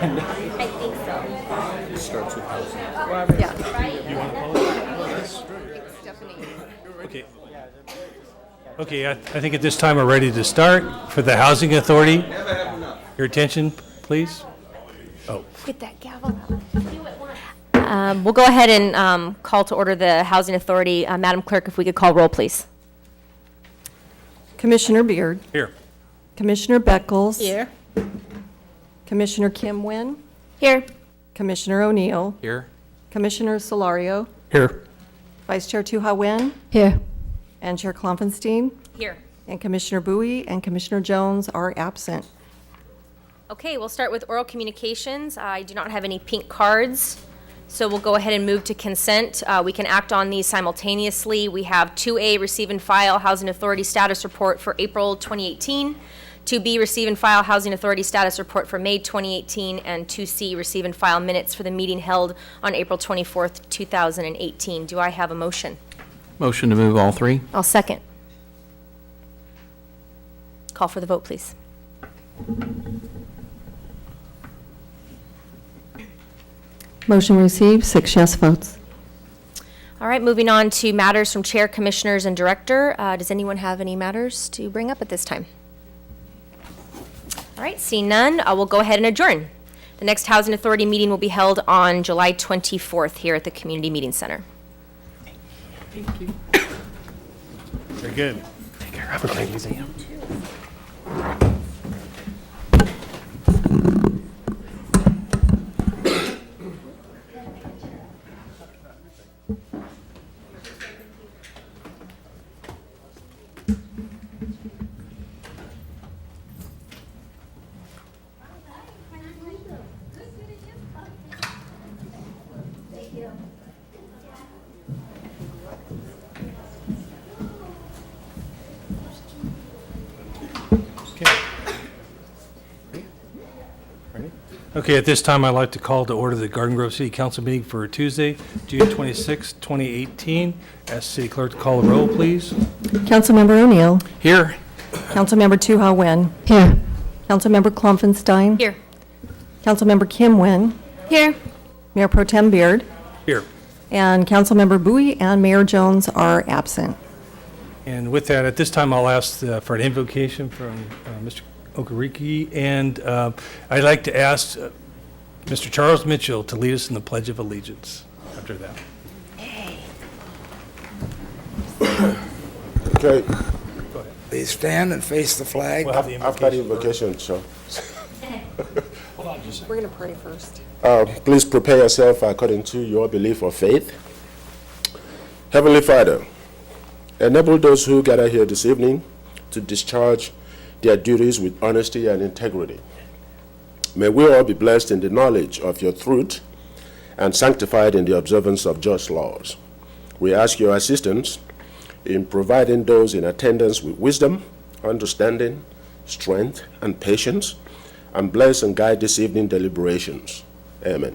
I think so. It starts with housing. Yeah. You want to call it? Stephanie. Okay. Okay, I think at this time we're ready to start for the Housing Authority. Your attention, please. Oh, Get that gavel out. We'll go ahead and call to order the Housing Authority. Madam Clerk, if we could call roll, please. Commissioner Beard, here. Commissioner Beckles. Here. Commissioner Kim Wynn, Here. Commissioner O'Neill, Here. Commissioner Solario, Here. Vice Chair Tuha Wynn, Here. and Chair Klopfenstein, Here. and Commissioner Bowie and Commissioner Jones are absent. Okay, we'll start with oral communications. I do not have any pink cards, so we'll go ahead and move to consent. We can act on these simultaneously. We have 2A, receive and file Housing Authority status report for April 2018, 2B, receive and file Housing Authority status report for May 2018, and 2C, receive and file minutes for the meeting held on April 24th, 2018. Do I have a motion? Motion to move all three? I'll second. Call for the vote, please. Motion received, 6 yes votes. All right, moving on to matters from Chair, Commissioners, and Director. Does anyone have any matters to bring up at this time? All right, seeing none, we'll go ahead and adjourn. The next Housing Authority meeting will be held on July 24th here at the Community Meeting Center. Very good. Take care. Have a great museum. Okay. Ready? Okay, at this time, I'd like to call to order the Garden Grove City Council meeting for Tuesday, June 26, 2018. Ask City Clerk to call the roll, please. Councilmember O'Neill, Here. Councilmember Tuha Wynn, Here. Councilmember Klopfenstein, Here. Councilmember Kim Wynn, Here. Mayor Pro Tem Beard, Here. and Councilmember Bowie and Mayor Jones are absent. And with that, at this time, I'll ask for an invocation from Mr. Okereke, and I'd like to ask Mr. Charles Mitchell to lead us in the Pledge of Allegiance after that. Okay, Please stand and face the flag. We'll have the after the invocation. invocation, so We're going to pray first. please prepare yourself according to your belief or faith. Heavenly Father, enable those who gather here this evening to discharge their duties with honesty and integrity. May we all be blessed in the knowledge of your truth and sanctified in the observance of just laws. We ask your assistance in providing those in attendance with wisdom, understanding, strength, and patience, and bless and guide this evening deliberations. Amen.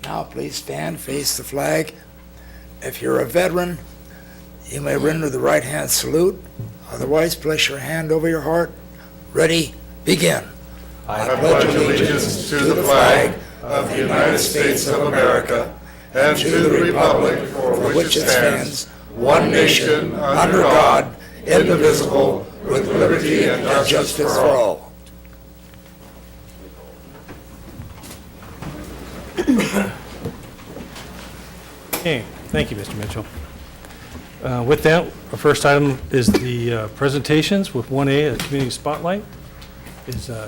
Now please stand, face the flag. If you're a veteran, you may render the right hand salute. Otherwise, place your hand over your heart. Ready, begin. I pledge allegiance to the flag of the United States of America and to the republic for which it stands, one nation, under God, indivisible, with liberty and justice for all. Okay, thank you, Mr. Mitchell. With that, our first item is the presentations with 1A, a community spotlight.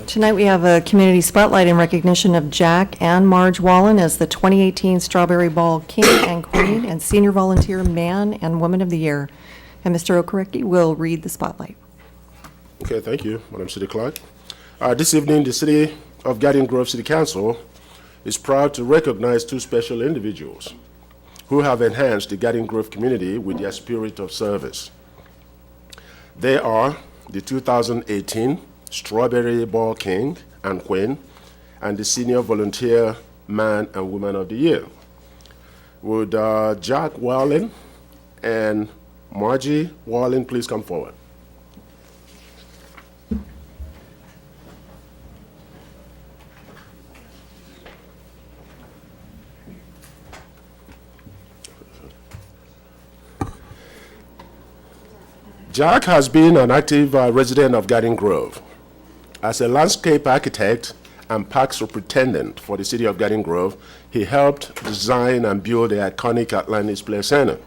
Tonight, we have a community spotlight in recognition of Jack and Marge Wallen as the 2018 Strawberry Ball King and Queen and Senior Volunteer Man and Woman of the Year. And Mr. Okereke will read the spotlight. Okay, thank you, Madam City Clerk. This evening, the City of Garden Grove City Council is proud to recognize two special individuals who have enhanced the Garden Grove community with their spirit of service. They are the 2018 Strawberry Ball King and Queen and the Senior Volunteer Man and Woman of the Year. Would Jack Wallen and Margie Wallen please come forward? Jack has been an active resident of Garden Grove. As a landscape architect and park superintendent for the city of Garden Grove, he helped design and build the iconic Atlantis Play Center,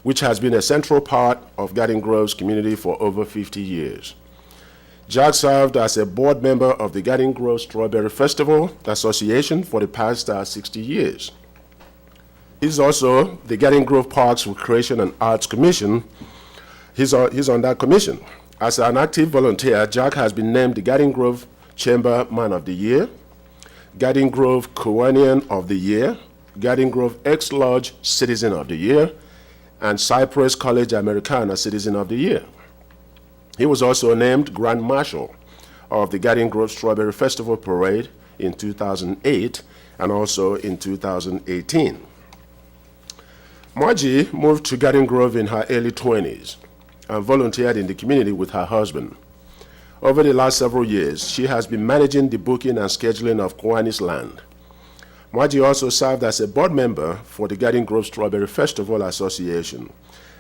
which has been a central part of Garden Grove's community for over 50 years. Jack served as a board member of the Garden Grove Strawberry Festival Association for the past 60 years. He's also the Garden Grove Parks Recreation and Arts Commission. He's on that commission. As an active volunteer, Jack has been named the Garden Grove Chamber Man of the Year, Garden Grove Kiwanian of the Year, Garden Grove Ex-Lodge Citizen of the Year, and Cypress College Americana Citizen of the Year. He was also named Grand Marshal of the Garden Grove Strawberry Festival Parade in 2008 and also in 2018. Margie moved to Garden Grove in her early 20s and volunteered in the community with her husband. Over the last several years, she has been managing the booking and scheduling of Kiwani's Land. Margie also served as a board member for the Garden Grove Strawberry Festival Association,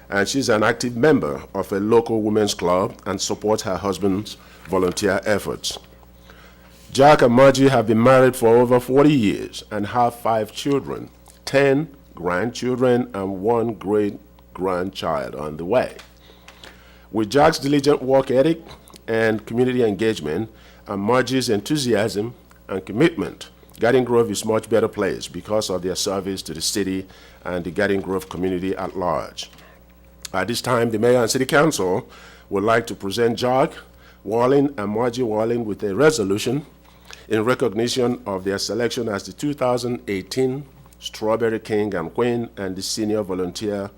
and she's an active member of a local women's club and supports her husband's volunteer efforts. Jack and Margie have been married for over 40 years and have 5 children, 10 grandchildren, and 1 great-grandchild on the way. With Jack's diligent work ethic and community engagement, and Margie's enthusiasm and commitment, Garden Grove is a much better place because of their service to the city and the Garden Grove community at large. At this time, the Mayor and City Council would like to present Jack Walling and Margie Walling with a resolution in recognition of their selection as the 2018 Strawberry King and Queen and the Senior Volunteer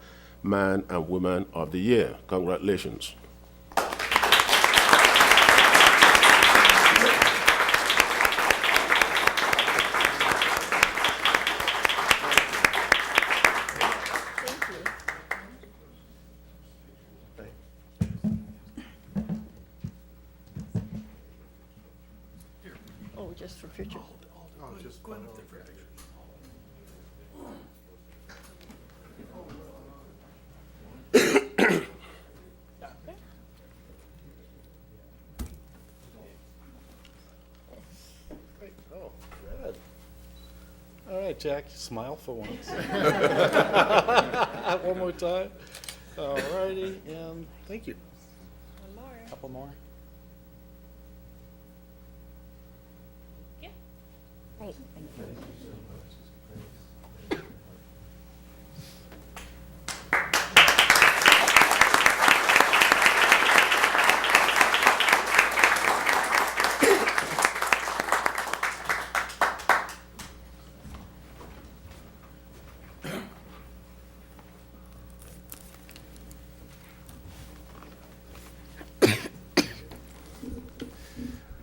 Man and Woman of the Year. Congratulations. Oh, just for picture. All right, Jack, smile for once. One more time. All righty, and thank you. One more. Couple more. Great.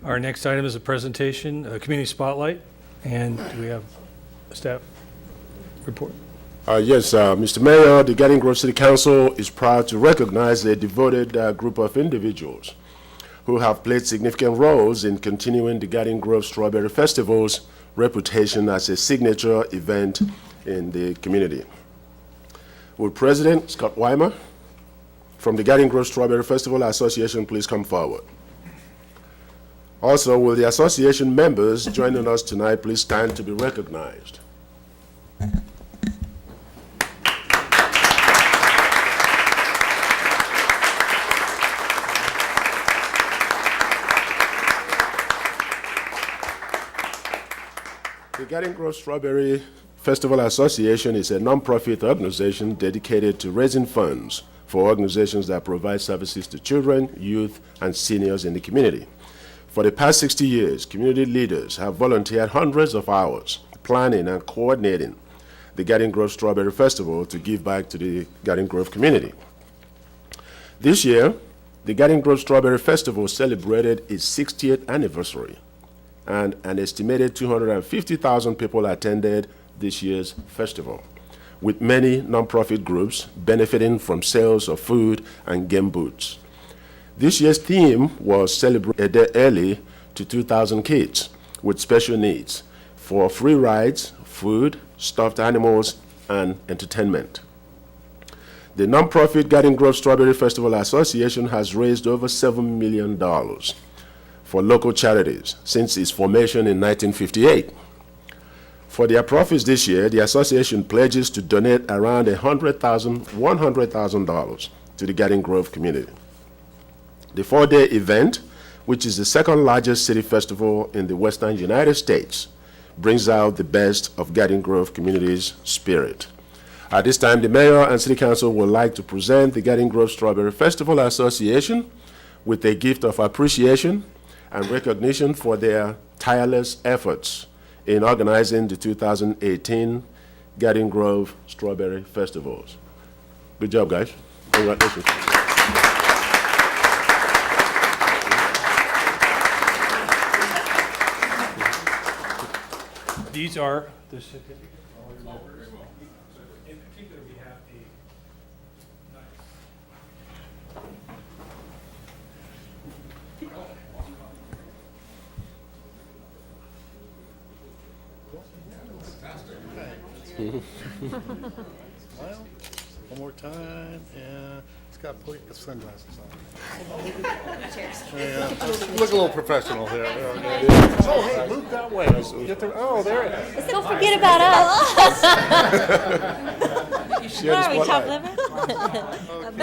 Our next item is a presentation, a community spotlight, and do we have a staff report? Yes, Mr. Mayor, the Garden Grove City Council is proud to recognize a devoted group of individuals who have played significant roles in continuing the Garden Grove Strawberry Festival's reputation as a signature event in the community. Will President Scott Weimer from the Garden Grove Strawberry Festival Association please come forward? Also, will the association members joining us tonight please stand to be recognized? The Garden Grove Strawberry Festival Association is a non-profit organization dedicated to raising funds for organizations that provide services to children, youth, and seniors in the community. For the past 60 years, community leaders have volunteered hundreds of hours planning and coordinating the Garden Grove Strawberry Festival to give back to the Garden Grove community. This year, the Garden Grove Strawberry Festival celebrated its 60th anniversary, and an estimated 250,000 people attended this year's festival, with many nonprofit groups benefiting from sales of food and game booths. This year's theme was Celebrate a Day Early to 2,000 kids with special needs for free rides, food, stuffed animals, and entertainment. The nonprofit Garden Grove Strawberry Festival Association has raised over $7 million for local charities since its formation in 1958. For their profits this year, the association pledges to donate around $100,000 to the Garden Grove community. The 4-day event, which is the second largest city festival in the western United States, brings out the best of Garden Grove community's spirit. At this time, the mayor and city council would like to present the Garden Grove Strawberry Festival Association with a gift of appreciation and recognition for their tireless efforts in organizing the 2018 Garden Grove Strawberry Festivals. Good job, guys. Congratulations. These are the certificates. In particular, we have a Well, one more time, and Scott, put your sunglasses on. Yeah, look a little professional here. Oh, hey, move that way. Oh, there it is. Don't forget about us. Share the Sorry, top spotlight. liver.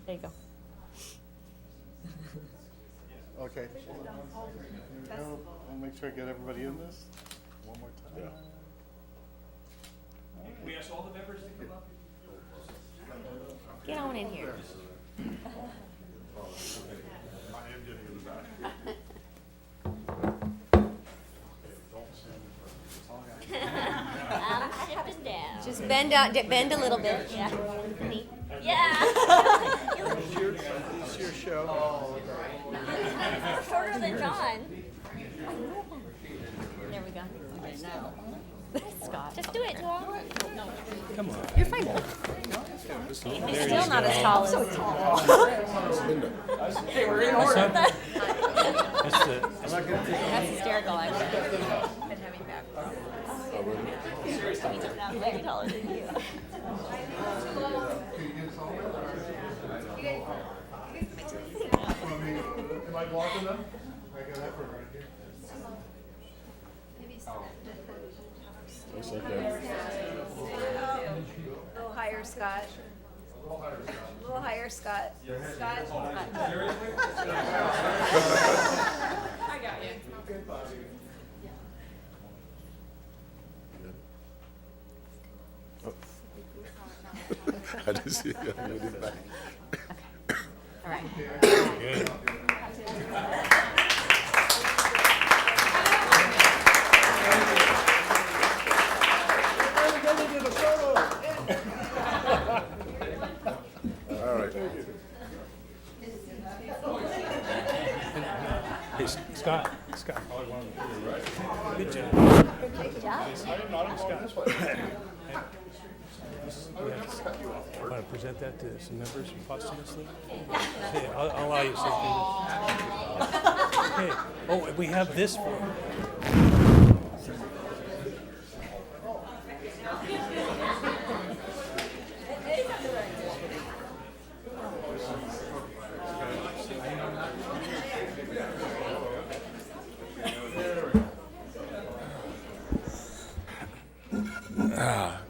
There you go. Okay. I'll make sure I get everybody in this. One more time. We ask all the members to come up. Get on in here. Up and down. Just bend out, bend a little bit. Yeah. Yeah. It's your show. Shorter than John. There we go. Scott. Just do it, John. You're fine. Still not as tall as. That's hysterical, actually. Been having back problems. He's not very taller than you. Am I blocking them? I got that one right here. It's okay. A little higher, Scott. A little higher, Scott. Scott? I got you. I didn't see it. I moved it back. All right. Good. All right. Hey, Scott. Good job. Want to present that to some members posthumously? Okay, I'll allow you something. Okay. Oh, we have this for you.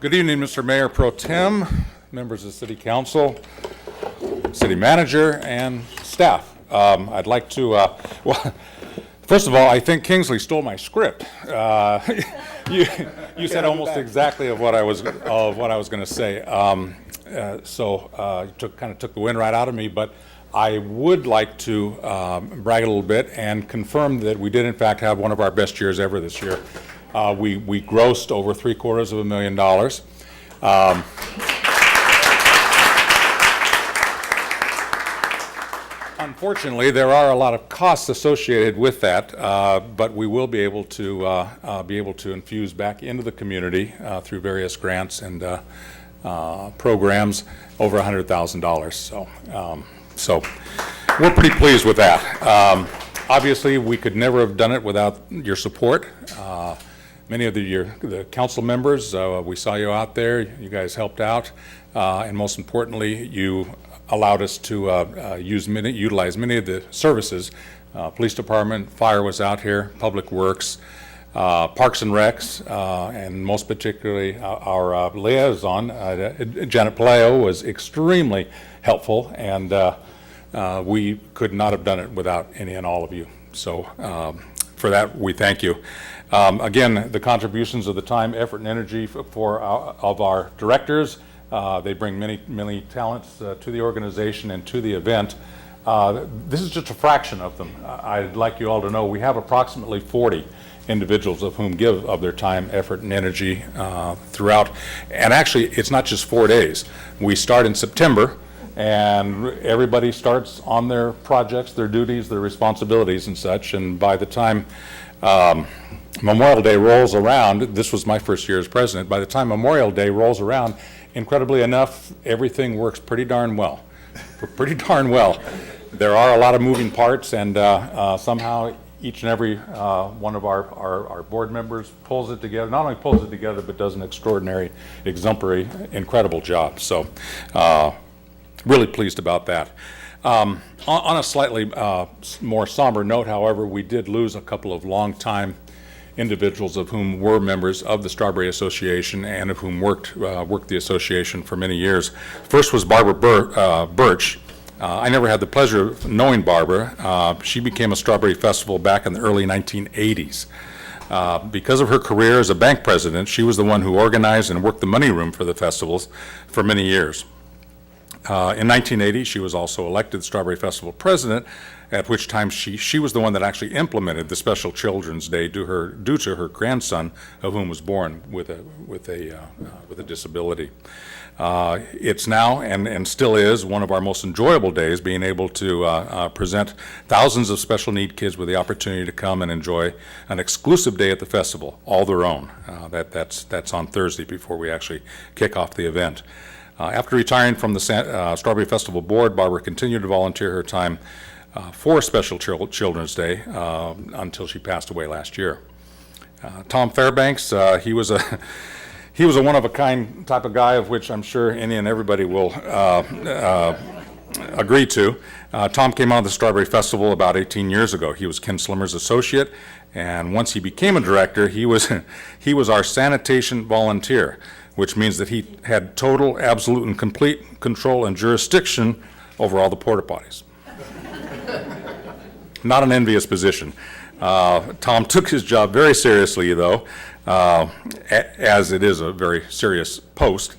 Good evening, Mr. Mayor Pro Tem, members of the City Council, City Manager, and staff. I'd like to, well, first of all, I think Kingsley stole my script. You said almost exactly of what I was going to say. So you kind of took the wind right out of me, but I would like to brag a little bit and confirm that we did in fact have one of our best years ever this year. We grossed over $750,000. Unfortunately, there are a lot of costs associated with that, but we will be able to infuse back into the community through various grants and programs over $100,000. So we're pretty pleased with that. Obviously, we could never have done it without your support. many of the council members. We saw you out there. You guys helped out. And most importantly, you allowed us to utilize many of the services. Police department, fire was out here, public works, Parks and Recs, and most particularly our liaison, Janet Palaio, was extremely helpful, and we could not have done it without any and all of you. So for that, we thank you. Again, the contributions of the time, effort, and energy of our directors, they bring many talents to the organization and to the event. This is just a fraction of them. I'd like you all to know we have approximately 40 individuals of whom give of their time, effort, and energy throughout. And actually, it's not just 4 days. We start in September, and everybody starts on their projects, their duties, their responsibilities and such. And by the time Memorial Day rolls around, this was my first year as president, by the time Memorial Day rolls around, incredibly enough, everything works pretty darn well. Pretty darn well. There are a lot of moving parts, and somehow each and every one of our board members pulls it together, not only pulls it together, but does an extraordinary, exemplary, incredible job. So really pleased about that. On a slightly more somber note, however, we did lose a couple of longtime individuals of whom were members of the Strawberry Association and of whom worked the association for many years. First was Barbara Birch. I never had the pleasure of knowing Barbara. She became a Strawberry Festival back in the early 1980s. Because of her career as a bank president, she was the one who organized and worked the money room for the festivals for many years. In 1980, she was also elected Strawberry Festival president, at which time she was the one that actually implemented the special Children's Day due to her grandson, of whom was born with a disability. It's now and still is one of our most enjoyable days, being able to present thousands of special need kids with the opportunity to come and enjoy an exclusive day at the festival, all their own. That's on Thursday before we actually kick off the event. After retiring from the Strawberry Festival Board, Barbara continued to volunteer her time for Special Children's Day until she passed away last year. Tom Fairbanks, he was a one-of-a-kind type of guy, of which I'm sure any and everybody will agree to. Tom came out of the Strawberry Festival about 18 years ago. He was Ken Slimmer's associate, and once he became a director, he was our sanitation volunteer, which means that he had total, absolute, and complete control and jurisdiction over all the porta potties. Not an envious position. Tom took his job very seriously, though, as it is a very serious post.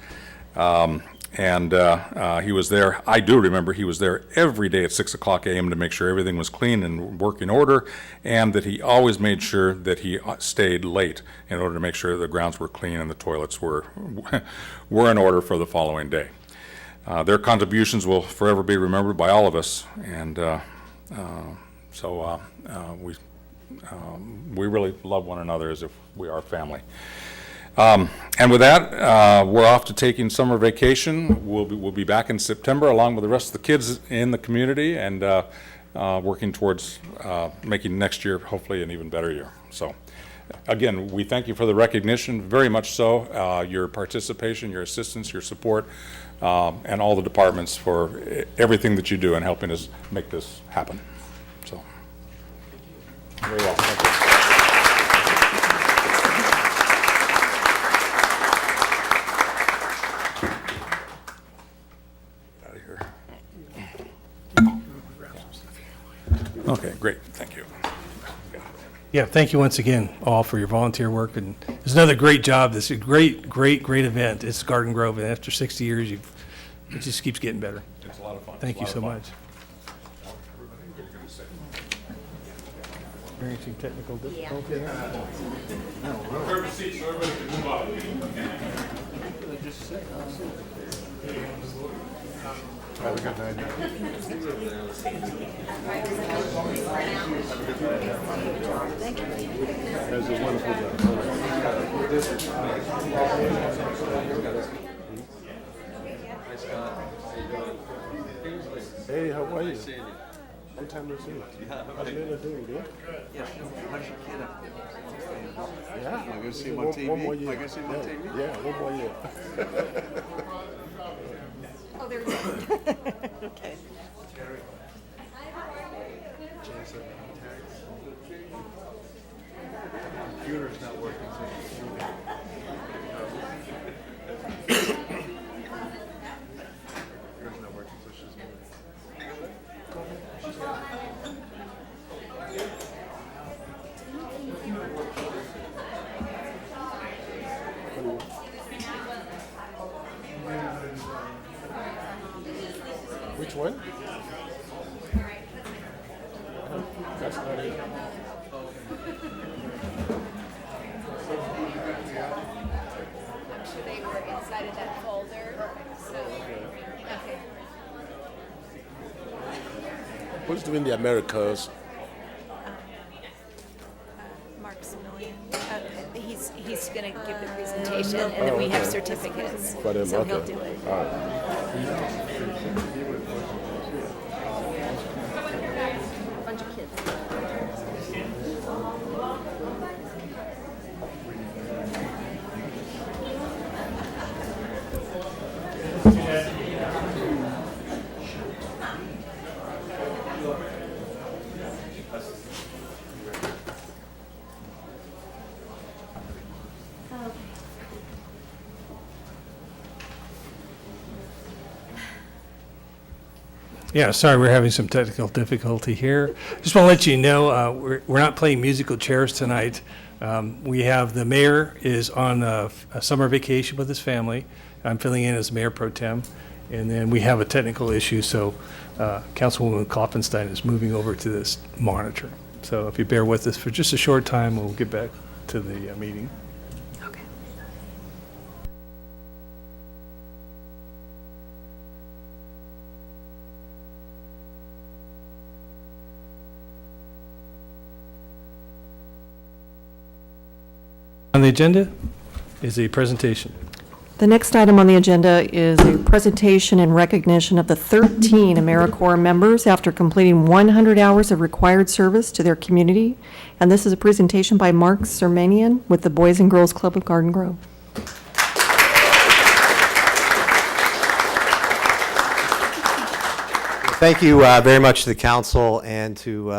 He was there, I do remember he was there every day at 6 o'clock a.m. to make sure everything was clean and working order, and that he always made sure that he stayed late in order to make sure the grounds were clean and the toilets were in order for the following day. Their contributions will forever be remembered by all of us, and we really love one another as if we are family. And with that, we're off to taking summer vacation. We'll be back in September along with the rest of the kids in the community, and working towards making next year hopefully an even better year. So again, we thank you for the recognition, very much so, your participation, your assistance, your support, and all the departments for everything that you do in helping us make this happen. So, very well. Thank you. Okay, great, thank you. Yeah, thank you once again, all, for your volunteer work, and it's another great job. This is a great event. It's Garden Grove, and after 60 years, it just keeps getting better. It's a lot of fun. Thank you so much. Experiencing technical difficulty? Grab a seat so everybody can move up. Have a good night. Has a wonderful day. Hey, how are you? Long time no see. How's Lena doing? Good? Yeah, how's your kid up there? Yeah. Am I gonna see him on TV? One more year. Am I gonna see him on TV? Yeah, one more year. Oh, there you go. Okay. Computer's not working, so she's moving. Computer's not working, so she's moving. Which one? That's not it. I'm sure they were inside of that folder. So, okay. Who's doing the Americas? Mark Similian. He's going to give the presentation, and then we have certificates. For them, So he'll okay. do it. All right. Bunch of kids. Yeah, sorry, we're having some technical difficulty here. Just want to let you know, we're not playing musical chairs tonight. We have, the mayor is on a summer vacation with his family. I'm filling in as mayor pro tem. And then we have a technical issue, so Councilwoman Klopfenstein is moving over to this monitor. So if you bear with us for just a short time, we'll get back to the meeting. Okay. On the agenda is a presentation. The next item on the agenda is a presentation in recognition of the 13 AmeriCorps members after completing 100 hours of required service to their community. And this is a presentation by Mark Sermanian with the Boys and Girls Club of Garden Grove. Thank you very much to the council and to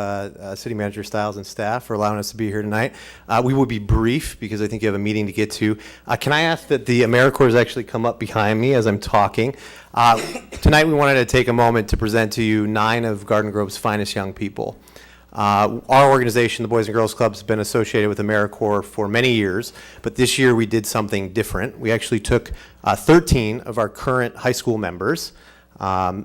City Manager Stiles and staff for allowing us to be here tonight. We will be brief because I think you have a meeting to get to. Can I ask that the AmeriCorps actually come up behind me as I'm talking? Tonight we wanted to take a moment to present to you 9 of Garden Grove's finest young people. Our organization, the Boys and Girls Club, has been associated with AmeriCorps for many years, but this year we did something different. We actually took 13 of our current high school members,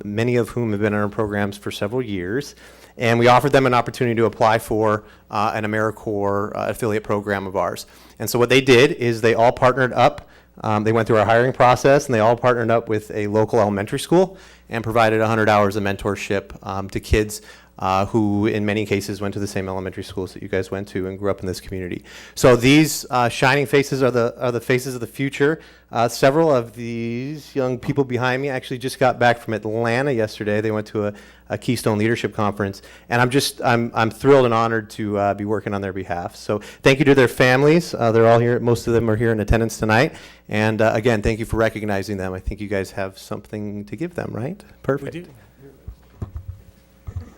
many of whom have been in our programs for several years, and we offered them an opportunity to apply for an AmeriCorps affiliate program of ours. And so what they did is they all partnered up. They went through our hiring process, and they all partnered up with a local elementary school and provided 100 hours of mentorship to kids who in many cases went to the same elementary schools that you guys went to and grew up in this community. So these shining faces are the faces of the future. Several of these young people behind me actually just got back from Atlanta yesterday. They went to a Keystone Leadership Conference, and I'm thrilled and honored to be working on their behalf. So thank you to their families. They're all here. Most of them are here in attendance tonight. And again, thank you for recognizing them. I think you guys have something to give them, right? Perfect. We do.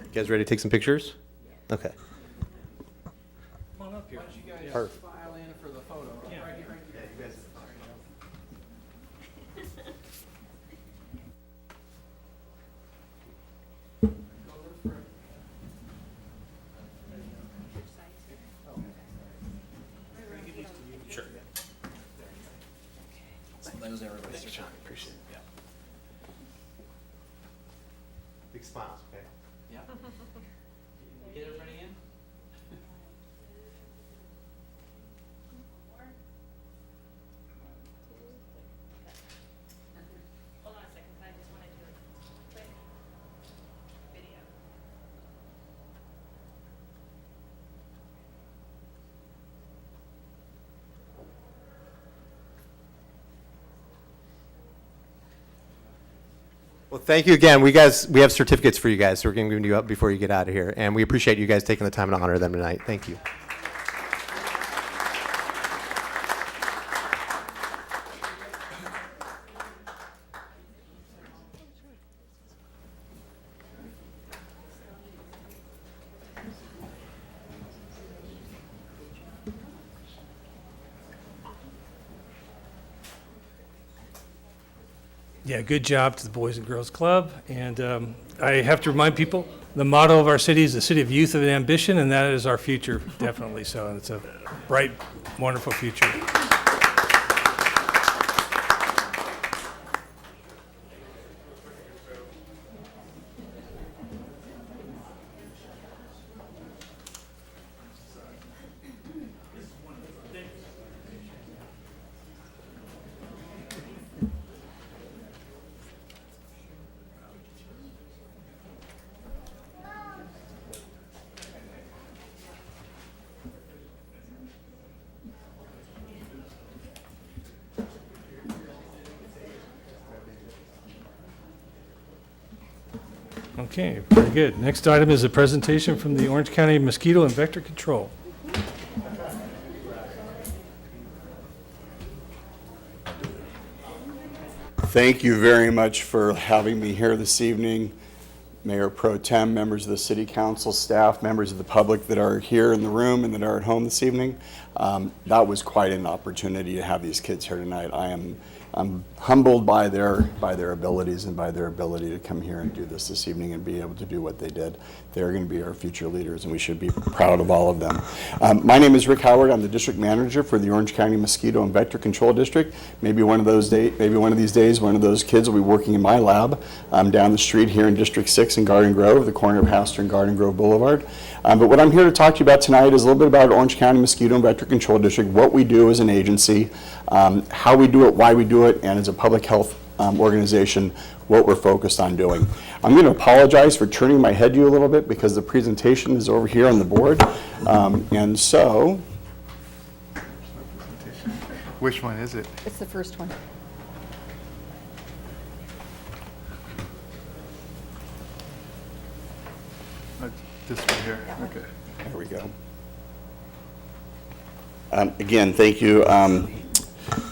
You guys ready to take some pictures? Okay. Come on up here. Perfect. File in for the photo. Right here. That was everybody. John, appreciate it. Yeah. Big smiles, okay? Yeah. Get everybody in? Hold on a second, I just want to do a quick video. Well, thank you again. We have certificates for you guys, so we're going to give you up before you get out of here. And we appreciate you guys taking the time to honor them tonight. Thank you. Yeah, good job to the Boys and Girls Club. And I have to remind people, the motto of our city is the city of youth and ambition, and that is our future, definitely. So it's a bright, wonderful future. Okay, very good. Next item is a presentation from the Orange County Mosquito and Vector Control. Thank you very much for having me here this evening. Mayor Pro Tem, members of the City Council, staff, members of the public that are here in the room and that are at home this evening. That was quite an opportunity to have these kids here tonight. I'm humbled by their abilities and by their ability to come here and do this evening and be able to do what they did. They're going to be our future leaders, and we should be proud of all of them. My name is Rick Howard. I'm the district manager for the Orange County Mosquito and Vector Control District. Maybe one of these days, one of those kids will be working in my lab down the street here in District 6 in Garden Grove, the corner of Hastur and Garden Grove Boulevard. But what I'm here to talk to you about tonight is a little bit about Orange County Mosquito and Vector Control District, what we do as an agency, how we do it, why we do it, and as a public health organization, what we're focused on doing. I'm going to apologize for turning my head to you a little bit because the presentation is over here on the board. And so, Which one is it? It's the first one. This one here, okay. there we go. Again, thank you.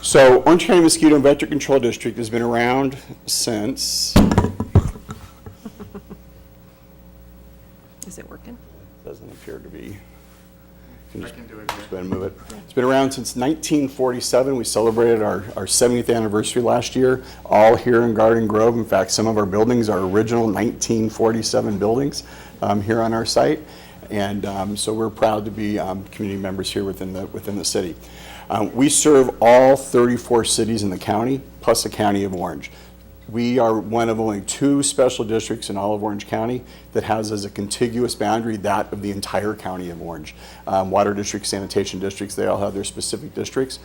So Orange County Mosquito and Vector Control District has been around since, Is it working? doesn't appear to be. I can do it. Just go ahead and move it. It's been around since 1947. We celebrated our 70th anniversary last year, all here in Garden Grove. In fact, some of our buildings are original 1947 buildings here on our site. And so we're proud to be community members here within the city. We serve all 34 cities in the county, plus the county of Orange. We are one of only 2 special districts in all of Orange County that has as a contiguous boundary that of the entire county of Orange. Water districts, sanitation districts, they all have their specific districts.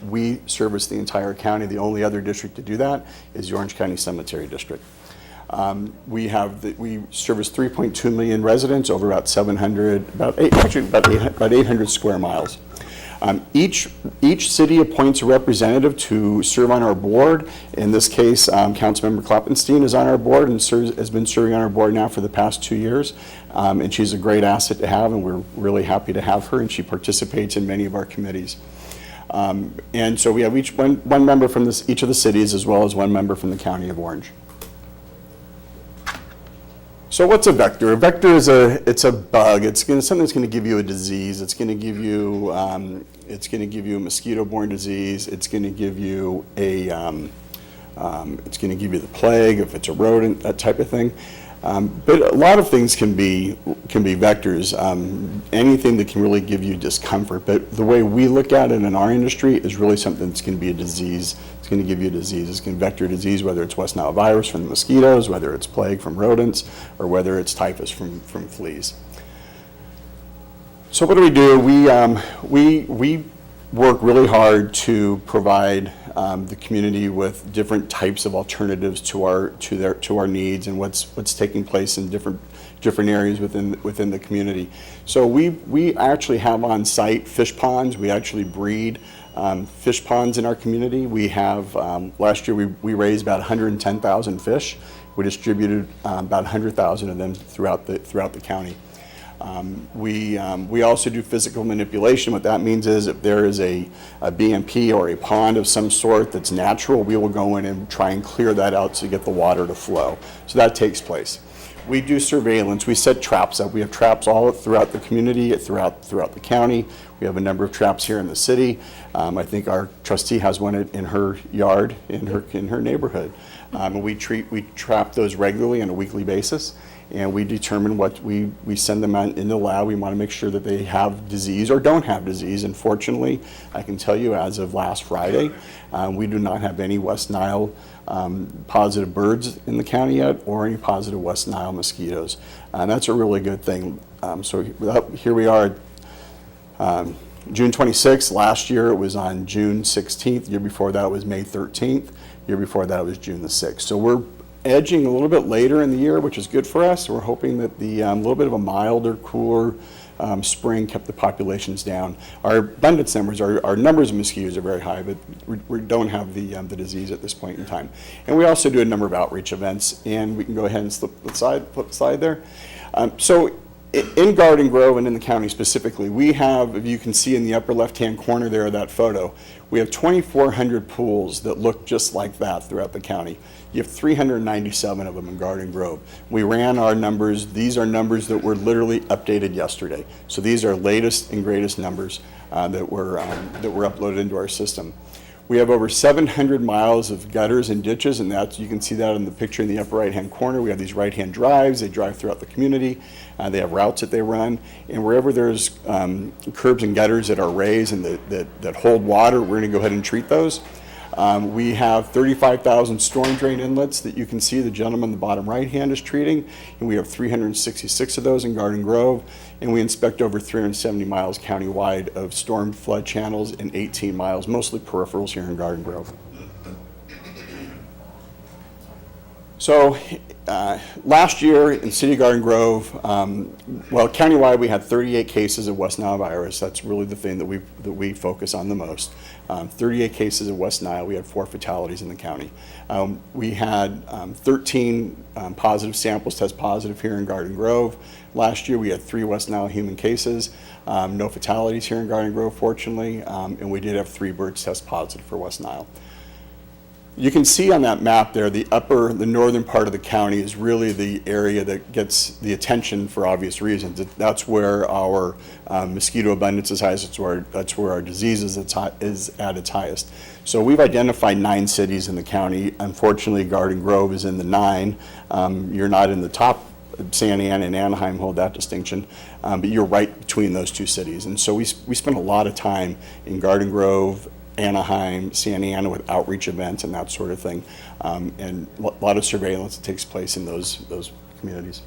We service the entire county. The only other district to do that is the Orange County Cemetery District. We service 3.2 million residents over about 800 square miles. Each city appoints a representative to serve on our board. In this case, Councilmember Kloppenstein is on our board and has been serving on our board now for the past 2 years. And she's a great asset to have, and we're really happy to have her, and she participates in many of our committees. And so we have one member from each of the cities as well as one member from the County of Orange. So what's a vector? A vector is it's a bug. It's something that's going to give you a disease. It's going to give you a mosquito-borne disease. It's going to give you the plague if it's a rodent, that type of thing. But a lot of things can be vectors. Anything that can really give you discomfort. But the way we look at it in our industry is really something that's going to be a disease. It's going to give you a disease. It's going to vector disease, whether it's West Nile virus from the mosquitoes, whether it's plague from rodents, or whether it's typhus from fleas. So what do? We work really hard to provide the community with different types of alternatives to our needs and what's taking place in different areas within the community. So we actually have on site fish ponds. We actually breed fish ponds in our community. We have last year we raised about 110,000 fish, We distributed about 100,000 of them throughout the county. We also do physical manipulation. What that means is if there is a BMP or a pond of some sort that's natural, we will go in and try and clear that out to get the water to flow. So that takes place. We do surveillance. We set traps up. We have traps all throughout the community, throughout the county. We have a number of traps here in the city. I think our trustee has one in her yard, in her neighborhood. We trap those regularly on a weekly basis, and we determine what we send them out in the lab. We want to make sure that they have disease or don't have disease. And fortunately, I can tell you as of last Friday, we do not have any West Nile positive birds in the county yet, or any positive West Nile mosquitoes. And that's a really good thing. So here we are, June 26th. Last year it was on June 16th. The year before that was May 13th. The year before that was June the 6th. So we're edging a little bit later in the year, which is good for us. We're hoping that the little bit of a milder, cooler spring kept the populations down. Our abundance numbers, our numbers of mosquitoes are very high, but we don't have the disease at this point in time. And we also do a number of outreach events, and we can go ahead and flip the slide there. So in Garden Grove and in the county specifically, we have, if you can see in the upper left-hand corner there of that photo, we have 2,400 pools that look just like that throughout the county. You have 397 of them in Garden Grove. We ran our numbers. These are numbers that were literally updated yesterday. So these are latest and greatest numbers that were uploaded into our system. We have over 700 miles of gutters and ditches, and you can see that in the picture in the upper right-hand corner. We have these right-hand drives. They drive throughout the community. They have routes that they run, and wherever there's curbs and gutters that are raised and that hold water, we're going to go ahead and treat those. We have 35,000 storm drain inlets that you can see the gentleman in the bottom right-hand is treating, and we have 366 of those in Garden Grove, and we inspect over 370 miles countywide of storm flood channels and 18 miles, mostly peripherals here in Garden Grove. So last year in City of Garden Grove, well, countywide we had 38 cases of West Nile virus. That's really the thing that we focus on the most. 38 cases of West Nile. We had 4 fatalities in the county. We had 13 positive samples test positive here in Garden Grove. Last year we had 3 West Nile human cases. No fatalities here in Garden Grove, fortunately, and we did have 3 birds test positive for West Nile. You can see on that map there, the northern part of the county is really the area that gets the attention for obvious reasons. That's where our mosquito abundance is highest. That's where our disease is at its highest. So we've identified 9 cities in the county. Unfortunately, Garden Grove is in the 9. You're not in the top. Santa Ana and Anaheim hold that distinction, but you're right between those 2 cities. And so we spent a lot of time in Garden Grove, Anaheim, Santa Ana with outreach events and that sort of thing, and a lot of surveillance that takes place in those communities.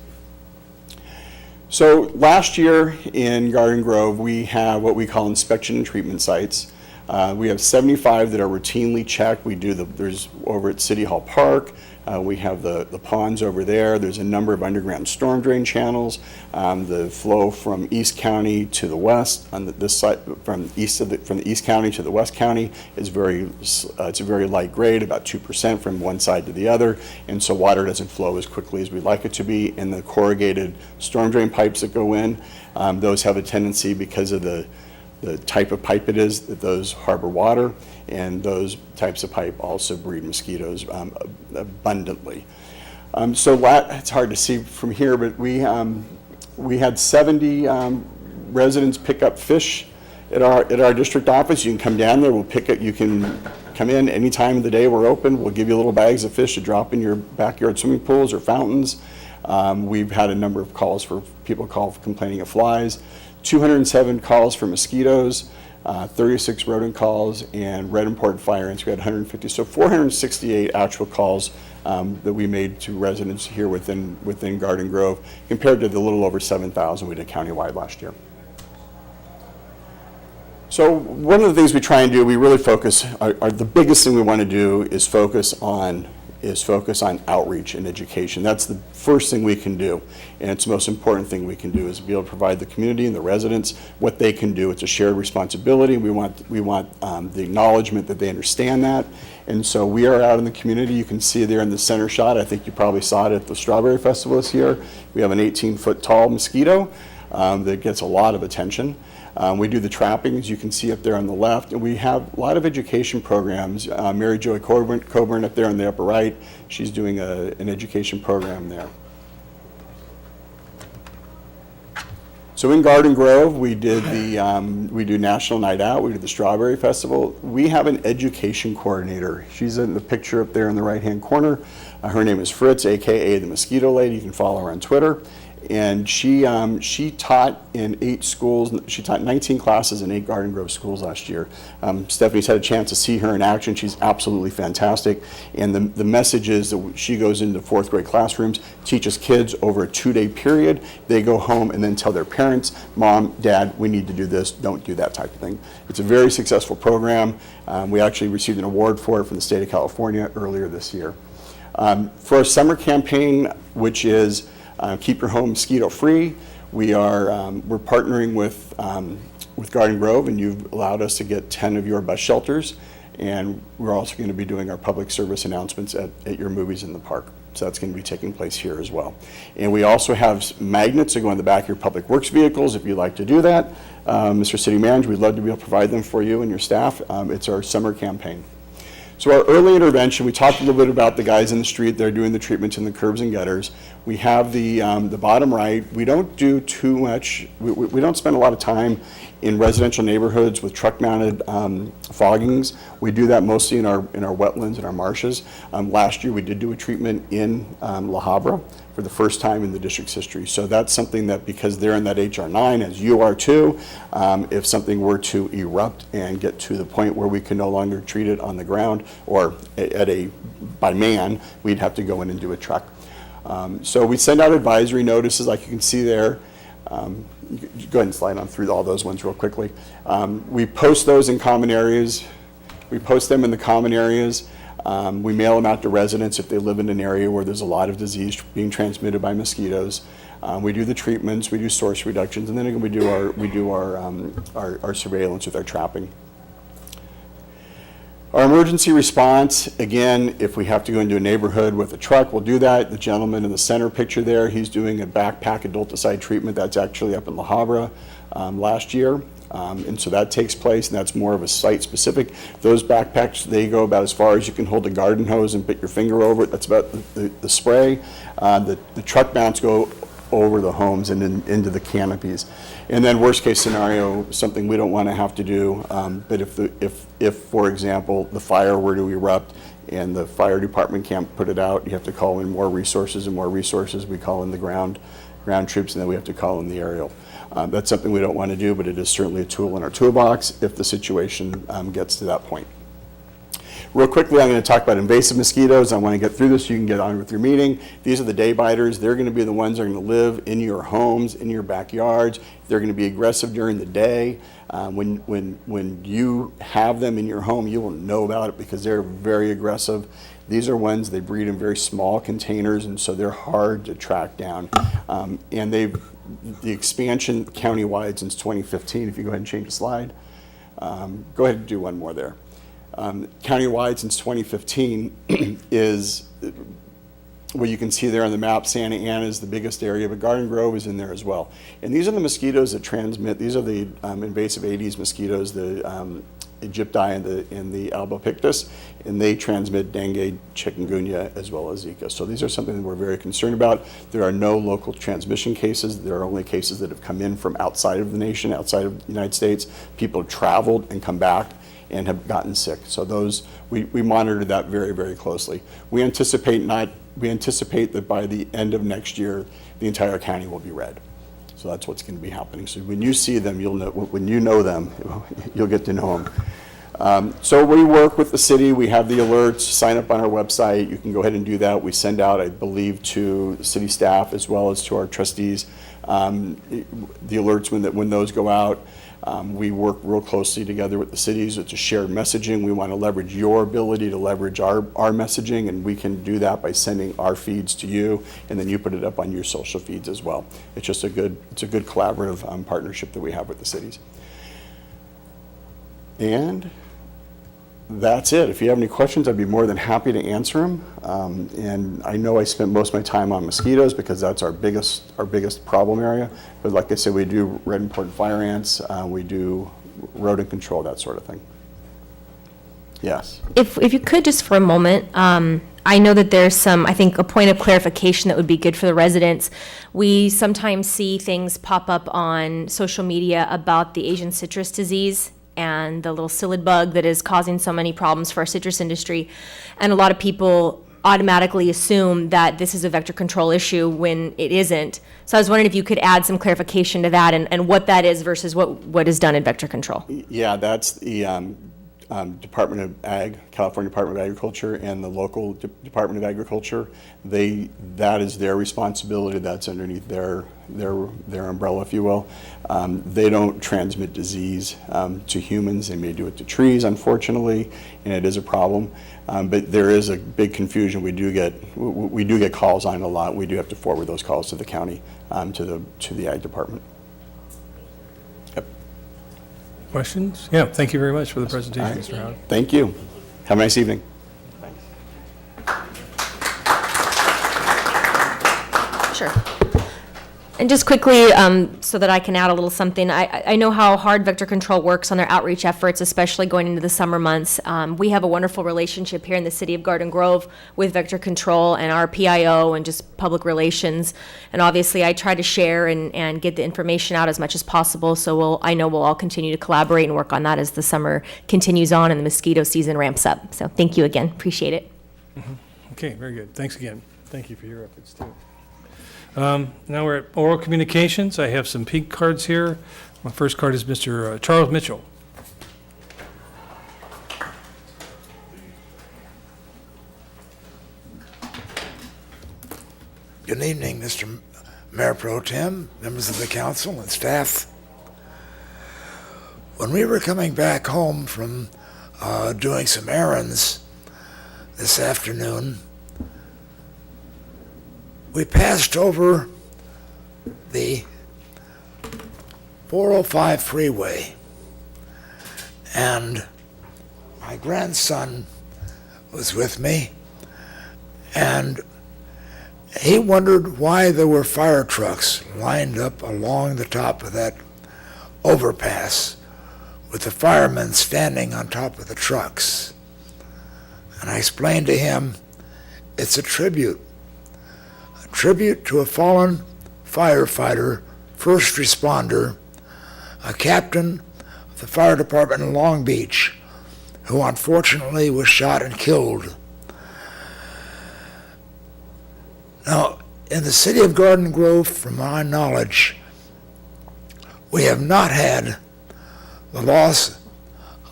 So last year in Garden Grove, we have what we call inspection and treatment sites. We have 75 that are routinely checked. There's over at City Hall Park. We have the ponds over there. There's a number of underground storm drain channels. The flow from East County to the west on this side, from the East County to the West County is it's a very light grade, about 2% from one side to the other, and so water doesn't flow as quickly as we'd like it to be. And the corrugated storm drain pipes that go in, those have a tendency, because of the type of pipe it is, that those harbor water, and those types of pipe also breed mosquitoes abundantly. So it's hard to see from here, but we had 70 residents pick up fish at our district office. You can come down there, we'll pick it, you can come in any time of the day, we're open. We'll give you little bags of fish to drop in your backyard swimming pools or fountains. We've had a number of calls for people complaining of flies. 207 calls for mosquitoes, 36 rodent calls, and red imported fire ants. We had 150, so 468 actual calls that we made to residents here within Garden Grove, compared to the little over 7,000 we did countywide last year. So one of the things we try and do, we really focus, the biggest thing we want to do is focus on is focus on outreach and education. That's the first thing we can do, and it's the most important thing we can do, is be able to provide the community and the residents what they can do. It's a shared responsibility. We want the acknowledgement that they understand that, and so we are out in the community. You can see there in the center shot, I think you probably saw it at the Strawberry Festival this year. We have an 18-foot tall mosquito that gets a lot of attention. We do the trapping, as you can see up there on the left, and we have a lot of education programs. Mary Joy Coburn up there on the upper right, she's doing an education program there. So in Garden Grove, we did we do National Night Out, we do the Strawberry Festival. We have an education coordinator. She's in the picture up there in the right-hand corner. Her name is Fritz, AKA the Mosquito Lady. You can follow her on Twitter. And she taught in 8 schools. She taught 19 classes in 8 Garden Grove schools last year. Stephanie's had a chance to see her in action. She's absolutely fantastic. And the message is that she goes into 4th grade classrooms, teaches kids over a 2-day period. They go home and then tell their parents, Mom, Dad, we need to do this, don't do that type of thing. It's a very successful program. We actually received an award for it from the state of California earlier this year. For our summer campaign, which is Keep Your Home Mosquito Free, we're partnering with Garden Grove, and you've allowed us to get 10 of your bus shelters, and we're also going to be doing our public service announcements at your movies in the park. So that's going to be taking place here as well. And we also have magnets that go on the back of your public works vehicles if you'd like to do that. Mr. City Manager, we'd love to be able to provide them for you and your staff. It's our summer campaign. So our early intervention, we talked a little bit about the guys in the street that are doing the treatments in the curbs and gutters. We have the bottom right. We don't do too much. We don't spend a lot of time in residential neighborhoods with truck-mounted foggings. We do that mostly in our wetlands and our marshes. Last year, we did do a treatment in La Habra for the first time in the district's history. So that's something that, because they're in that HR 9, as you are too, if something were to erupt and get to the point where we can no longer treat it on the ground or by man, we'd have to go in and do a truck. So we send out advisory notices like you can see there. Go ahead and slide on through all those ones real quickly. We post those in common areas. We post them in the common areas. We mail them out to residents if they live in an area where there's a lot of disease being transmitted by mosquitoes. We do the treatments, we do source reductions, and then again, we do our surveillance with our trapping. Our emergency response, again, if we have to go into a neighborhood with a truck, we'll do that. The gentleman in the center picture there, he's doing a backpack adulticide treatment. That's actually up in La Habra last year. And so that takes place, and that's more of a site-specific. Those backpacks, they go about as far as you can hold a garden hose and put your finger over it. That's about the spray. The truck mounts go over the homes and into the canopies. And then worst case scenario, something we don't want to have to do, but if for example, the fire were to erupt and the fire department can't put it out, you have to call in more resources and more resources. We call in the ground troops, and then we have to call in the aerial. That's something we don't want to do, but it is certainly a tool in our toolbox if the situation gets to that point. Real quickly, I'm going to talk about invasive mosquitoes. I want to get through this so you can get on with your meeting. These are the day biters. They're going to be the ones that are going to live in your homes, in your backyards. They're going to be aggressive during the day. When you have them in your home, you will know about it because they're very aggressive. These are ones, they breed in very small containers, and so they're hard to track down. And the expansion countywide since 2015, if you go ahead and change the slide. Go ahead and do one more there. Countywide since 2015 is what you can see there on the map. Santa Ana is the biggest area, but Garden Grove is in there as well. And these are the mosquitoes that transmit. These are the invasive Aedes mosquitoes, the Aegypti and the albopictus, and they transmit dengue, chikungunya, as well as Zika. So these are something that we're very concerned about. There are no local transmission cases. There are only cases that have come in from outside of the nation, outside of the United States. People have traveled and come back and have gotten sick. So those, we monitor that very, very closely. We anticipate that by the end of next year, the entire county will be red. So that's what's going to be happening. So when you see them, you'll know, when you know them, you'll get to know them. So we work with the city, we have the alerts, sign up on our website, you can go ahead and do that. We send out, I believe, to the city staff as well as to our trustees, the alerts when those go out. We work real closely together with the cities. It's a shared messaging. We want to leverage your ability to leverage our messaging, and we can do that by sending our feeds to you, and then you put it up on your social feeds as well. It's just a good collaborative partnership that we have with the cities. And that's it. If you have any questions, I'd be more than happy to answer them. And I know I spent most of my time on mosquitoes because that's our biggest problem area. But like I said, we do red important fire ants, we do rodent control, that sort of thing. Yes. If you could just for a moment, I know that there's some, I think, a point of clarification that would be good for the residents. We sometimes see things pop up on social media about the Asian citrus disease and the little psyllid bug that is causing so many problems for our citrus industry. And a lot of people automatically assume that this is a vector control issue when it isn't. So I was wondering if you could add some clarification to that and what that is versus what is done in vector control. Yeah, that's the Department of Ag, California Department of Agriculture, and the local Department of Agriculture. That is their responsibility. That's underneath their umbrella, if you will. They don't transmit disease to humans. They may do it to trees, unfortunately, and it is a problem. But there is a big confusion. We do get calls on it a lot. We do have to forward those calls to the county, to the Ag Department. Questions? Yeah, thank you very much for the presentation, Mr. Howard. Thank you. Have a nice evening. Sure. And just quickly, so that I can add a little something, I know how hard Vector Control works on their outreach efforts, especially going into the summer months. We have a wonderful relationship here in the city of Garden Grove with Vector Control and our PIO and just public relations. And obviously, I try to share and get the information out as much as possible. So I know we'll all continue to collaborate and work on that as the summer continues on and the mosquito season ramps up. So thank you again. Appreciate it. Okay, very good. Thanks again. Thank you for your efforts, too. Now we're at oral communications. I have some pink cards here. My first card is Mr. Charles Mitchell. Good evening, Mr. Mayor Pro Tem, members of the council and staff. When we were coming back home from doing some errands this afternoon, we passed over the 405 freeway, and my grandson was with me, and he wondered why there were fire trucks lined up along the top of that overpass with the firemen standing on top of the trucks. And I explained to him, it's a tribute to a fallen firefighter, first responder, a captain of the fire department in Long Beach, who unfortunately was shot and killed. Now, in the city of Garden Grove, from my knowledge, we have not had the loss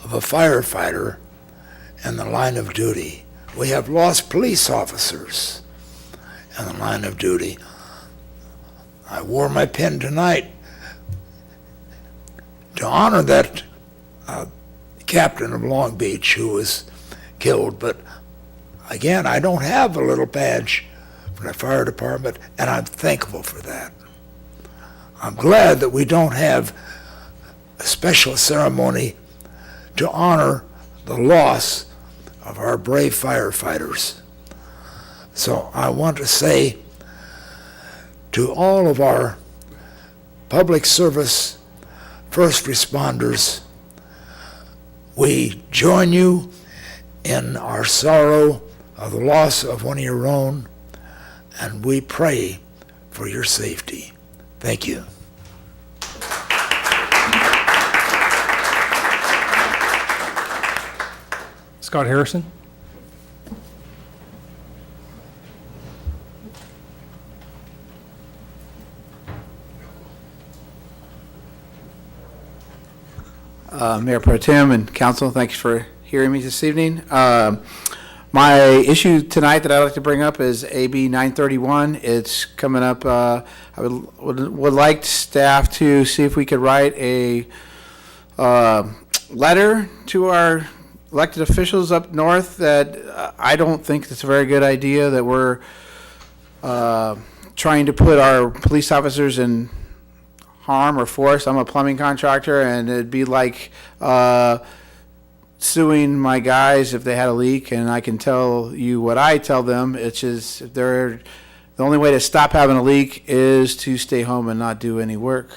of a firefighter in the line of duty. We have lost police officers in the line of duty. I wore my pin tonight to honor that captain of Long Beach who was killed, but again, I don't have a little badge from the fire department, and I'm thankful for that. I'm glad that we don't have a special ceremony to honor the loss of our brave firefighters. So I want to say to all of our public service first responders, we join you in our sorrow of the loss of one of your own, and we pray for your safety. Thank you. Scott Harrison. Mayor Pro Tem and Council, thanks for hearing me this evening. My issue tonight that I'd like to bring up is AB 931. It's coming up. I would like staff to see if we could write a letter to our elected officials up north that I don't think it's a very good idea that we're trying to put our police officers in harm or force. I'm a plumbing contractor, and it'd be like suing my guys if they had a leak, and I can tell you what I tell them. It's just if the only way to stop having a leak is to stay home and not do any work.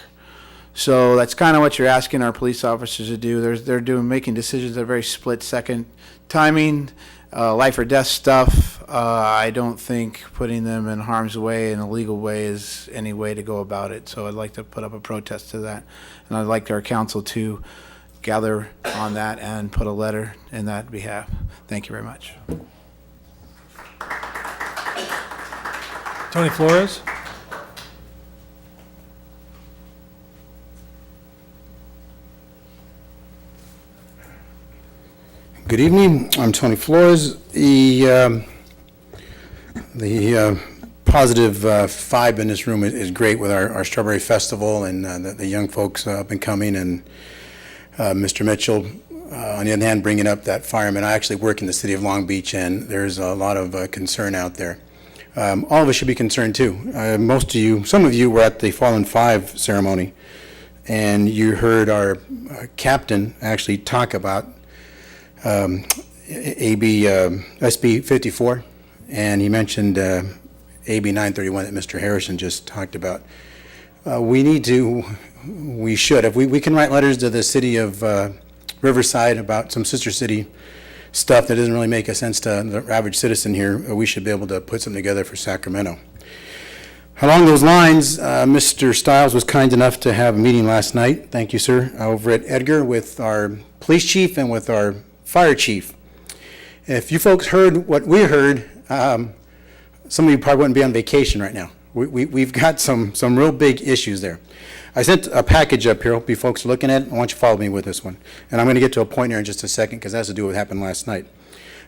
So that's kind of what you're asking our police officers to do. They're making decisions that are very split-second timing, life or death stuff. I don't think putting them in harm's way in a legal way is any way to go about it. So I'd like to put up a protest to that, and I'd like our council to gather on that and put a letter in that behalf. Thank you very much. Tony Flores? Good evening. I'm Tony Flores. The positive vibe in this room is great with our Strawberry Festival and the young folks up and coming, and Mr. Mitchell, on the other hand, bringing up that fireman. I actually work in the city of Long Beach, and there's a lot of concern out there. All of us should be concerned too. Some of you were at the Fallen Five ceremony, and you heard our captain actually talk about SB 54, and he mentioned AB 931 that Mr. Harrison just talked about. We should, if we can write letters to the city of Riverside about some sister city stuff that doesn't really make a sense to the average citizen here, we should be able to put something together for Sacramento. Along those lines, Mr. Stiles was kind enough to have a meeting last night, thank you, sir, over at Edgar with our police chief and with our fire chief. If you folks heard what we heard, some of you probably wouldn't be on vacation right now. We've got some real big issues there. I sent a package up here. Hope you folks are looking at it. I want you to follow me with this one. And I'm going to get to a point here in just a second because that has to do with what happened last night.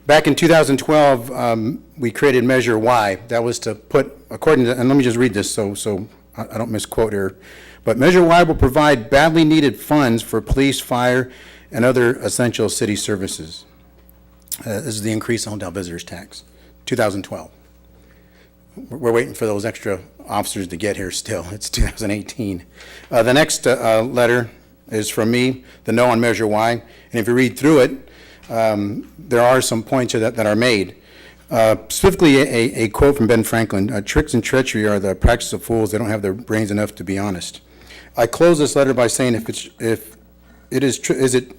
Back in 2012, we created Measure Y. That was to put, according to, and let me just read this so I don't misquote here, but Measure Y will provide badly needed funds for police, fire, and other essential city services. This is the increase in hotel visitors tax, 2012. We're waiting for those extra officers to get here still. It's 2018. The next letter is from me, the no on Measure Y. And if you read through it, there are some points here that are made. Specifically, a quote from Ben Franklin, tricks and treachery are the practice of fools. They don't have their brains enough to be honest. I close this letter by saying is it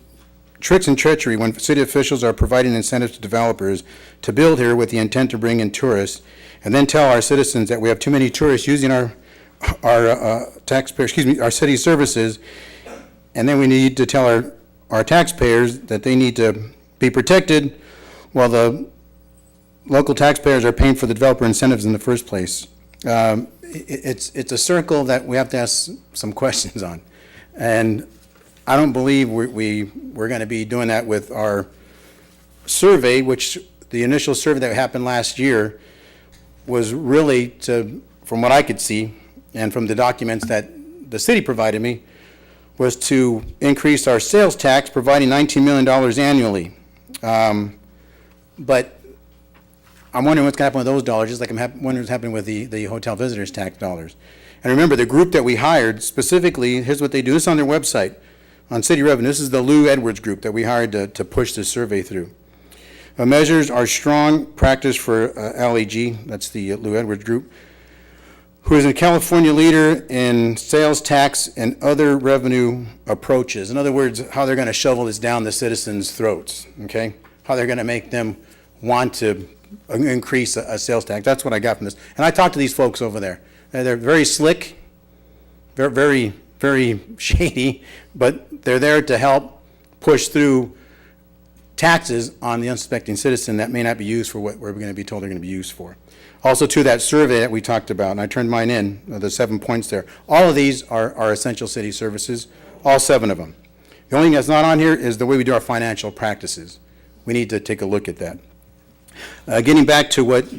tricks and treachery when city officials are providing incentives to developers to build here with the intent to bring in tourists, and then tell our citizens that we have too many tourists using our city services, and then we need to tell our taxpayers that they need to be protected while the local taxpayers are paying for the developer incentives in the first place. It's a circle that we have to ask some questions on, and I don't believe we're going to be doing that with our survey, which the initial survey that happened last year was really to, from what I could see, and from the documents that the city provided me, was to increase our sales tax, providing $19 million annually. But I'm wondering what's going to happen with those dollars, just like I'm wondering what's happening with the hotel visitors tax dollars. And remember, the group that we hired, specifically, here's what they do. This is on their website, on city revenue. This is the Lou Edwards group that we hired to push this survey through. Measures are strong practice for LEG, that's the Lou Edwards group, who is a California leader in sales tax and other revenue approaches. In other words, how they're going to shovel this down the citizens' throats, okay? How they're going to make them want to increase a sales tax. That's what I got from this. And I talked to these folks over there. They're very slick, very, very shady, but they're there to help push through taxes on the unsuspecting citizen that may not be used for what we're going to be told they're going to be used for. Also, to that survey that we talked about, and I turned mine in, the 7 points there, all of these are essential city services, all 7 of them. The only thing that's not on here is the way we do our financial practices. We need to take a look at that. Getting back to what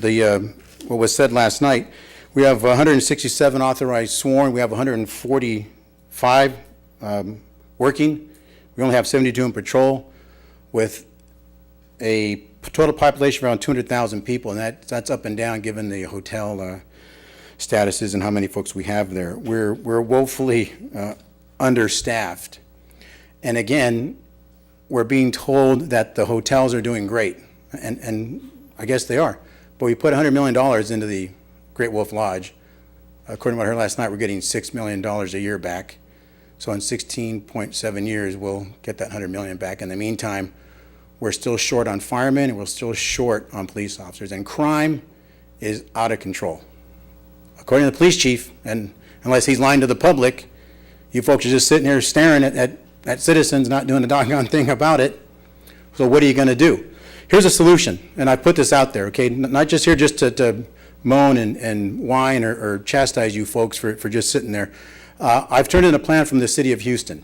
was said last night, we have 167 authorized sworn. We have 145 working. We only have 72 in patrol, with a total population of around 200,000 people, and that's up and down given the hotel statuses and how many folks we have there. We're woefully understaffed. And again, we're being told that the hotels are doing great, and I guess they are. But we put $100 million into the Great Wolf Lodge. According to what I heard last night, we're getting $6 million a year back. So in 16.7 years, we'll get that $100 million back. In the meantime, we're still short on firemen, and we're still short on police officers, and crime is out of control. According to the police chief, and unless he's lying to the public, you folks are just sitting here staring at citizens not doing a doggone thing about it. So what are you going to do? Here's a solution, and I put this out there, okay? Not just here just to moan and whine or chastise you folks for just sitting there. I've turned in a plan from the city of Houston.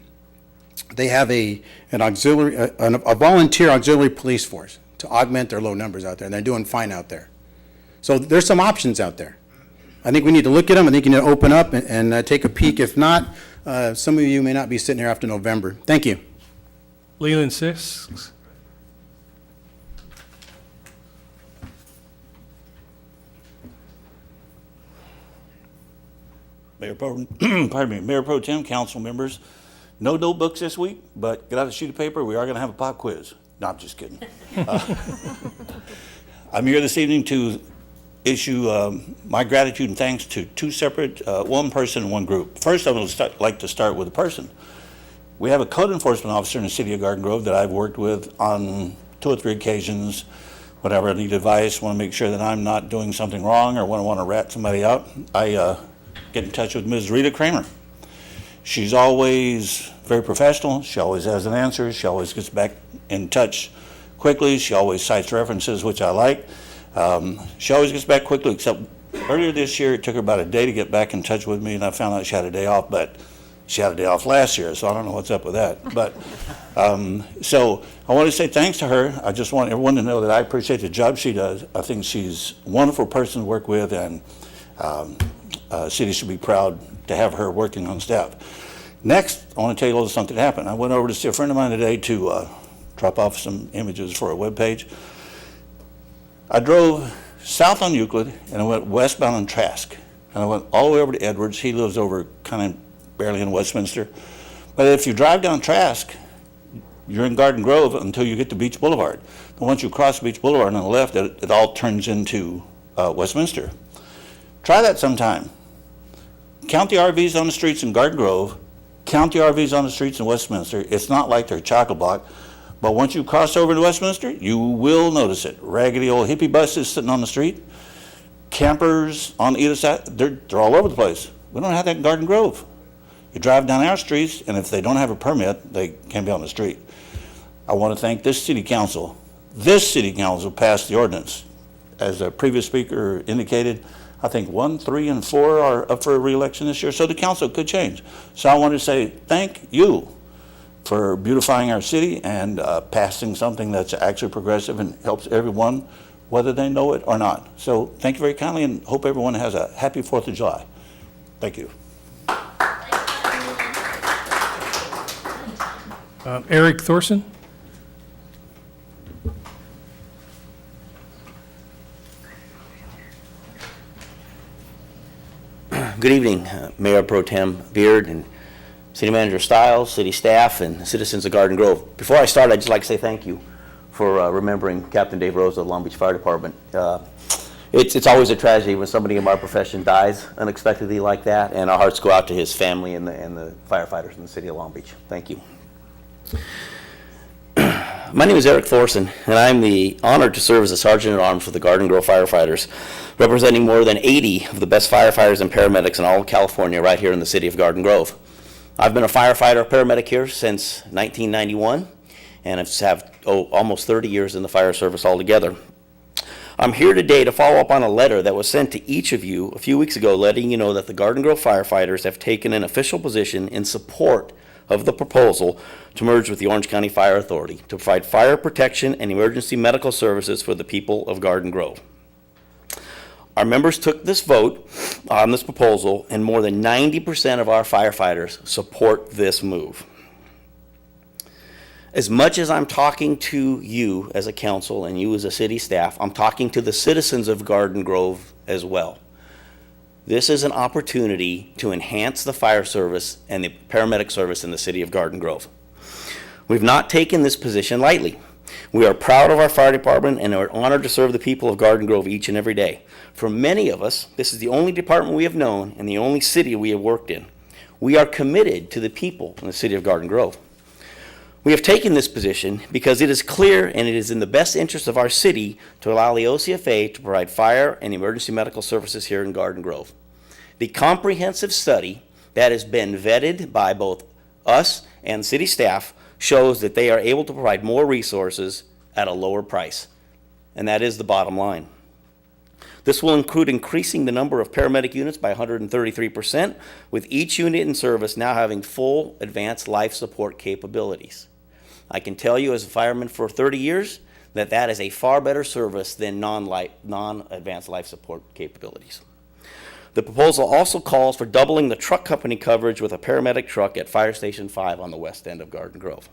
They have a volunteer auxiliary police force to augment their low numbers out there, and they're doing fine out there. So there's some options out there. I think we need to look at them. I think you need to open up and take a peek. If not, some of you may not be sitting here after November. Thank you. Leland Six. Mayor Pro, pardon me, Mayor Pro Tem, council members, no notebooks this week, but get out a sheet of paper. We are going to have a pop quiz. No, I'm just kidding. I'm here this evening to issue my gratitude and thanks to two separate, one person and one group. First, I would like to start with a person. We have a code enforcement officer in the city of Garden Grove that I've worked with on 2 or 3 occasions. Whenever I need advice, want to make sure that I'm not doing something wrong or when I want to rat somebody out, I get in touch with Ms. Rita Kramer. She's always very professional. She always has an answer. She always gets back in touch quickly. She always cites references, which I like. She always gets back quickly, except earlier this year, it took her about a day to get back in touch with me, and I found out she had a day off, but she had a day off last year, so I don't know what's up with that. But so I want to say thanks to her. I just want everyone to know that I appreciate the job she does. I think she's a wonderful person to work with, and city should be proud to have her working on staff. Next, I want to tell you a little something that happened. I went over to see a friend of mine today to drop off some images for a webpage. I drove south on Euclid, and I went westbound on Trask. And I went all the way over to Edwards. He lives over kind of barely in Westminster. But if you drive down Trask, you're in Garden Grove until you get to Beach Boulevard. And once you cross Beach Boulevard on the left, it all turns into Westminster. Try that sometime. Count the RVs on the streets in Garden Grove. Count the RVs on the streets in Westminster. It's not like they're chock-a-block. But once you cross over to Westminster, you will notice it. Raggedy old hippie buses sitting on the street. Campers on either side. They're all over the place. We don't have that in Garden Grove. You drive down our streets, and if they don't have a permit, they can't be on the street. I want to thank this city council. This city council passed the ordinance. As a previous speaker indicated, I think 1, 3, and 4 are up for re-election this year, so the council could change. So I want to say thank you for beautifying our city and passing something that's actually progressive and helps everyone, whether they know it or not. So thank you very kindly, and hope everyone has a happy 4th of July. Thank you. Eric Thorson. Good evening, Mayor Pro Tem Beard and City Manager Stiles, city staff, and citizens of Garden Grove. Before I start, I'd just like to say thank you for remembering Captain Dave Rose of the Long Beach Fire Department. It's always a tragedy when somebody in my profession dies unexpectedly like that, and our hearts go out to his family and the firefighters in the city of Long Beach. Thank you. My name is Eric Thorson, and I'm the honored to serve as a Sergeant at Arms for the Garden Grove firefighters, representing more than 80 of the best firefighters and paramedics in all of California right here in the city of Garden Grove. I've been a firefighter paramedic here since 1991, and I've had almost 30 years in the fire service altogether. I'm here today to follow up on a letter that was sent to each of you a few weeks ago letting you know that the Garden Grove firefighters have taken an official position in support of the proposal to merge with the Orange County Fire Authority to provide fire protection and emergency medical services for the people of Garden Grove. Our members took this vote on this proposal, and more than 90% of our firefighters support this move. As much as I'm talking to you as a council and you as a city staff, I'm talking to the citizens of Garden Grove as well. This is an opportunity to enhance the fire service and the paramedic service in the city of Garden Grove. We've not taken this position lightly. We are proud of our fire department and are honored to serve the people of Garden Grove each and every day. For many of us, this is the only department we have known and the only city we have worked in. We are committed to the people in the city of Garden Grove. We have taken this position because it is clear and it is in the best interest of our city to allow the OCFA to provide fire and emergency medical services here in Garden Grove. The comprehensive study that has been vetted by both us and city staff shows that they are able to provide more resources at a lower price, and that is the bottom line. This will include increasing the number of paramedic units by 133%, with each unit in service now having full advanced life support capabilities. I can tell you as a fireman for 30 years that that is a far better service than non-advanced life support capabilities. The proposal also calls for doubling the truck company coverage with a paramedic truck at Fire Station 5 on the west end of Garden Grove.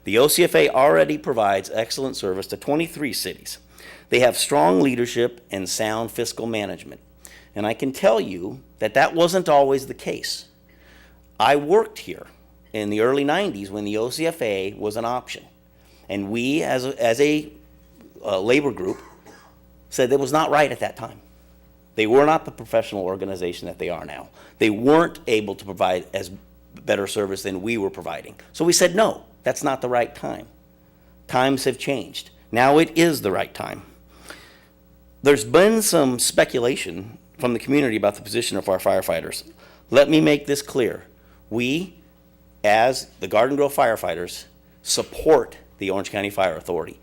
The OCFA already provides excellent service to 23 cities. They have strong leadership and sound fiscal management. And I can tell you that that wasn't always the case. I worked here in the early 90s when the OCFA was an option. And we, as a labor group, said that was not right at that time. They were not the professional organization that they are now. They weren't able to provide as better service than we were providing. So we said, no, that's not the right time. Times have changed. Now it is the right time. There's been some speculation from the community about the position of our firefighters. Let me make this clear. We, as the Garden Grove firefighters, support the Orange County Fire Authority.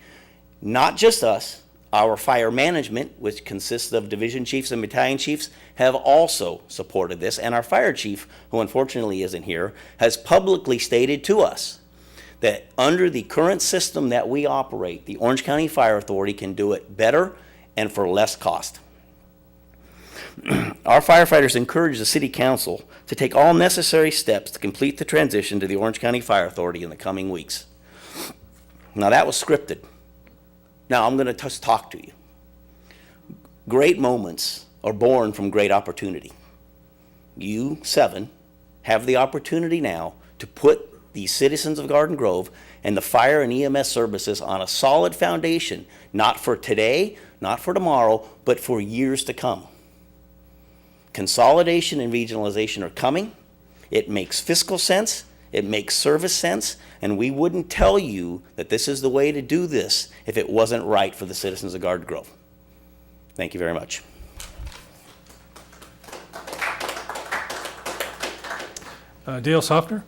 Not just us, our fire management, which consists of division chiefs and battalion chiefs, have also supported this, and our fire chief, who unfortunately isn't here, has publicly stated to us that under the current system that we operate, the Orange County Fire Authority can do it better and for less cost. Our firefighters encourage the City Council to take all necessary steps to complete the transition to the Orange County Fire Authority in the coming weeks. Now that was scripted. Now I'm going to just talk to you. Great moments are born from great opportunity. You, 7, have the opportunity now to put the citizens of Garden Grove and the fire and EMS services on a solid foundation, not for today, not for tomorrow, but for years to come. Consolidation and regionalization are coming. It makes fiscal sense. It makes service sense. And we wouldn't tell you that this is the way to do this if it wasn't right for the citizens of Garden Grove. Thank you very much. Dale Softner?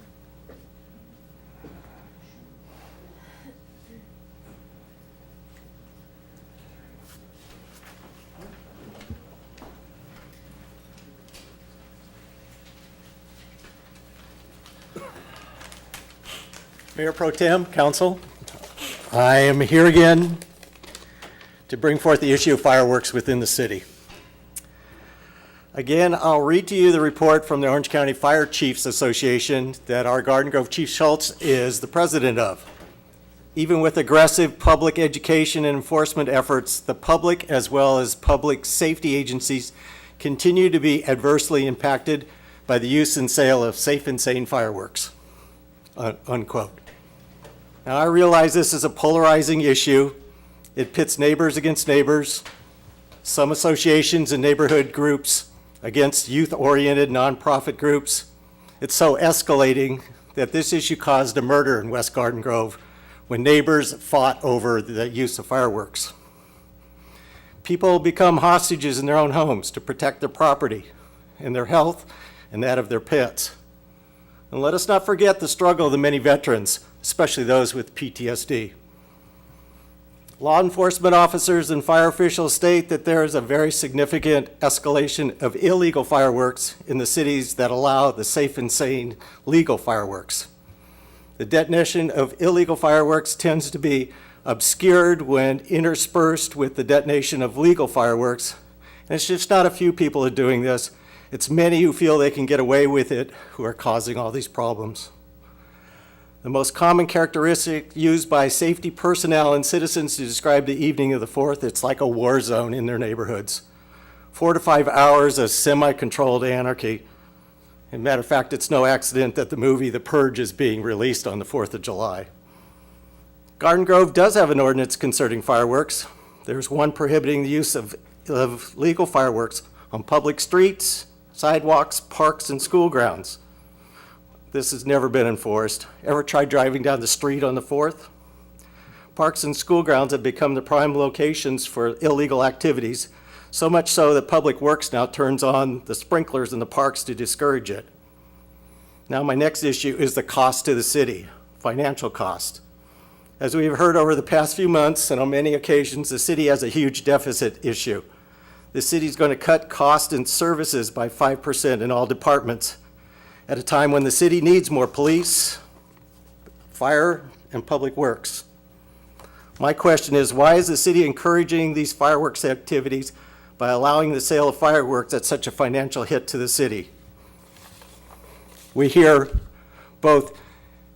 Mayor Pro Tem, Council, I am here again to bring forth the issue of fireworks within the city. Again, I'll read to you the report from the Orange County Fire Chiefs Association that our Garden Grove Chief Schultz is the president of. Even with aggressive public education and enforcement efforts, the public as well as public safety agencies continue to be adversely impacted by the use and sale of safe and sane fireworks, unquote. Now, I realize this is a polarizing issue. It pits neighbors against neighbors, some associations and neighborhood groups against youth-oriented nonprofit groups. It's so escalating that this issue caused a murder in West Garden Grove when neighbors fought over the use of fireworks. People become hostages in their own homes to protect their property and their health and that of their pets. And let us not forget the struggle of the many veterans, especially those with PTSD. Law enforcement officers and fire officials state that there is a very significant escalation of illegal fireworks in the cities that allow the safe and sane legal fireworks. The detonation of illegal fireworks tends to be obscured when interspersed with the detonation of legal fireworks. And it's just not a few people are doing this. It's many who feel they can get away with it who are causing all these problems. The most common characteristic used by safety personnel and citizens to describe the evening of the 4th, it's like a war zone in their neighborhoods. 4 to 5 hours of semi-controlled anarchy. As a matter of fact, it's no accident that the movie The Purge is being released on the 4th of July. Garden Grove does have an ordinance concerning fireworks. There's one prohibiting the use of legal fireworks on public streets, sidewalks, parks, and school grounds. This has never been enforced. Ever tried driving down the street on the 4th? Parks and school grounds have become the prime locations for illegal activities, so much so that Public Works now turns on the sprinklers in the parks to discourage it. Now, my next issue is the cost to the city, financial cost. As we've heard over the past few months, and on many occasions, the city has a huge deficit issue. The city's going to cut costs and services by 5% in all departments, at a time when the city needs more police, fire, and public works. My question is, why is the city encouraging these fireworks activities by allowing the sale of fireworks at such a financial hit to the city? We hear both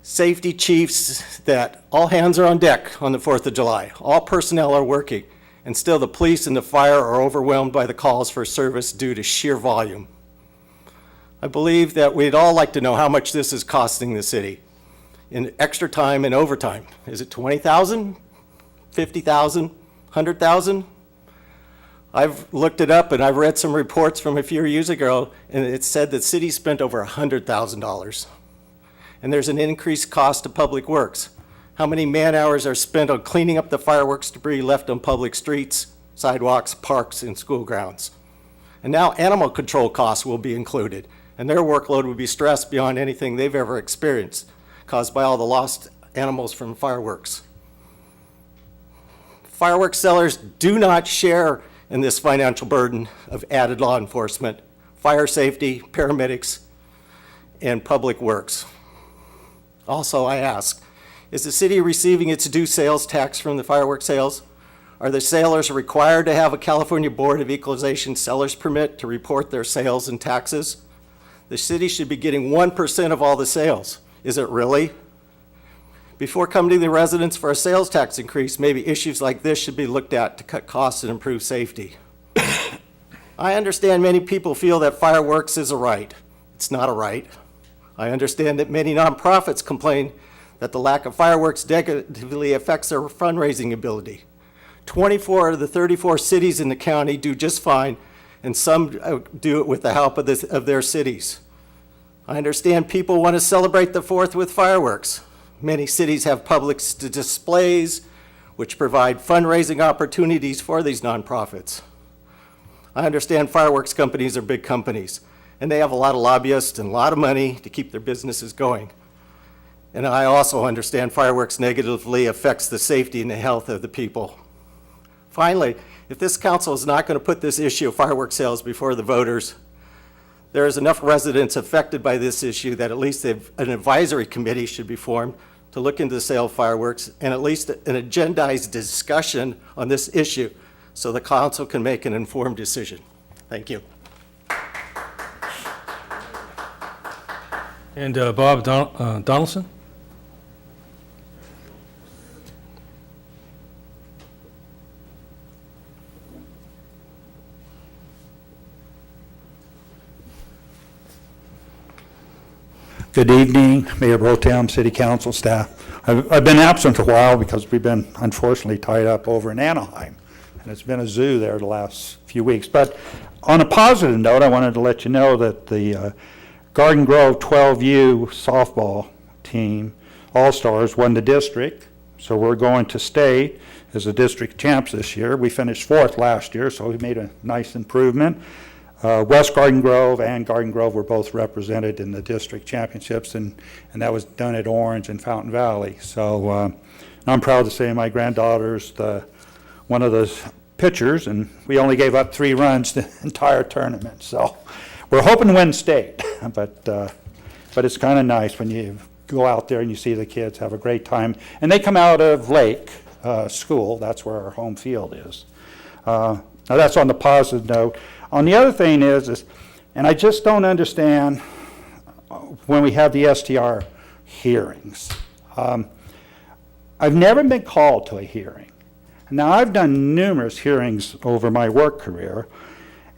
safety chiefs that all hands are on deck on the 4th of July. All personnel are working, and still the police and the fire are overwhelmed by the calls for service due to sheer volume. I believe that we'd all like to know how much this is costing the city in extra time and overtime. Is it $20,000, $50,000, $100,000? I've looked it up and I've read some reports from a few years ago, and it said that cities spent over $100,000. And there's an increased cost to public works. How many man hours are spent on cleaning up the fireworks debris left on public streets, sidewalks, parks, and school grounds? And now animal control costs will be included, and their workload would be stressed beyond anything they've ever experienced, caused by all the lost animals from fireworks. Fireworks sellers do not share in this financial burden of added law enforcement, fire safety, paramedics, and public works. Also, I ask, is the city receiving its due sales tax from the fireworks sales? Are the sellers required to have a California Board of Equalization seller's permit to report their sales and taxes? The city should be getting 1% of all the sales. Is it really? Before coming to the residents for a sales tax increase, maybe issues like this should be looked at to cut costs and improve safety. I understand many people feel that fireworks is a right. It's not a right. I understand that many nonprofits complain that the lack of fireworks negatively affects their fundraising ability. 24 of the 34 cities in the county do just fine, and some do it with the help of their cities. I understand people want to celebrate the 4th with fireworks. Many cities have public displays which provide fundraising opportunities for these nonprofits. I understand fireworks companies are big companies, and they have a lot of lobbyists and a lot of money to keep their businesses going. And I also understand fireworks negatively affects the safety and the health of the people. Finally, if this council is not going to put this issue of fireworks sales before the voters, there is enough residents affected by this issue that at least an advisory committee should be formed to look into the sale of fireworks, and at least an agendized discussion on this issue so the council can make an informed decision. Thank you. And Bob Donaldson? Good evening, Mayor Pro Tem, City Council staff. I've been absent a while because we've been unfortunately tied up over in Anaheim, and it's been a zoo there the last few weeks. But on a positive note, I wanted to let you know that the Garden Grove 12U softball team, All-Stars, won the district, so we're going to state as the district champs this year. We finished 4th last year, so we made a nice improvement. West Garden Grove and Garden Grove were both represented in the district championships, and that was done at Orange and Fountain Valley. So I'm proud to say my granddaughter's one of the pitchers, and we only gave up 3 runs the entire tournament. So we're hoping to win state, but it's kind of nice when you go out there and you see the kids have a great time. And they come out of Lake School. That's where our home field is. Now that's on the positive note. On the other thing is, and I just don't understand when we have the STR hearings. I've never been called to a hearing. Now, I've done numerous hearings over my work career,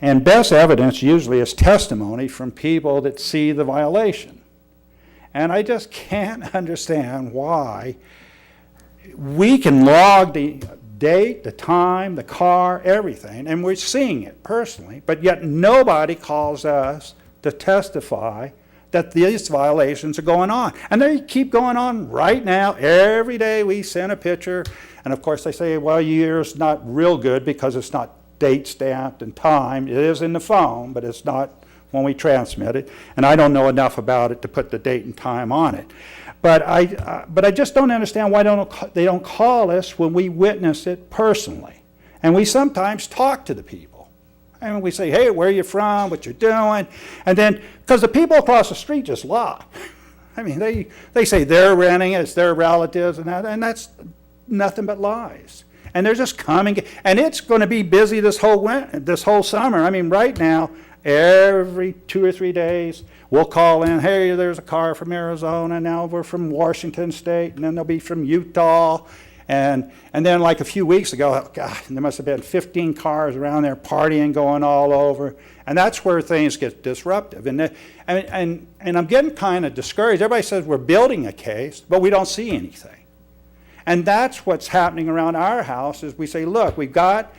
and best evidence usually is testimony from people that see the violation. And I just can't understand why we can log the date, the time, the car, everything, and we're seeing it personally, but yet nobody calls us to testify that these violations are going on. And they keep going on right now. Every day we send a picture, and of course they say, well, year's not real good because it's not date stamped and timed. It is in the phone, but it's not when we transmit it. And I don't know enough about it to put the date and time on it. But I just don't understand why they don't call us when we witness it personally. And we sometimes talk to the people. And we say, hey, where are you from, what you're doing? And then, because the people across the street just lie. I mean, they say they're renting it, it's their relatives, and that's nothing but lies. And they're just coming, and it's going to be busy this whole summer. I mean, right now, every 2 or 3 days, we'll call in, hey, there's a car from Arizona, now we're from Washington State, and then they'll be from Utah. And then like a few weeks ago, God, there must have been 15 cars around there partying, going all over. And that's where things get disruptive. And I'm getting kind of discouraged. Everybody says we're building a case, but we don't see anything. And that's what's happening around our house is we say, look, we've got,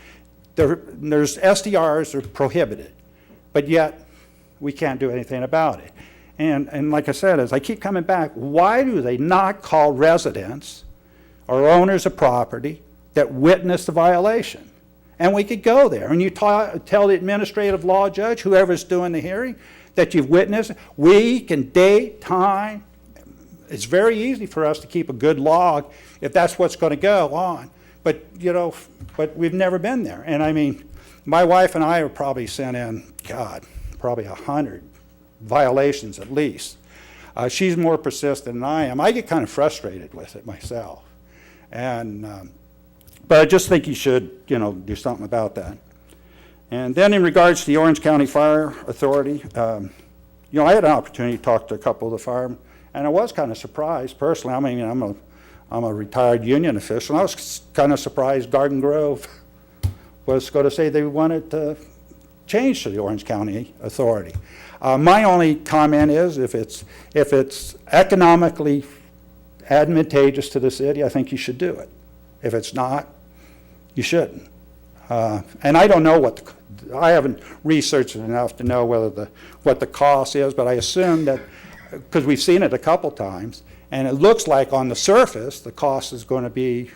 there's SDRs are prohibited, but yet we can't do anything about it. And like I said, as I keep coming back, why do they not call residents or owners of property that witnessed the violation? And we could go there, and you tell the administrative law judge, whoever's doing the hearing, that you've witnessed. We can date, time. It's very easy for us to keep a good log if that's what's going to go on. But, but we've never been there. And I mean, my wife and I have probably sent in, probably 100 violations at least. She's more persistent than I am. I get kind of frustrated with it myself. But I just think you should, do something about that. And then in regards to the Orange County Fire Authority, I had an opportunity to talk to a couple of the firemen, and I was kind of surprised personally. I mean, I'm a retired union official, and I was kind of surprised Garden Grove was going to say they wanted to change to the Orange County Authority. My only comment is if it's economically advantageous to the city, I think you should do it. If it's not, you shouldn't. And I don't know I haven't researched it enough to know what the cost is, but I assume that, because we've seen it a couple times, and it looks like on the surface, the cost is going to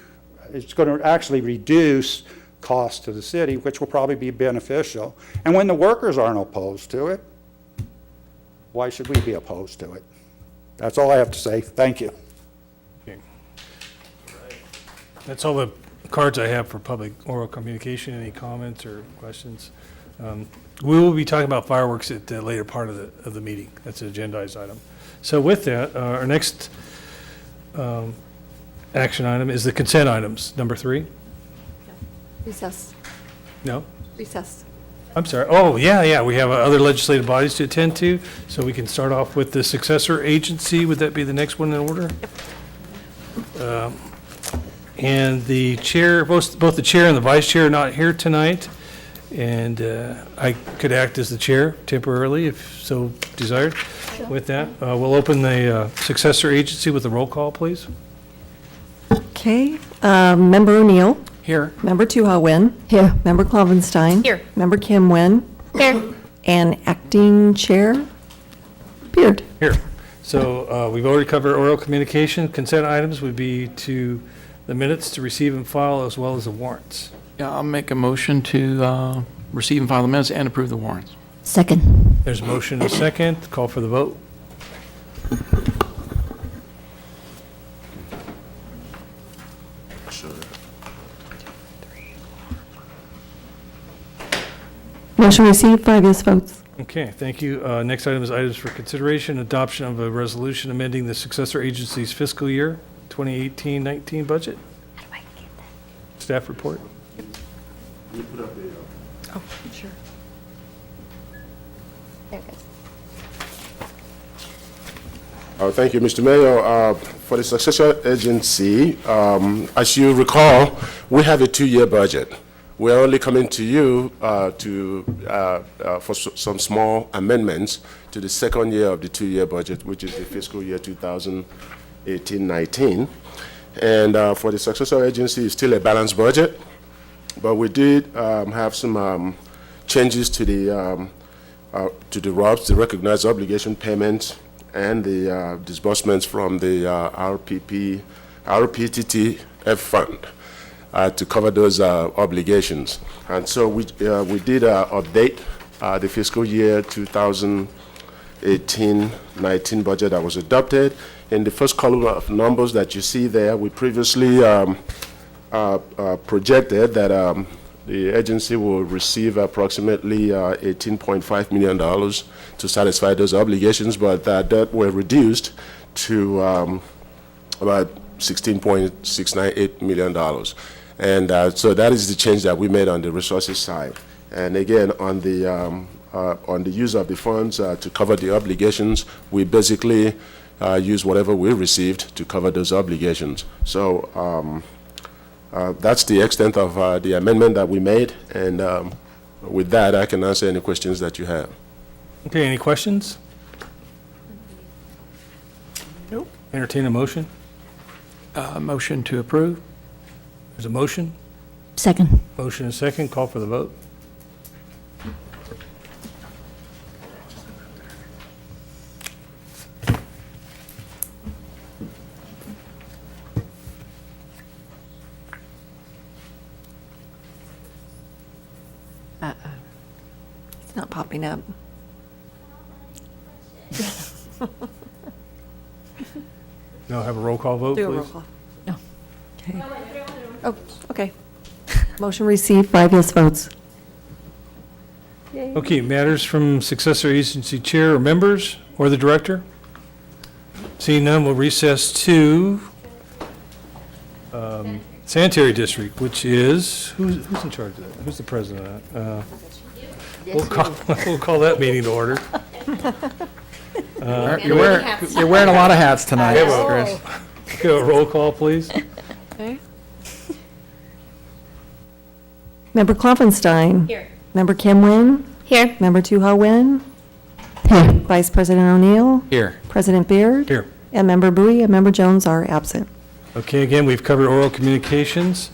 it's going to actually reduce cost to the city, which will probably be beneficial. And when the workers aren't opposed to it, why should we be opposed to it? That's all I have to say. Thank you. That's all the cards I have for public oral communication. Any comments or questions? We will be talking about fireworks at the later part of the meeting. That's an agendized item. So with that, our next action item is the consent items. Number 3? Recess. No? Recess. I'm sorry. Oh, yeah. We have other legislative bodies to attend to, so we can start off with the successor agency. Would that be the next one in order? And the chair, both the chair and the vice chair are not here tonight, and I could act as the chair temporarily if so desired. With that, we'll open the successor agency with a roll call, please. Okay. Member O'Neill. Here. Member Tuha Nguyen. Here. Member Klovenstein. Here. Member Kim Nguyen. Here. And acting chair Beard. Here. So we've already covered oral communication. Consent items would be to the minutes to receive and file as well as the warrants. Yeah, I'll make a motion to receive and file the minutes and approve the warrants. Second. There's a motion and a second. Call for the vote. Motion received, 5 yes votes. Okay, thank you. Next item is items for consideration, adoption of a resolution amending the successor agency's fiscal year 2018-19 budget. Staff report. Oh, sure. There it goes. Thank you, Mr. Mayor. For the successor agency, as you recall, we have a 2-year budget. We're only coming to you for some small amendments to the second year of the 2-year budget, which is the fiscal year 2018-19. And for the successor agency, it's still a balanced budget, but we did have some changes to the ROPS, the recognized obligation payments, and the disbursements from the RPTTF fund to cover those obligations. And so we did update the fiscal year 2018-19 budget that was adopted. In the first column of numbers that you see there, we previously projected that the agency will receive approximately $18.5 million to satisfy those obligations, but that were reduced to about $16.698 million. And so that is the change that we made on the resources side. And again, on the use of the funds to cover the obligations, we basically use whatever we received to cover those obligations. So that's the extent of the amendment that we made, and with that, I can answer any questions that you have. Okay, any questions? Nope. Entertain a motion. Motion to approve. There's a motion. Second. Motion and second. Call for the vote. It's not popping up. No, have a roll call vote, Do a please. roll call. No. Okay. Oh, okay. Motion received, 5 yes votes. Okay, matters from successor agency chair or members or the director? Seeing none, we'll recess to sanitary district, which is, who's in charge of that? Who's the president of that? We'll call that meeting to order. You're wearing a lot of hats tonight, Chris. Okay, a roll call, please. Okay. Member Klopfenstein. Here. Member Kim Nguyen. Here. Member Tu-Ha Nguyen. Here. Vice President O'Neill. Here. President Beard. Here. And Member Bowie and Member Jones are absent. Okay, again, we've covered oral communications,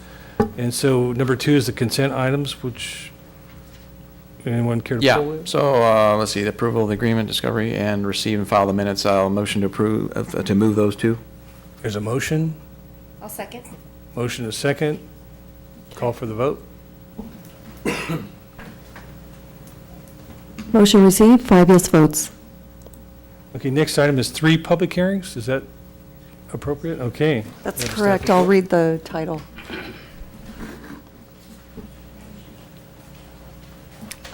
and so number 2 is the consent items, which, anyone care to pull Yeah, it? so let's see, the approval of the agreement, discovery, and receive and file the minutes. I'll motion to approve, to move those two. There's a motion. I'll second. Motion is second. Call for the vote. Motion received, 5 yes votes. Okay, next item is 3 public hearings. Is that appropriate? Okay. That's We have a correct. staff I'll report. read the title.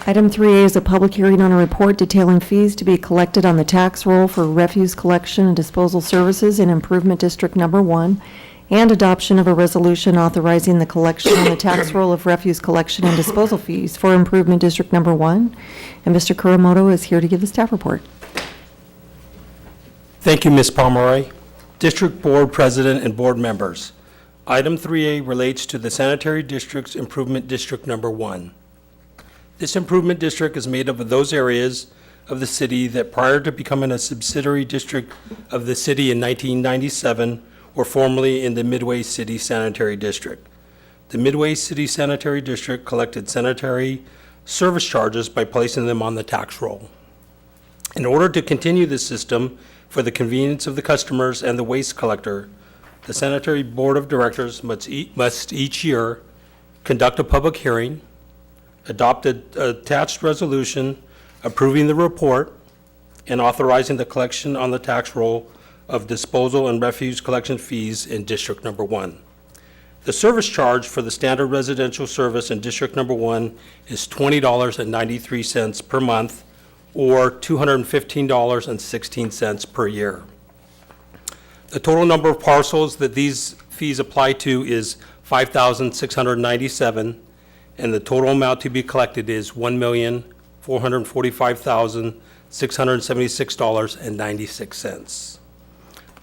Item 3A is a public hearing on a report detailing fees to be collected on the tax roll for refuse collection and disposal services in Improvement District Number 1, and adoption of a resolution authorizing the collection on the tax roll of refuse collection and disposal fees for Improvement District Number 1. And Mr. Kuramoto is here to give the staff report. Thank you, Ms. Pomeroy. District Board President and Board members. Item 3A relates to the Sanitary District's Improvement District Number 1. This improvement district is made up of those areas of the city that prior to becoming a subsidiary district of the city in 1997 were formerly in the Midway City Sanitary District. The Midway City Sanitary District collected sanitary service charges by placing them on the tax roll. In order to continue this system for the convenience of the customers and the waste collector, the Sanitary Board of Directors must each year conduct a public hearing, adopt an attached resolution approving the report, and authorizing the collection on the tax roll of disposal and refuse collection fees in District Number 1. The service charge for the standard residential service in District Number 1 is $20.93 per month, or $215.16 per year. The total number of parcels that these fees apply to is 5,697, and the total amount to be collected is $1,445,676.96.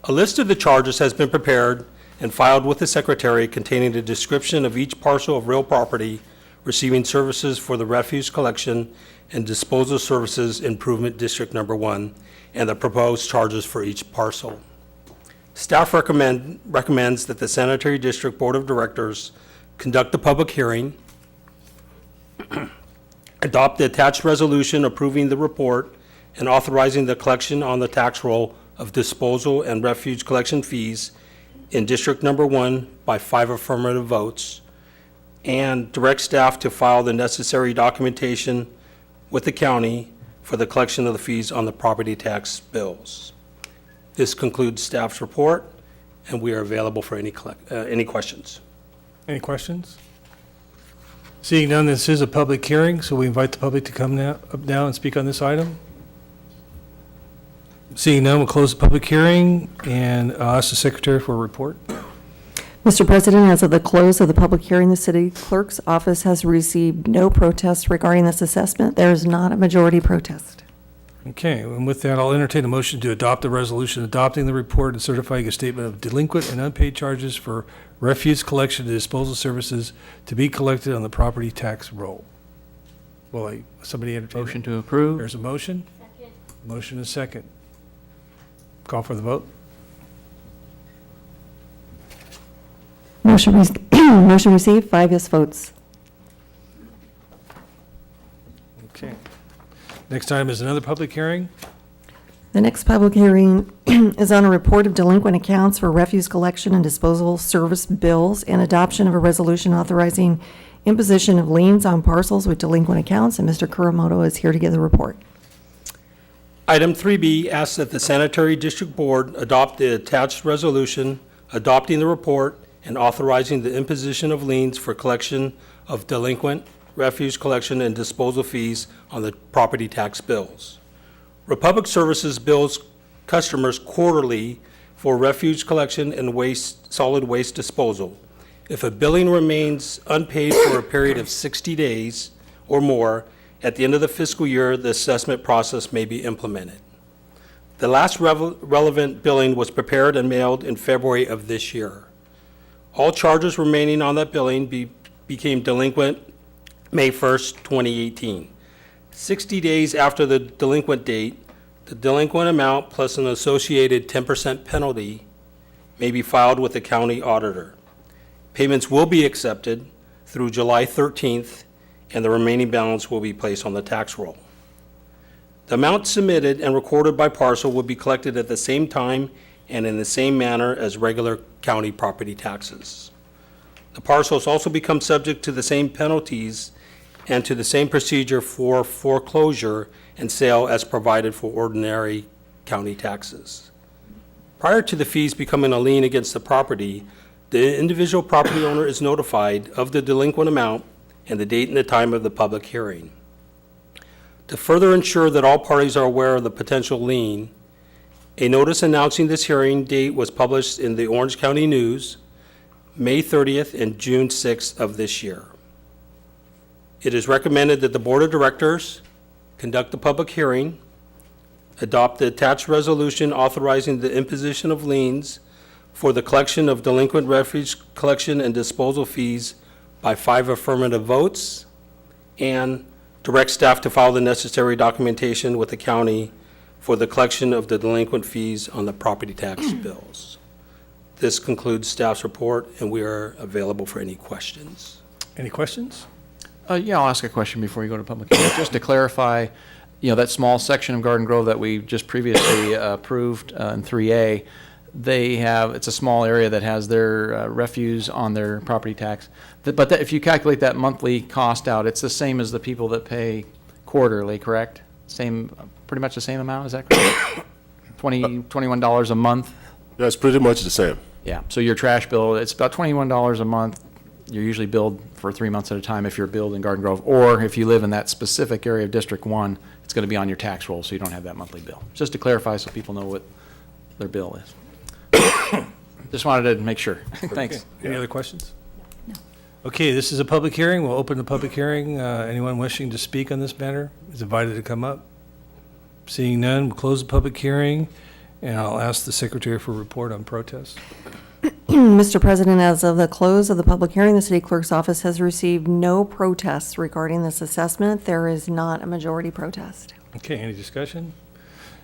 A list of the charges has been prepared and filed with the Secretary, containing a description of each parcel of real property receiving services for the refuse collection and disposal services improvement District Number 1, and the proposed charges for each parcel. Staff recommends that the Sanitary District Board of Directors conduct a public hearing, adopt the attached resolution approving the report and authorizing the collection on the tax roll of disposal and refuge collection fees in District Number 1 by 5 affirmative votes, and direct staff to file the necessary documentation with the county for the collection of the fees on the property tax bills. This concludes staff's report, and we are available for any questions. Any questions? Seeing none, this is a public hearing, so we invite the public to come up now and speak on this item. Seeing none, we'll close the public hearing, and I'll ask the Secretary for a report. Mr. President, as of the close of the public hearing, the city clerk's office has received no protests regarding this assessment. There is not a majority protest. Okay, and with that, I'll entertain a motion to adopt the resolution adopting the report and certifying a statement of delinquent and unpaid charges for refuse collection and disposal services to be collected on the property tax roll. Will somebody entertain? Motion to approve. There's a motion? Second. Motion and second. Call for the vote. Motion received, 5 yes votes. Okay. Next item is another public hearing. The next public hearing is on a report of delinquent accounts for refuse collection and disposal service bills and adoption of a resolution authorizing imposition of liens on parcels with delinquent accounts, and Mr. Kuramoto is here to give the report. Item 3B asks that the Sanitary District Board adopt the attached resolution adopting the report and authorizing the imposition of liens for collection of delinquent refuse collection and disposal fees on the property tax bills. Republic Services bills customers quarterly for refuse collection and solid waste disposal. If a billing remains unpaid for a period of 60 days or more, at the end of the fiscal year, the assessment process may be implemented. The last relevant billing was prepared and mailed in February of this year. All charges remaining on that billing became delinquent May 1st, 2018. 60 days after the delinquent date, the delinquent amount plus an associated 10% penalty may be filed with the county auditor. Payments will be accepted through July 13th, and the remaining balance will be placed on the tax roll. The amount submitted and recorded by parcel will be collected at the same time and in the same manner as regular county property taxes. The parcels also become subject to the same penalties and to the same procedure for foreclosure and sale as provided for ordinary county taxes. Prior to the fees becoming a lien against the property, the individual property owner is notified of the delinquent amount and the date and the time of the public hearing. To further ensure that all parties are aware of the potential lien, a notice announcing this hearing date was published in the Orange County News, May 30th and June 6th of this year. It is recommended that the Board of Directors conduct a public hearing, adopt the attached resolution authorizing the imposition of liens for the collection of delinquent refuse collection and disposal fees by 5 affirmative votes, and direct staff to file the necessary documentation with the county for the collection of the delinquent fees on the property tax bills. This concludes staff's report, and we are available for any questions. Any questions? Yeah, I'll ask a question before you go to public hearing. Just to clarify, that small section of Garden Grove that we just previously approved in 3A, it's a small area that has their refuse on their property tax. But if you calculate that monthly cost out, it's the same as the people that pay quarterly, correct? Pretty much the same amount, is that correct? $21 a month? Yeah, it's pretty much the same. Yeah, so your trash bill, it's about $21 a month. You're usually billed for 3 months at a time if you're billed in Garden Grove, or if you live in that specific area of District 1, it's going to be on your tax roll, so you don't have that monthly bill. Just to clarify so people know what their bill is. Just wanted to make sure. Thanks. Any other questions? No. Okay, this is a public hearing. We'll open the public hearing. Anyone wishing to speak on this matter is invited to come up. Seeing none, we'll close the public hearing, and I'll ask the secretary for a report on protest. Mr. President, as of the close of the public hearing, the city clerk's office has received no protests regarding this assessment. There is not a majority protest. Okay, any discussion?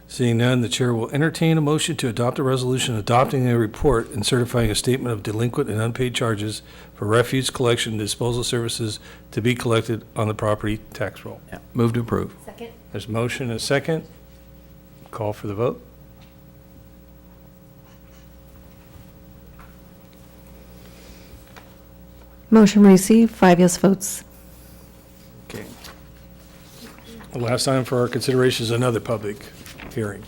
Seeing none, the chair will entertain a motion to adopt a resolution adopting a report and certifying a statement of delinquent and unpaid charges for refuse collection and disposal services to be collected on the property tax roll. Yeah, move to approve. Second. There's a motion and a second. Call for the vote. Motion received, 5 yes votes. Okay. The last item for our consideration is another public hearing.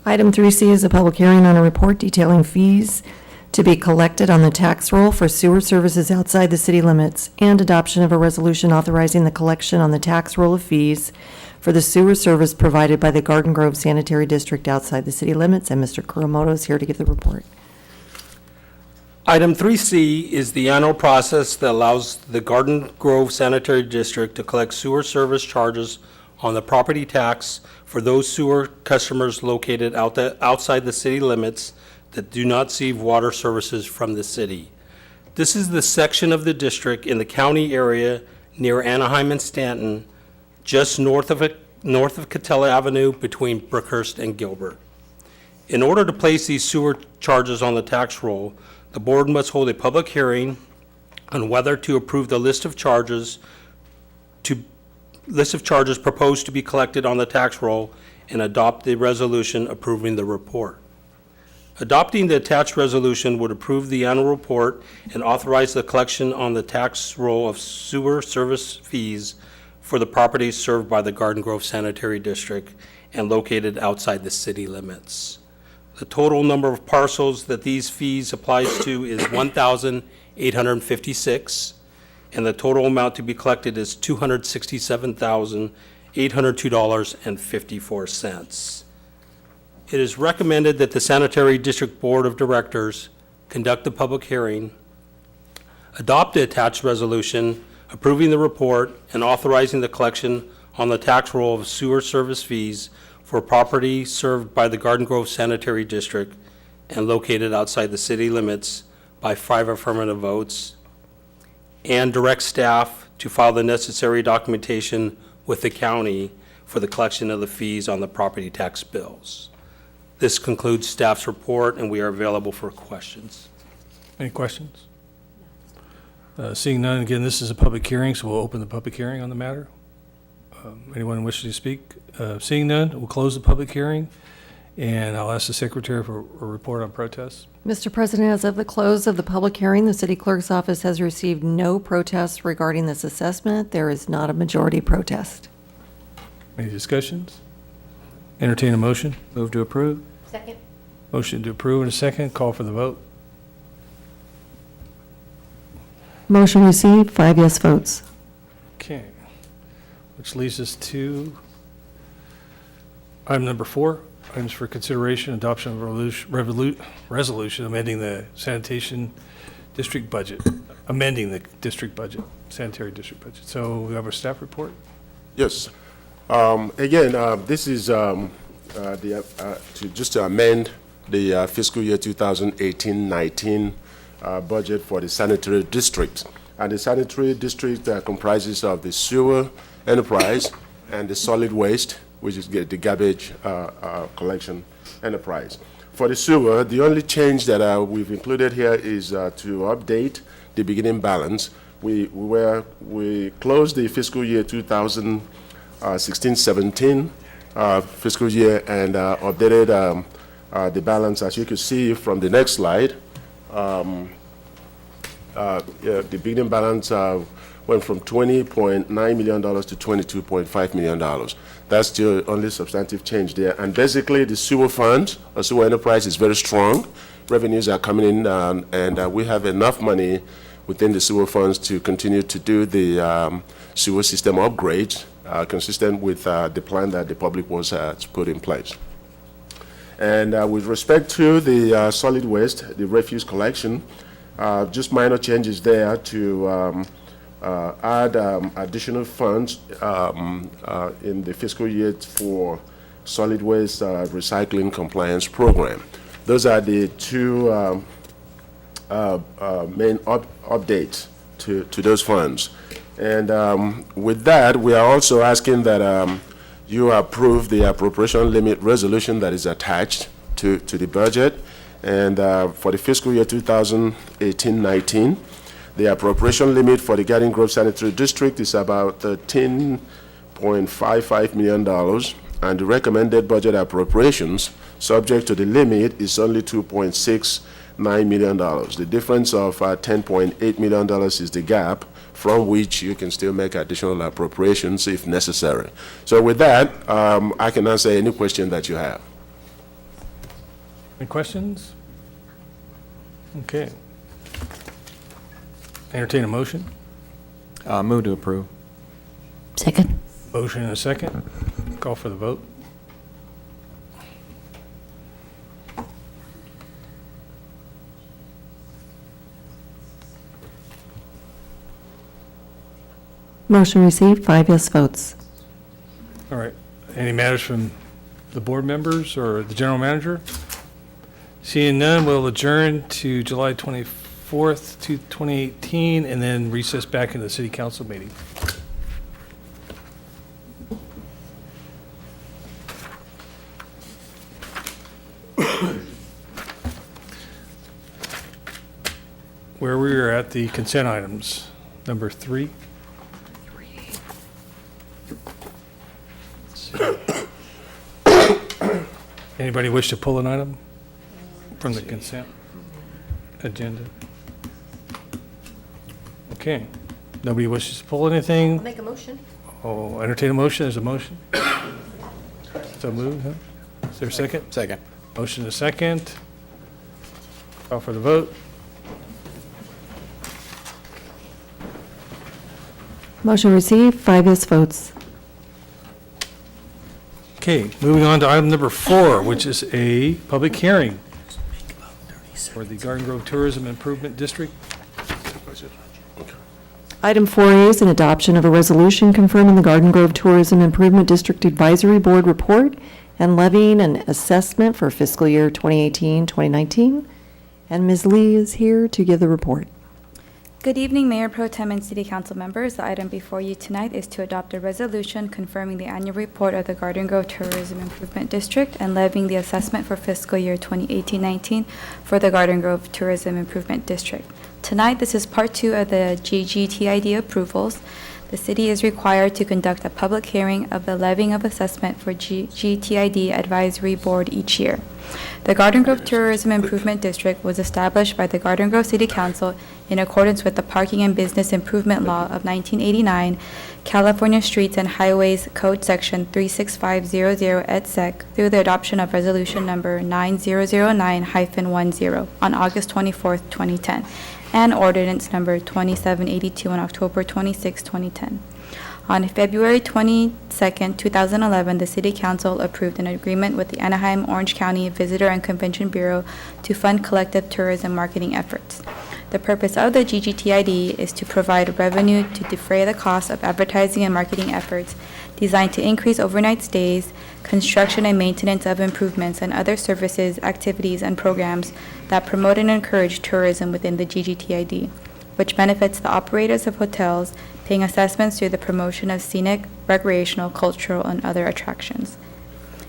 Item 3C is a public hearing on a report detailing fees to be collected on the tax roll for sewer services outside the city limits, and adoption of a resolution authorizing the collection on the tax roll of fees for the sewer service provided by the Garden Grove Sanitary District outside the city limits. And Mr. Kuramoto is here to give the report. Item 3C is the annual process that allows the Garden Grove Sanitary District to collect sewer service charges on the property tax for those sewer customers located outside the city limits that do not receive water services from the city. This is the section of the district in the county area near Anaheim and Stanton, just north of Catella Avenue between Brookhurst and Gilbert. In order to place these sewer charges on the tax roll, the board must hold a public hearing on whether to approve the list of charges proposed to be collected on the tax roll and adopt the resolution approving the report. Adopting the attached resolution would approve the annual report and authorize the collection on the tax roll of sewer service fees for the properties served by the Garden Grove Sanitary District and located outside the city limits. The total number of parcels that these fees applies to is 1,856, and the total amount to be collected is $267,802.54. It is recommended that the Sanitary District Board of Directors conduct the public hearing, adopt the attached resolution approving the report and authorizing the collection on the tax roll of sewer service fees for property served by the Garden Grove Sanitary District and located outside the city limits by 5 affirmative votes, and direct staff to file the necessary documentation with the county for the collection of the fees on the property tax bills. This concludes staff's report, and we are available for questions. Any questions? Seeing none, again, this is a public hearing, so we'll open the public hearing on the matter. Anyone wishing to speak? Seeing none, we'll close the public hearing, and I'll ask the secretary for a report on protests. Mr. President, as of the close of the public hearing, the city clerk's office has received no protests regarding this assessment. There is not a majority protest. Any discussions? Entertain a motion. Move to approve. Second. Motion to approve in a second. Call for the vote. Motion received, 5 yes votes. Okay. Which leads us to item number 4, items for consideration, adoption of resolution amending the sanitation district budget, amending the district budget, sanitary district budget. So we have our staff report. Yes. Again, this is just to amend the fiscal year 2018-19 budget for the sanitary district. And the sanitary district comprises of the sewer enterprise and the solid waste, which is the garbage collection enterprise. For the sewer, the only change that we've included here is to update the beginning balance. We closed the fiscal year 2016-17 fiscal year and updated the balance, as you can see from the next slide. the beginning balance went from $20.9 million to $22.5 million. That's still only substantive change there. And basically, the sewer fund, or sewer enterprise, is very strong. Revenues are coming in, and we have enough money within the sewer funds to continue to do the sewer system upgrades consistent with the plan that the public works has put in place. And with respect to the solid waste, the refuse collection, just minor changes there to add additional funds in the fiscal year for solid waste recycling compliance program. Those are the two main updates to those funds. And with that, we are also asking that you approve the appropriation limit resolution that is attached to the budget. And for the fiscal year 2018-19, the appropriation limit for the Garden Grove Sanitary District is about $13.55 million, and the recommended budget appropriations, subject to the limit, is only $2.69 million. The difference of $10.8 million is the gap from which you can still make additional appropriations if necessary. So with that, I can answer any question that you have. Any questions? Okay. Entertain a motion. Move to approve. Second. Motion and a second. Call for the vote. Motion received, 5 yes votes. All right. Any matters from the board members or the general manager? Seeing none, we'll adjourn to July 24th, 2018, and then recess back into the city council meeting. Where we are at the consent items, number 3. Anybody wish to pull an item from the consent agenda? Okay. Nobody wishes to pull anything? I'll make a motion. Oh, entertain a motion. There's a motion. So moved, huh? Is there a second? Second. Motion a second. Call for the vote. Motion received, 5 yes votes. Okay, moving on to item number 4, which is a public hearing for the Garden Grove Tourism Improvement District. Item 4A is an adoption of a resolution confirming the Garden Grove Tourism Improvement District Advisory Board report and levying an assessment for fiscal year 2018-2019. And Ms. Lee is here to give the report. Good evening, Mayor Pro Tem and City Council members. The item before you tonight is to adopt a resolution confirming the annual report of the Garden Grove Tourism Improvement District and levying the assessment for fiscal year 2018-19 for the Garden Grove Tourism Improvement District. Tonight, this is part 2 of the GGTID approvals. The city is required to conduct a public hearing of the levying of assessment for GTID Advisory Board each year. The Garden Grove Tourism Improvement District was established by the Garden Grove City Council in accordance with the Parking and Business Improvement Law of 1989, California Streets and Highways Code Section 36500 et sec, through the adoption of Resolution Number 9009-10 on August 24, 2010, and Ordinance Number 2782 on October 26, 2010. On February 22, 2011, the City Council approved an agreement with the Anaheim-Orange County Visitor and Convention Bureau to fund collective tourism marketing efforts. The purpose of the GGTID is to provide revenue to defray the cost of advertising and marketing efforts designed to increase overnight stays, construction and maintenance of improvements, and other services, activities, and programs that promote and encourage tourism within the GGTID, which benefits the operators of hotels, paying assessments through the promotion of scenic, recreational, cultural, and other attractions.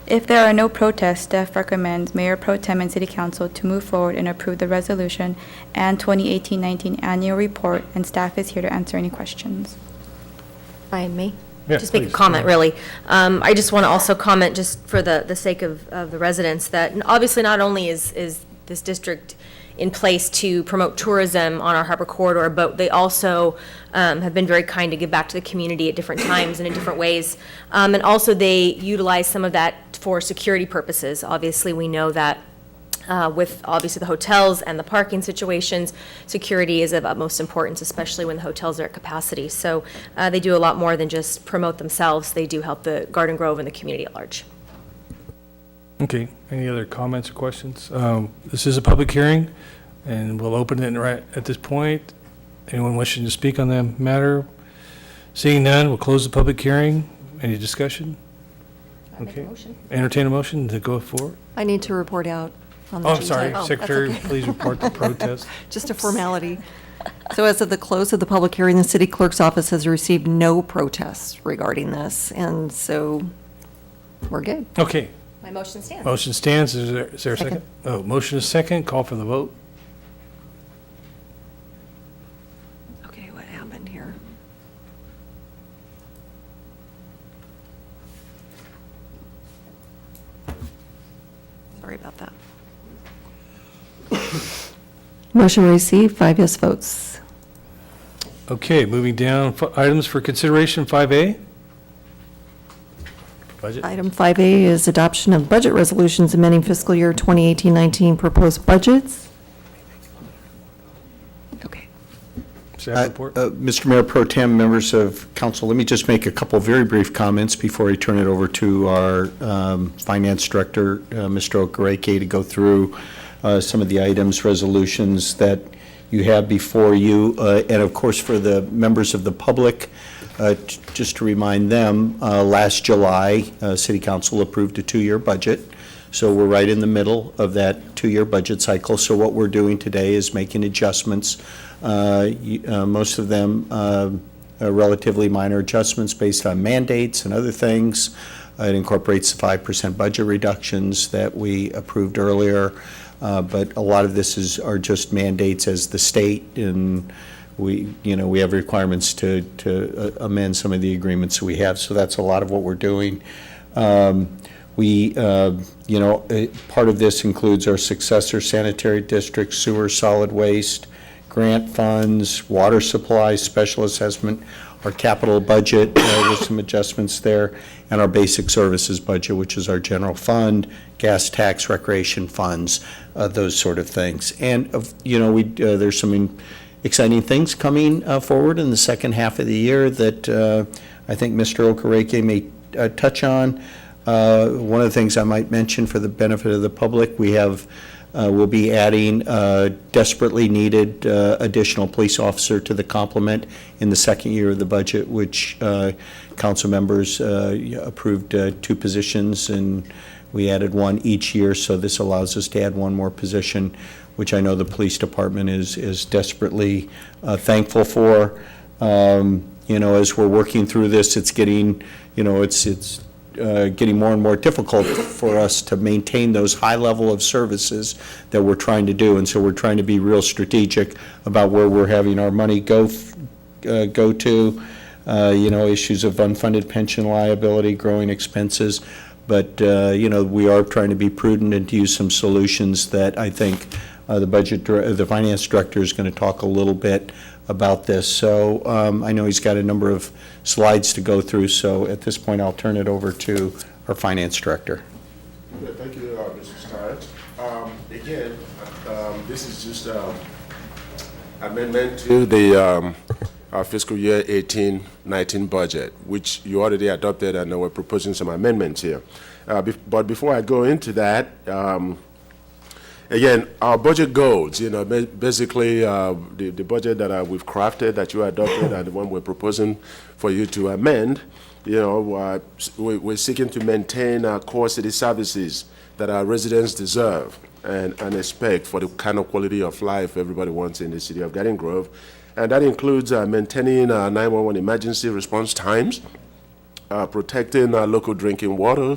If there are no protests, staff recommends Mayor Pro Tem and City Council to move forward and approve the resolution and 2018-19 annual report, and staff is here to answer any questions. If I may? Yeah, just make a please. comment, really. I just want to also comment, just for the sake of the residents, that obviously not only is this district in place to promote tourism on our harbor corridor, but they also have been very kind to give back to the community at different times and in different ways. And also, they utilize some of that for security purposes. Obviously, we know that with obviously the hotels and the parking situations, security is of utmost importance, especially when the hotels are at capacity. So they do a lot more than just promote themselves. They do help the Garden Grove and the community at large. Okay, any other comments or questions? This is a public hearing, and we'll open it right at this point. Anyone wishing to speak on the matter? Seeing none, we'll close the public hearing. Any discussion? Okay. Entertain a motion to go forward. I need to report out on the Oh, I'm GTAC. sorry, that's Secretary, okay. please report the protest. Just a formality. So as of the close of the public hearing, the city clerk's office has received no protests regarding this, and so we're good. Okay, My motion stands. motion stands. Is there a second? Second. Oh, motion is second. Call for the vote. Okay, what happened here? Sorry about that. Motion received, 5 yes votes. Okay, moving down, items for consideration, 5A. Budget. Item 5A is adoption of budget resolutions amending fiscal year 2018-19 proposed budgets. Staff report. Mr. Mayor Pro Tem, members of council, let me just make a couple very brief comments before I turn it over to our Finance Director, Mr. Okereke, to go through some of the items, resolutions that you have before you. And of course, for the members of the public, just to remind them, last July, City Council approved a 2-year budget. So we're right in the middle of that 2-year budget cycle. So what we're doing today is making adjustments. Most of them are relatively minor adjustments based on mandates and other things. It incorporates the 5% budget reductions that we approved earlier. But a lot of this are just mandates as the state, and we have requirements to amend some of the agreements that we have. So that's a lot of what we're doing. Part of this includes our successor sanitary district, sewer, solid waste, grant funds, water supply, special assessment, our capital budget, with some adjustments there, and our basic services budget, which is our general fund, gas tax, recreation funds, those sort of things. And, there's some exciting things coming forward in the second half of the year that I think Mr. Okereke may touch on. One of the things I might mention for the benefit of the public, we'll be adding desperately needed additional police officer to the complement in the second year of the budget, which council members approved 2 positions, and we added 1 each year. So this allows us to add 1 more position, which I know the police department is desperately thankful for. As we're working through this, it's getting, getting more and more difficult for us to maintain those high level of services that we're trying to do. And so we're trying to be real strategic about where we're having our money go to, issues of unfunded pension liability, growing expenses. But, we are trying to be prudent and to use some solutions that I think the finance director is going to talk a little bit about this. So I know he's got a number of slides to go through, so at this point, I'll turn it over to our finance director. Thank you, Mr. Stiles. Again, this is just amendment to the fiscal year 18-19 budget, which you already adopted, and we're proposing some amendments here. But before I go into that, again, our budget goals, basically the budget that we've crafted, that you adopted, and the one we're proposing for you to amend, we're seeking to maintain our core city services that our residents deserve and expect for the kind of quality of life everybody wants in the city of Garden Grove. And that includes maintaining 911 emergency response times, protecting local drinking water,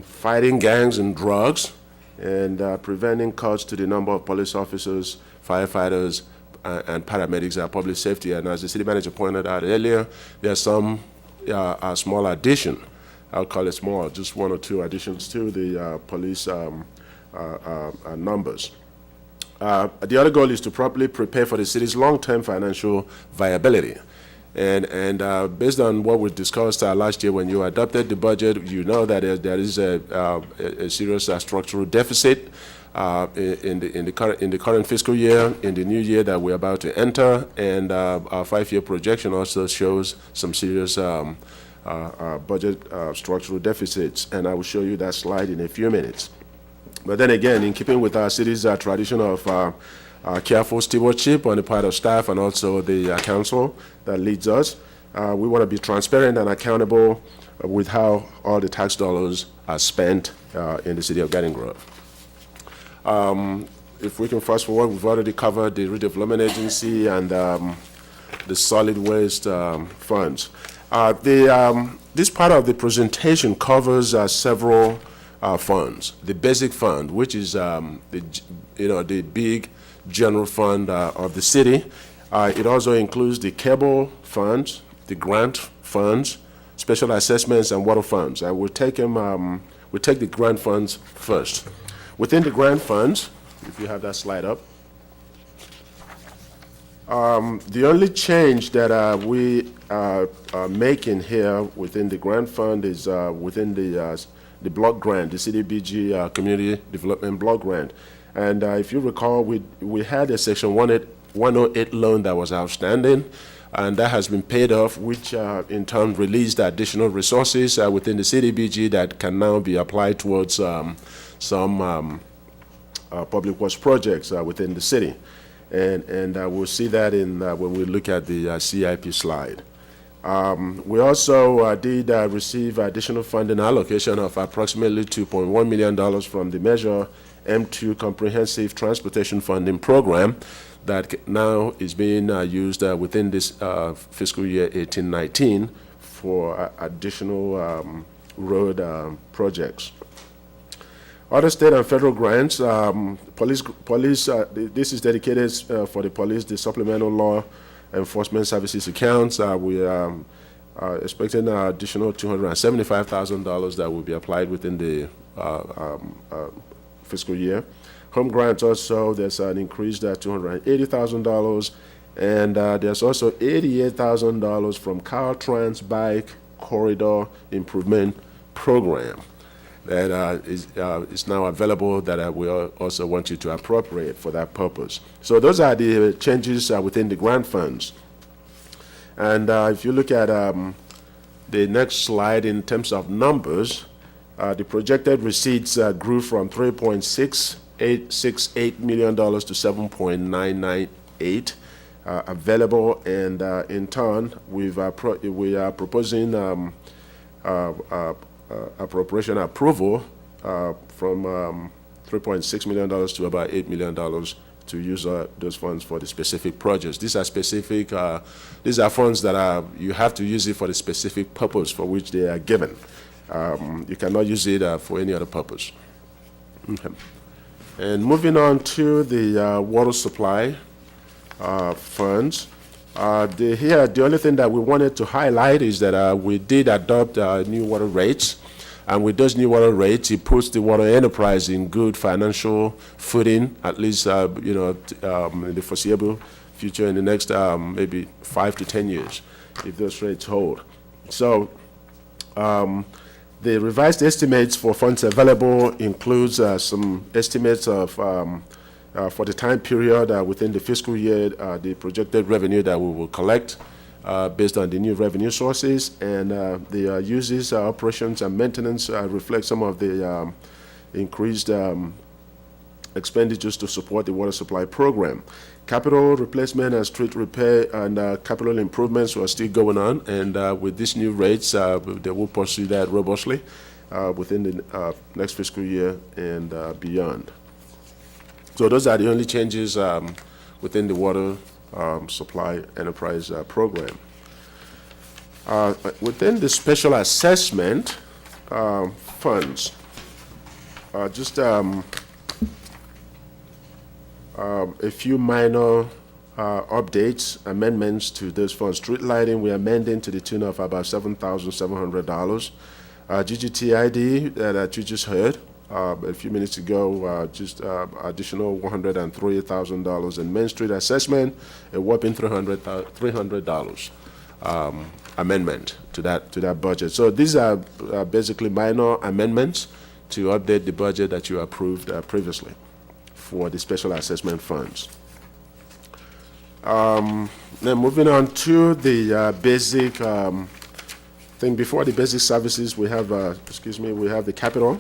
fighting gangs and drugs, and preventing cuts to the number of police officers, firefighters, and paramedics at public safety. And as the city manager pointed out earlier, there's some small addition. I'll call it small, just 1 or 2 additions to the police numbers. The other goal is to properly prepare for the city's long-term financial viability. And based on what we discussed last year when you adopted the budget, you know that there is a serious structural deficit in the current fiscal year, in the new year that we're about to enter, and our 5-year projection also shows some serious budget structural deficits, and I will show you that slide in a few minutes. But then again, in keeping with our city's tradition of careful stewardship on the part of staff and also the council that leads us, we want to be transparent and accountable with how all the tax dollars are spent in the city of Garden Grove. If we can fast forward, we've already covered the redevelopment agency and the solid waste funds. This part of the presentation covers several funds. The basic fund, which is the big general fund of the city. It also includes the cable funds, the grant funds, special assessments, and water funds. I will take them. We'll take the grant funds first. Within the grant funds, if you have that slide up, the only change that we are making here within the grant fund is within the block grant, the CDBG Community Development Block Grant. And if you recall, we had a Section 108 loan that was outstanding, and that has been paid off, which in turn released additional resources within the CDBG that can now be applied towards some public works projects within the city. And we'll see that when we look at the CIP slide. We also did receive additional funding allocation of approximately $2.1 million from the Measure M2 Comprehensive Transportation Funding Program that now is being used within this fiscal year 18-19 for additional road projects. Other state and federal grants, police. This is dedicated for the police, the supplemental law enforcement services accounts. We are expecting an additional $275,000 that will be applied within the fiscal year. Home grants also, there's an increase at $280,000, and there's also $88,000 from Caltrans Bike Corridor Improvement Program that is now available that we also want you to appropriate for that purpose. So those are the changes within the grant funds. And if you look at the next slide in terms of numbers, the projected receipts grew from $3.668 million to $7.998 available, and in turn, we are proposing appropriation approval from $3.6 million to about $8 million to use those funds for the specific projects. These are specific, these are funds that you have to use it for the specific purpose for which they are given. You cannot use it for any other purpose. Okay. And moving on to the water supply funds. The only thing that we wanted to highlight is that we did adopt new water rates, and with those new water rates, it puts the water enterprise in good financial footing, at least in the foreseeable future, in the next maybe 5 to 10 years, if those rates hold. So the revised estimates for funds available includes some estimates of for the time period within the fiscal year, the projected revenue that we will collect based on the new revenue sources, and the uses, operations, and maintenance reflect some of the increased expenditures to support the water supply program. Capital replacement and street repair and capital improvements are still going on, and with these new rates, they will pursue that robustly within the next fiscal year and beyond. So those are the only changes within the water supply enterprise program. Within the special assessment funds, just a few minor updates, amendments to those funds. Street lighting, we are amending to the tune of about $7,700. GGTID that you just heard, a few minutes ago, just additional $103,000 in Main Street assessment, a whopping $300 amendment to that budget. So these are basically minor amendments to update the budget that you approved previously for the special assessment funds. Then moving on to the basic thing. Before the basic services, we have we have the capital,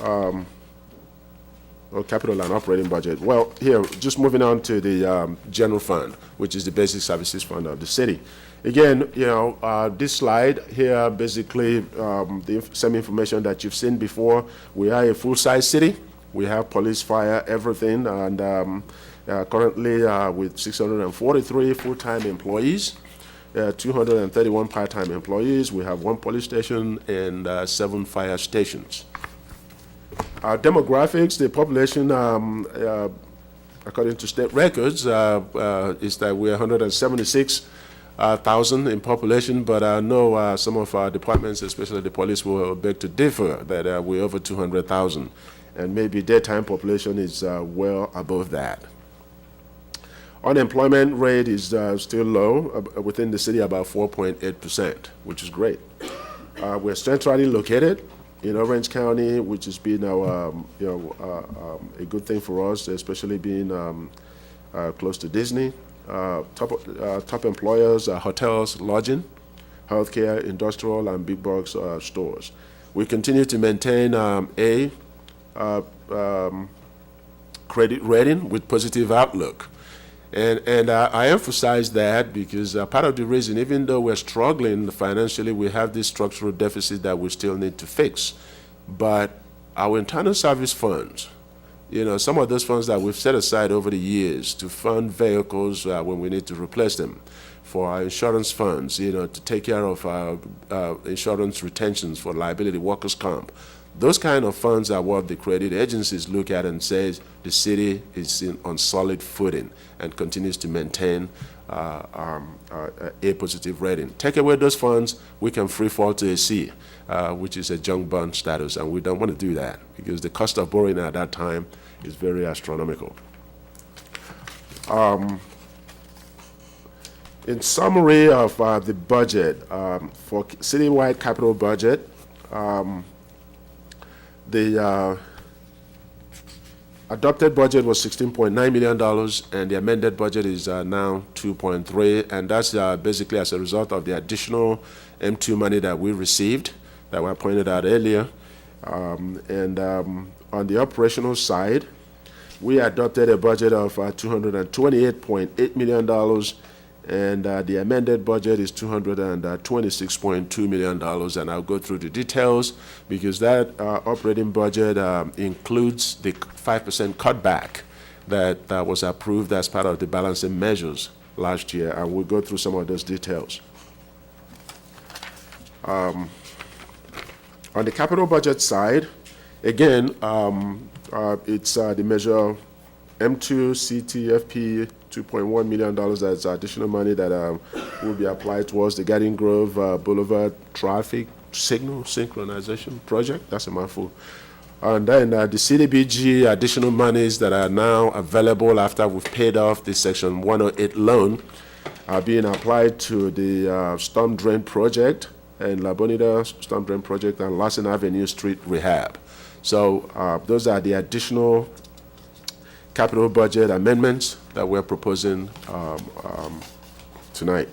or capital and operating budget. Well, here, just moving on to the general fund, which is the basic services fund of the city. Again, this slide here, basically, the same information that you've seen before. We are a full-size city. We have police, fire, everything, and currently with 643 full-time employees, 231 part-time employees. We have 1 police station and 7 fire stations. Our demographics, the population, according to state records, is that we're 176,000 in population, but I know some of our departments, especially the police, will beg to differ that we're over 200,000, and maybe daytime population is well above that. Unemployment rate is still low within the city, about 4.8%, which is great. We're centrally located in Orange County, which has been a good thing for us, especially being close to Disney. Top employers are hotels, lodging, healthcare, industrial, and big box stores. We continue to maintain a credit rating with positive outlook. And I emphasize that because part of the reason, even though we're struggling financially, we have this structural deficit that we still need to fix. But our internal service funds, some of those funds that we've set aside over the years to fund vehicles when we need to replace them, for our insurance funds, to take care of our insurance retentions for liability, workers' comp. Those kind of funds are what the credit agencies look at and says the city is on solid footing and continues to maintain a positive rating. Take away those funds, we can free fall to a C, which is a junk bond status, and we don't want to do that because the cost of borrowing at that time is very astronomical. In summary of the budget, for citywide capital budget, the adopted budget was $16.9 million, and the amended budget is now $2.3, and that's basically as a result of the additional M2 money that we received, that were pointed out earlier. On the operational side, we adopted a budget of $228.8 million, and the amended budget is $226.2 million, and I'll go through the details because that operating budget includes the 5% cutback that was approved as part of the balancing measures last year, and we'll go through some of those details. On the capital budget side, again, it's the measure M2 CTFP $2.1 million. That's additional money that will be applied towards the Garden Grove Boulevard traffic signal synchronization project. That's a mouthful. And then the CDBG additional monies that are now available after we've paid off the Section 108 loan are being applied to the storm drain project and La Bonita storm drain project and Larson Avenue Street rehab. So those are the additional capital budget amendments that we're proposing tonight.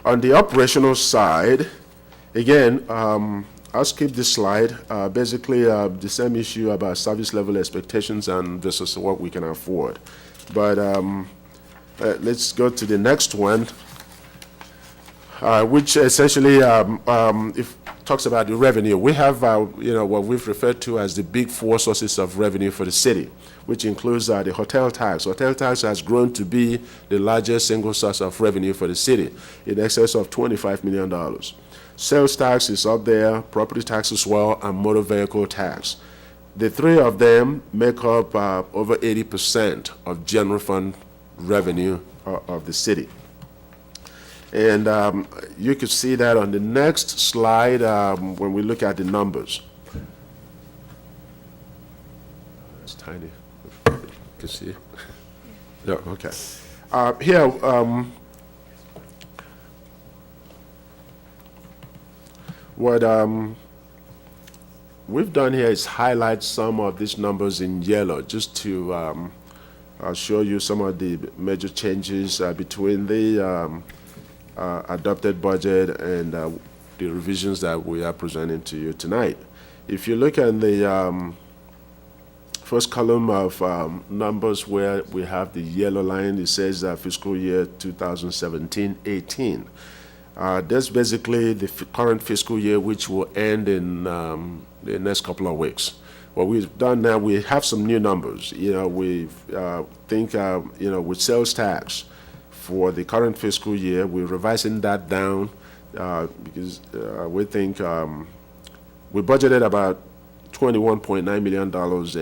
On the operational side, again, I'll skip this slide. Basically, the same issue about service level expectations and versus what we can afford. But let's go to the next one, which essentially talks about the revenue. We have what we've referred to as the big 4 sources of revenue for the city, which includes the hotel tax. Hotel tax has grown to be the largest single source of revenue for the city, in excess of $25 million. Sales tax is up there, property tax as well, and motor vehicle tax. The 3 of them make up over 80% of general fund revenue of the city. And you can see that on the next slide when we look at the numbers. It's tiny. You can see it? No, okay. Here, what we've done here is highlight some of these numbers in yellow, just to I'll show you some of the major changes between the adopted budget and the revisions that we are presenting to you tonight. If you look at the first column of numbers where we have the yellow line, it says fiscal year 2017-18. That's basically the current fiscal year, which will end in the next couple of weeks. What we've done now, we have some new numbers. We think, with sales tax for the current fiscal year, we're revising that down because we think we budgeted about $21.9 million,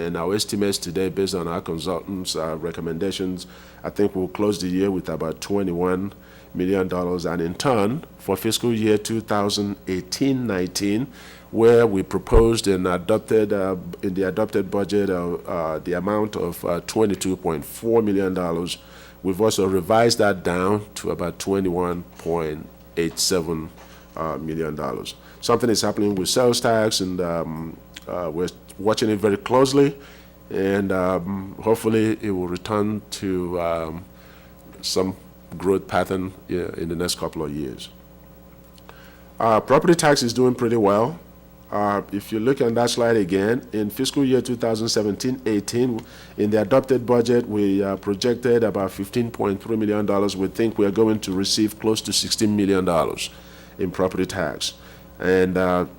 and our estimates today, based on our consultants' recommendations, I think we'll close the year with about $21 million. And in turn, for fiscal year 2018-19, where we proposed and adopted in the adopted budget the amount of $22.4 million, we've also revised that down to about $21.87 million. Something is happening with sales tax, and we're watching it very closely, and hopefully it will return to some growth pattern in the next couple of years. Property tax is doing pretty well. If you look at that slide again, in fiscal year 2017-18, in the adopted budget, we projected about $15.3 million. We think we are going to receive close to $16 million in property tax. And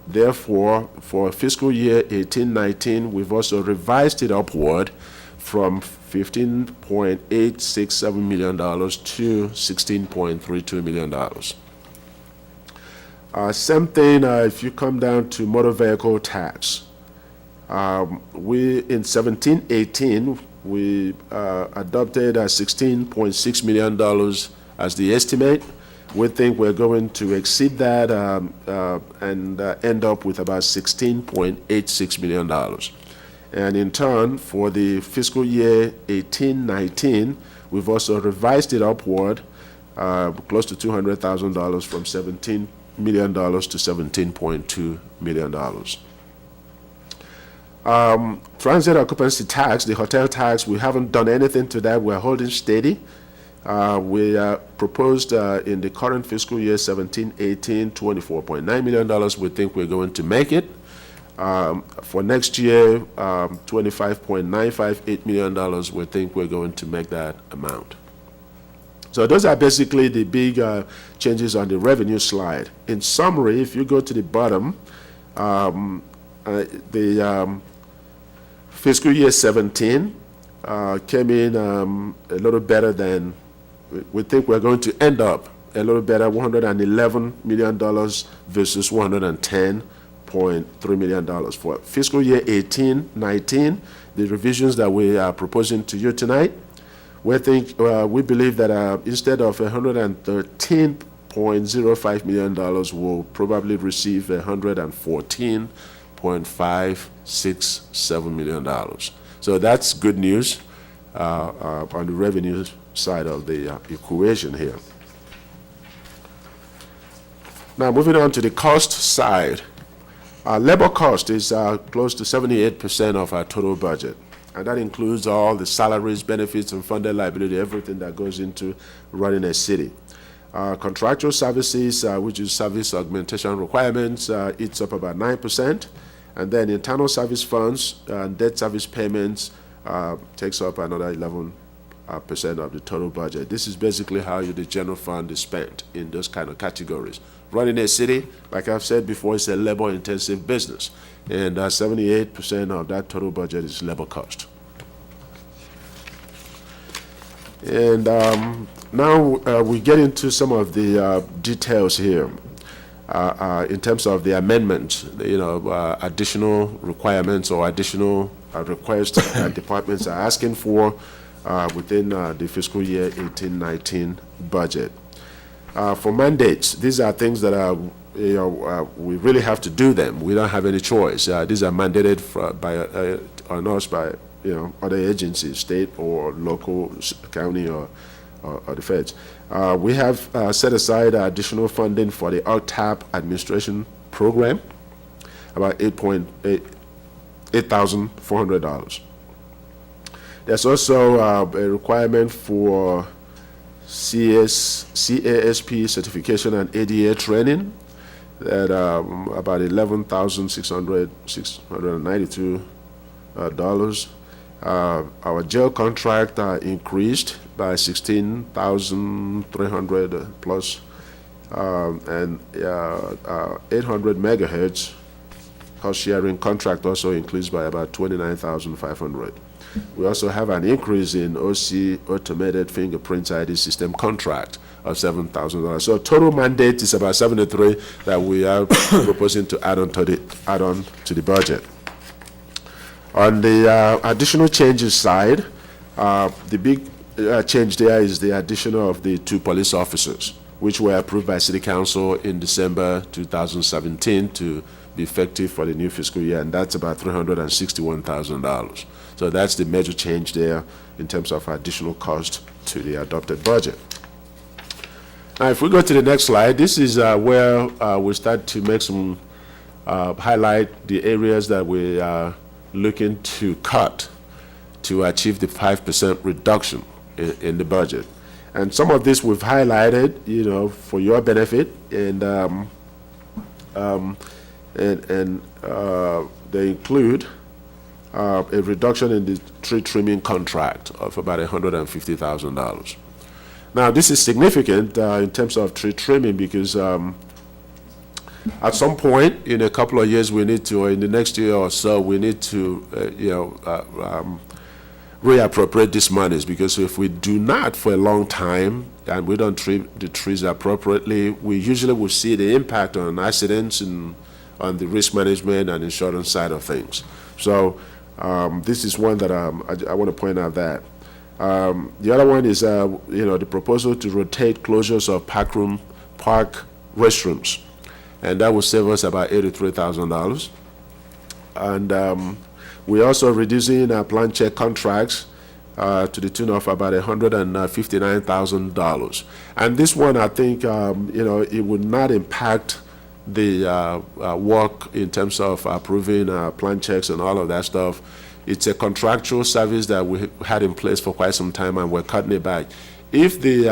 therefore, for fiscal year 18-19, we've also revised it upward from $15.867 million to $16.32 million. Same thing if you come down to motor vehicle tax. We, in 17-18, we adopted $16.6 million as the estimate. We think we're going to exceed that and end up with about $16.86 million. And in turn, for the fiscal year 18-19, we've also revised it upward close to $200,000 from $17 million to $17.2 million. Transit occupancy tax, the hotel tax, we haven't done anything to that. We're holding steady. We proposed in the current fiscal year 17-18 $24.9 million. We think we're going to make it. For next year, $25.958 million, we think we're going to make that amount. So those are basically the big changes on the revenue slide. In summary, if you go to the bottom, the fiscal year 17 came in a little better than, we think we're going to end up a little better, $111 million versus $110.3 million. For fiscal year 18-19, the revisions that we are proposing to you tonight, we believe that instead of $113.05 million, we'll probably receive $114.567 million. So that's good news on the revenue side of the equation here. Now, moving on to the cost side. Labor cost is close to 78% of our total budget. And that includes all the salaries, benefits, and funded liability, everything that goes into running a city. Contractual services, which is service augmentation requirements, it's up about 9%. And then internal service funds and debt service payments takes up another 11% of the total budget. This is basically how the general fund is spent in those kind of categories. Running a city, like I've said before, is a labor-intensive business, and 78% of that total budget is labor cost. And now we get into some of the details here in terms of the amendments, additional requirements or additional requests that departments are asking for within the fiscal year 18-19 budget. For mandates, these are things that are, we really have to do them. We don't have any choice. These are mandated on us by, other agencies, state or local, county or the feds. We have set aside additional funding for the LTAP administration program, about $8,400. There's also a requirement for CASP certification and ADA training at about $11,692. Our jail contract increased by $16,300 plus, and 800 megahertz cost sharing contract also increased by about $29,500. We also have an increase in OC automated fingerprint ID system contract of $7,000. So total mandate is about 73 that we are proposing to add on to the budget. On the additional changes side, the big change there is the addition of the 2 police officers, which were approved by City Council in December 2017 to be effective for the new fiscal year, and that's about $361,000. So that's the major change there in terms of additional cost to the adopted budget. Now, if we go to the next slide, this is where we start to make some highlight the areas that we are looking to cut to achieve the 5% reduction in the budget. And some of this we've highlighted, for your benefit, and they include a reduction in the tree trimming contract of about $150,000. Now, this is significant in terms of tree trimming because at some point in a couple of years, we need to, or in the next year or so, we need to, reappropriate these monies, because if we do not for a long time and we don't trim the trees appropriately, we usually will see the impact on accidents and on the risk management and insurance side of things. So this is one that I want to point out that. The other one is, the proposal to rotate closures of park restrooms, and that will save us about $83,000. And we're also reducing our plan check contracts to the tune of about $159,000. And this one, I think, it would not impact the work in terms of approving plan checks and all of that stuff. It's a contractual service that we had in place for quite some time, and we're cutting it back. If the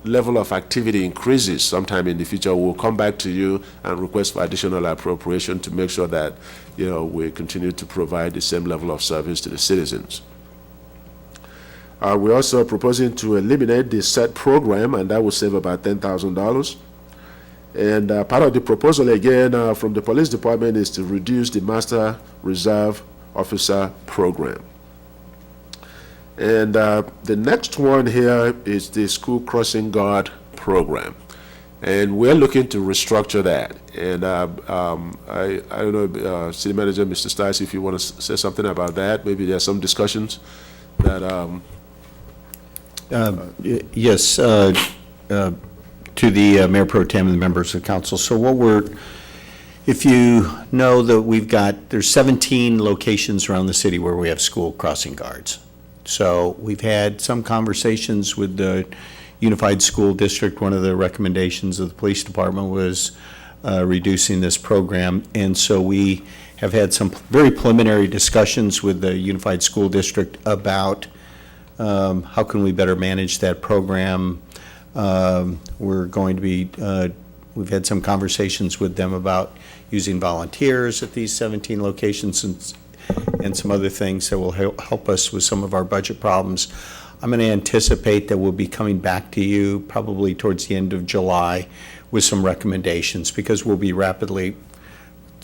level of activity increases sometime in the future, we'll come back to you and request for additional appropriation to make sure that, we continue to provide the same level of service to the citizens. We're also proposing to eliminate the SET program, and that will save about $10,000. And part of the proposal, again, from the police department is to reduce the Master Reserve Officer program. And the next one here is the School Crossing Guard program. And we're looking to restructure that. And I don't know, City Manager, Mr. Stice, if you want to say something about that. Maybe there's some discussions that... Yes, to the Mayor Pro Tem and the members of council. So if you know that there's 17 locations around the city where we have school crossing guards. So we've had some conversations with the Unified School District. One of the recommendations of the police department was reducing this program. And so we have had some very preliminary discussions with the Unified School District about how can we better manage that program. We're going to be, we've had some conversations with them about using volunteers at these 17 locations and some other things that will help us with some of our budget problems. I'm going to anticipate that we'll be coming back to you probably towards the end of July with some recommendations, because we'll be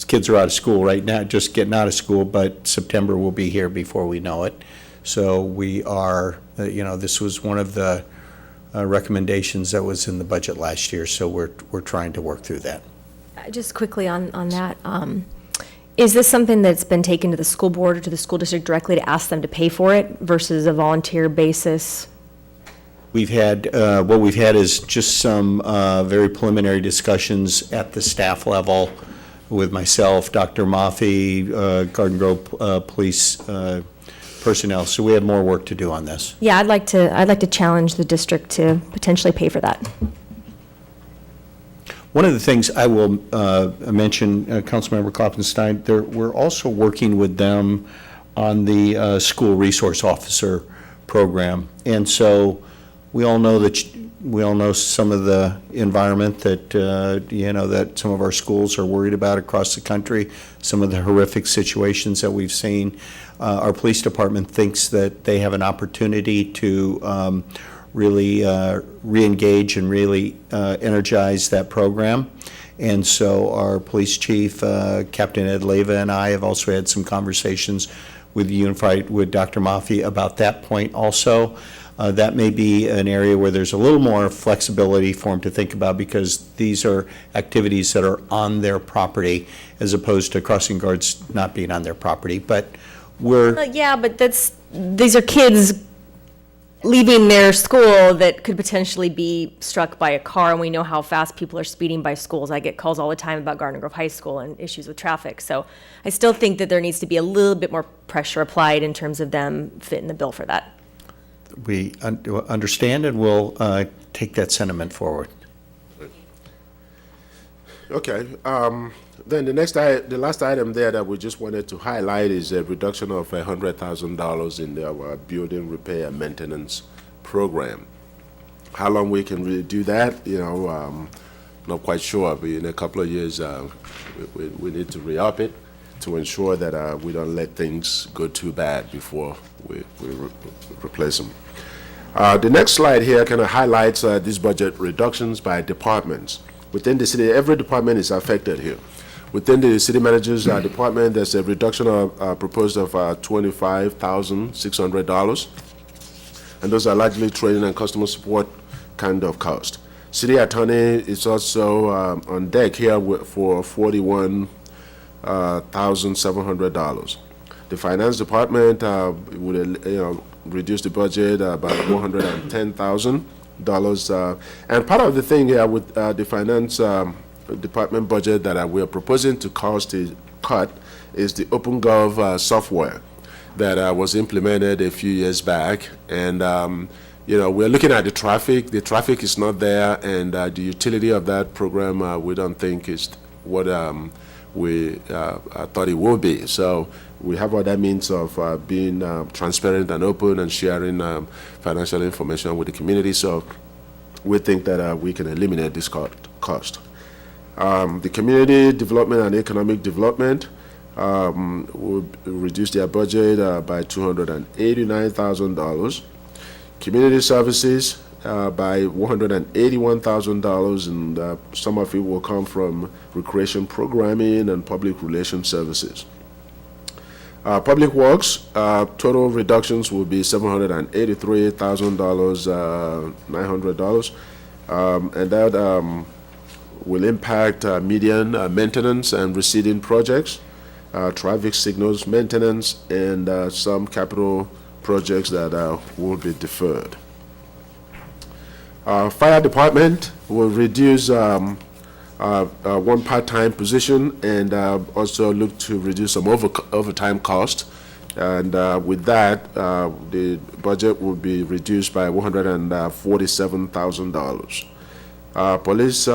kids are out of school right now, just getting out of school, but September will be here before we know it. So we are, this was one of the recommendations that was in the budget last year, so we're trying to work through that. Just quickly on that, is this something that's been taken to the school board or to the school district directly to ask them to pay for it versus a volunteer basis? We've had, what we've had is just some very preliminary discussions at the staff level with myself, Dr. Maffei, Garden Grove Police personnel. So we have more work to do on this. Yeah, I'd like to challenge the district to potentially pay for that. One of the things I will mention, Councilmember Kloppenstein, we're also working with them on the school resource officer program. And so we all know some of the environment that, that some of our schools are worried about across the country, some of the horrific situations that we've seen. Our police department thinks that they have an opportunity to really re-engage and really energize that program. And so our police chief, Captain Ed Leyva, and I have also had some conversations with Dr. Maffei about that point also. That may be an area where there's a little more flexibility for them to think about, because these are activities that are on their property as opposed to crossing guards not being on their property. But Yeah, but these are kids leaving their school that could potentially be struck by a car, and we know how fast people are speeding by schools. I get calls all the time about Garden Grove High School and issues with traffic. So I still think that there needs to be a little bit more pressure applied in terms of them fitting the bill for that. we understand and will take that sentiment forward. Okay. Then the last item there that we just wanted to highlight is a reduction of $100,000 in our building repair and maintenance program. How long we can really do that, not quite sure. But in a couple of years, we need to re-up it to ensure that we don't let things go too bad before we replace them. The next slide here kind of highlights these budget reductions by departments. Within the city, every department is affected here. Within the city manager's department, there's a reduction proposed of $25,600. And those are largely training and customer support kind of cost. City attorney is also on deck here for $41,700. The finance department would reduce the budget by $110,000. And part of the thing here with the finance department budget that we are proposing to cut is the OpenGov software that was implemented a few years back. And we're looking at the traffic. The traffic is not there, and the utility of that program we don't think is what we thought it would be. So we have other means of being transparent and open and sharing financial information with the community. So we think that we can eliminate this cost. The community development and economic development will reduce their budget by $289,000. Community services by $181,000, and some of it will come from recreation programming and public relations services. Public works, total reductions will be $783,900, and that will impact median maintenance and receding projects, traffic signals maintenance, and some capital projects that will be deferred. Fire department will reduce one part-time position and also look to reduce some overtime cost. And with that, the budget will be reduced by $147,000. Police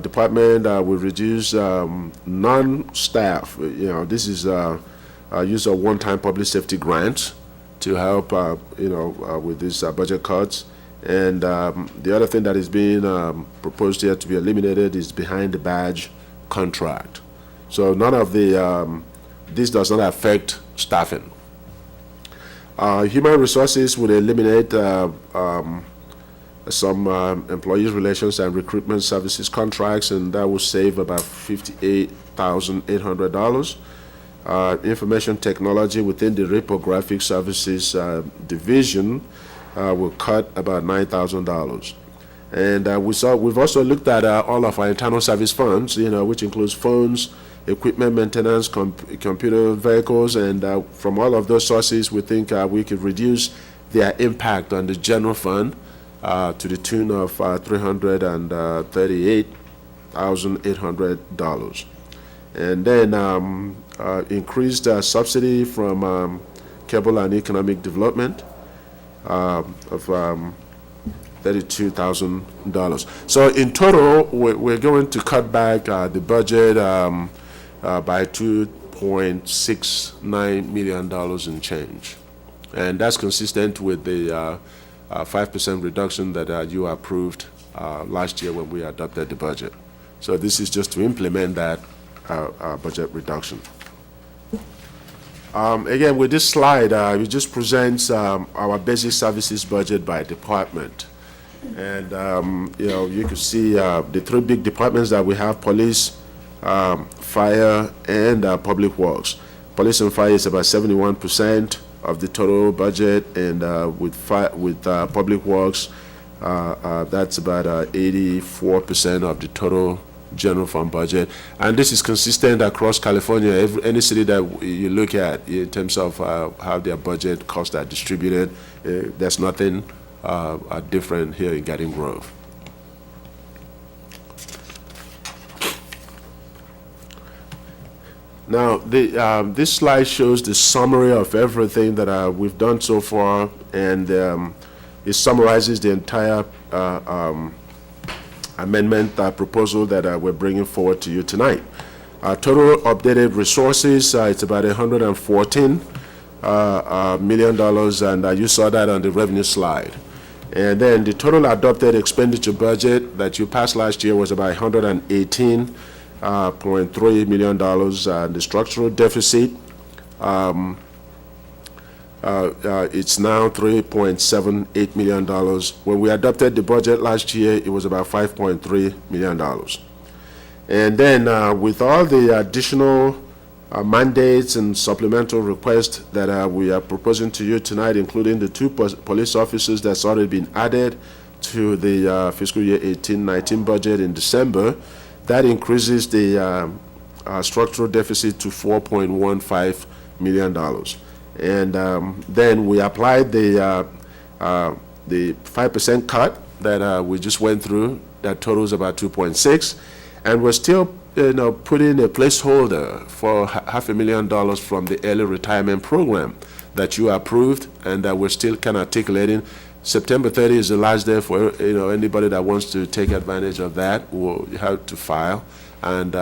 department will reduce non-staff. This is use of one-time public safety grants to help, with these budget cuts. And the other thing that is being proposed here to be eliminated is behind the badge contract. So none of this does not affect staffing. Human resources would eliminate some employee relations and recruitment services contracts, and that will save about $58,800. Information technology within the reprographic services division will cut about $9,000. And we've also looked at all of our internal service funds, which includes phones, equipment maintenance, computer vehicles, and from all of those sources, we think we could reduce their impact on the general fund to the tune of $338,800. And then increased subsidy from Cable and Economic Development of $32,000. So in total, we're going to cut back the budget by $2.69 million in change. And that's consistent with the 5% reduction that you approved last year when we adopted the budget. So this is just to implement that budget reduction. Again, with this slide, it just presents our basic services budget by department. And, you can see the three big departments that we have: police, fire, and public works. Police and fire is about 71% of the total budget, and with public works, that's about 84% of the total general fund budget. And this is consistent across California. Any city that you look at in terms of how their budget costs are distributed, there's nothing different here in Garden Grove. Now, this slide shows the summary of everything that we've done so far, and it summarizes the entire amendment proposal that we're bringing forward to you tonight. Total updated resources, it's about $114 million, and you saw that on the revenue slide. And then the total adopted expenditure budget that you passed last year was about $118.3 million. The structural deficit, it's now $3.78 million. When we adopted the budget last year, it was about $5.3 million. And then with all the additional mandates and supplemental requests that we are proposing to you tonight, including the 2 police officers that's already been added to the fiscal year 18-19 budget in December, that increases the structural deficit to $4.15 million. And then we applied the 5% cut that we just went through. That totals about 2.6, and we're still, putting a placeholder for $500,000 from the early retirement program that you approved, and that we're still kind of articulating. September 30 is the last day for anybody that wants to take advantage of that. Will have to file, and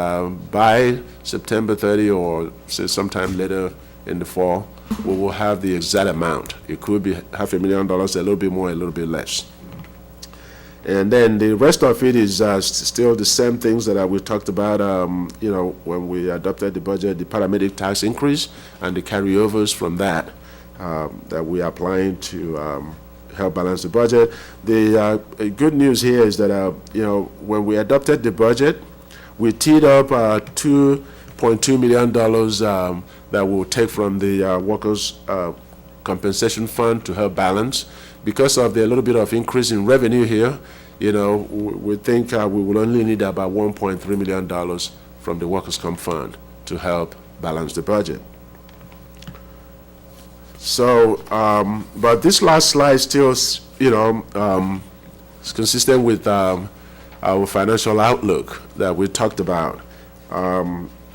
by September 30 or say sometime later in the fall, we will have the exact amount. It could be $500,000, a little bit more, a little bit less. And then the rest of it is still the same things that we talked about, when we adopted the budget, the paramedic tax increase and the carryovers from that that we are applying to help balance the budget. The good news here is that, when we adopted the budget, we teed up $2.2 million that we'll take from the workers' compensation fund to help balance. Because of the little bit of increase in revenue here, we think we will only need about $1.3 million from the workers' comp fund to help balance the budget. So, but this last slide still, is consistent with our financial outlook that we talked about.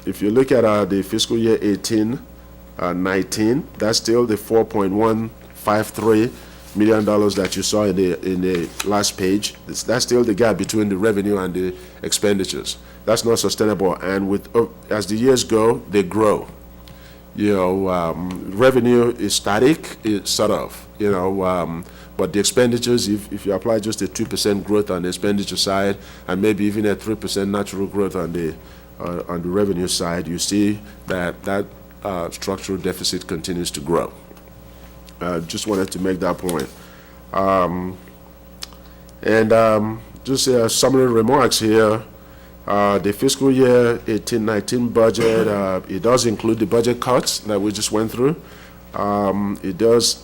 If you look at the fiscal year 18-19, that's still the $4.153 million that you saw in the last page. That's still the gap between the revenue and the expenditures. That's not sustainable, and as the years go, they grow. Revenue is static, it's sort of, but the expenditures, if you apply just a 2% growth on the expenditure side, and maybe even a 3% natural growth on the revenue side, you see that structural deficit continues to grow. Just wanted to make that point. Just summary remarks here. The fiscal year 18-19 budget, it does include the budget cuts that we just went through. It does,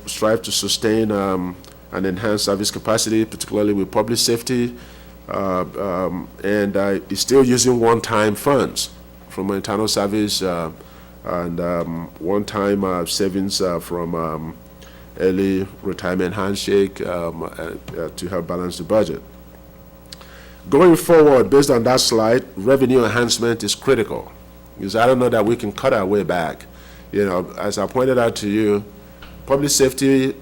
strive to sustain and enhance service capacity, particularly with public safety, and it's still using one-time funds from internal service and one-time savings from early retirement handshake to help balance the budget. Going forward, based on that slide, revenue enhancement is critical, because I don't know that we can cut our way back. You know, as I pointed out to you, public safety,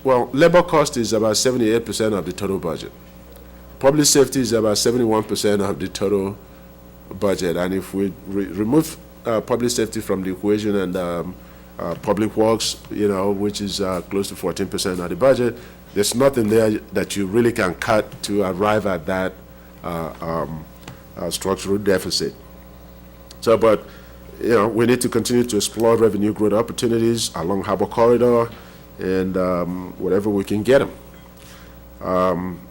labor cost is about 78% of the total budget. Public safety is about 71% of the total budget, and if we remove public safety from the equation and public works, you know, which is close to 14% of the budget, there's nothing there that you really can cut to arrive at that structural deficit. So, but, you know, we need to continue to explore revenue growth opportunities along Harbor Corridor and wherever we can get them.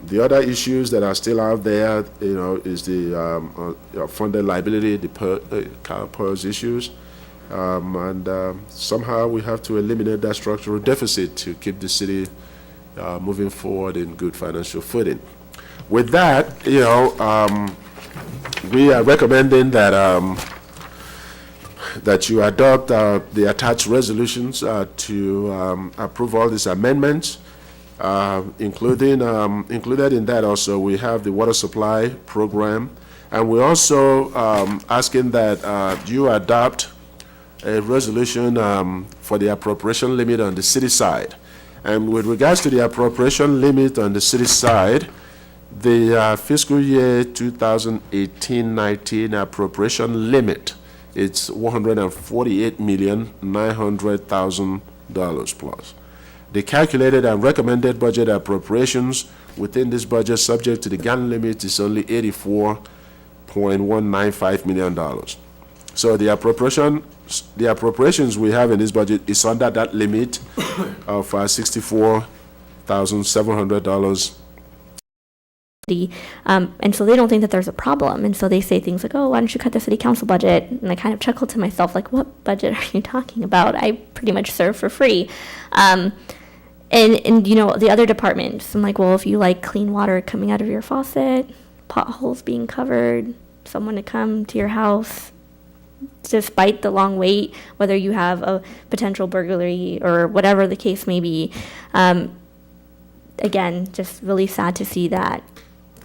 The other issues that are still out there, you know, is the funded liability, the PERS issues. And somehow we have to eliminate that structural deficit to keep the city moving forward in good financial footing. With that, you know, we are recommending that that you adopt the attached resolutions to approve all these amendments, included in that also we have the water supply program, and we're also asking that you adopt a resolution for the appropriation limit on the city side. And with regards to the appropriation limit on the city side, the fiscal year 2018-19 appropriation limit, it's $148,900,000 plus. The calculated and recommended budget appropriations within this budget, subject to the GAN limit, is only $84.195 million. So the appropriations we have in this budget is under that limit of $64,700. And so they don't think that there's a problem. And so they say things like, oh, why don't you cut the city council budget? And I kind of chuckle to myself, like, what budget are you talking about? I pretty much serve for free. And you know, the other departments, I'm like, well, if you like clean water coming out of your faucet, potholes being covered, someone to come to your house, despite the long wait, whether you have a potential burglary or whatever the case may be. Again, just really sad to see that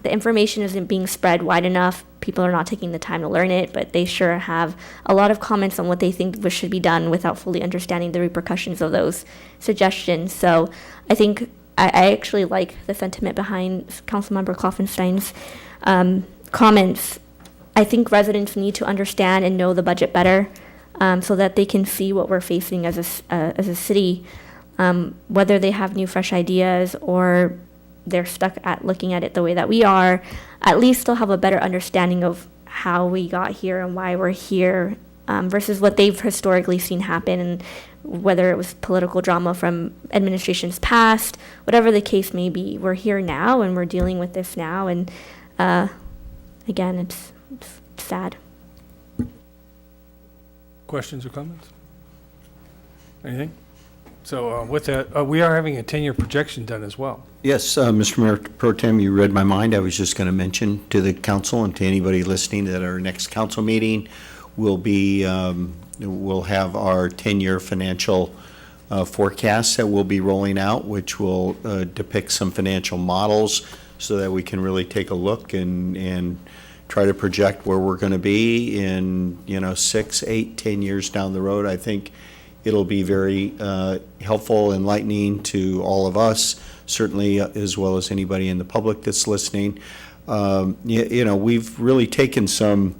the information isn't being spread wide enough. People are not taking the time to learn it, but they sure have a lot of comments on what they think should be done without fully understanding the repercussions of those suggestions. So I think I actually like the sentiment behind Councilmember Kloffenstein's comments. I think residents need to understand and know the budget better, so that they can see what we're facing as a city, whether they have new, fresh ideas or they're stuck at looking at it the way that we are. At least they'll have a better understanding of how we got here and why we're here, versus what they've historically seen happen, and whether it was political drama from administrations past, whatever the case may be. We're here now and we're dealing with this now, and again, it's sad. Questions or comments? Anything? So with that, we are having a 10-year projection done as well. Yes, Mr. Mayor Pro Tem, you read my mind. I was just going to mention to the council and to anybody listening that our next council meeting will be, we'll have our 10-year financial forecasts that we'll be rolling out, which will depict some financial models so that we can really take a look and try to project where we're going to be in, 6, 8, 10 years down the road. I think it'll be very helpful, enlightening to all of us, certainly as well as anybody in the public that's listening. We've really taken some,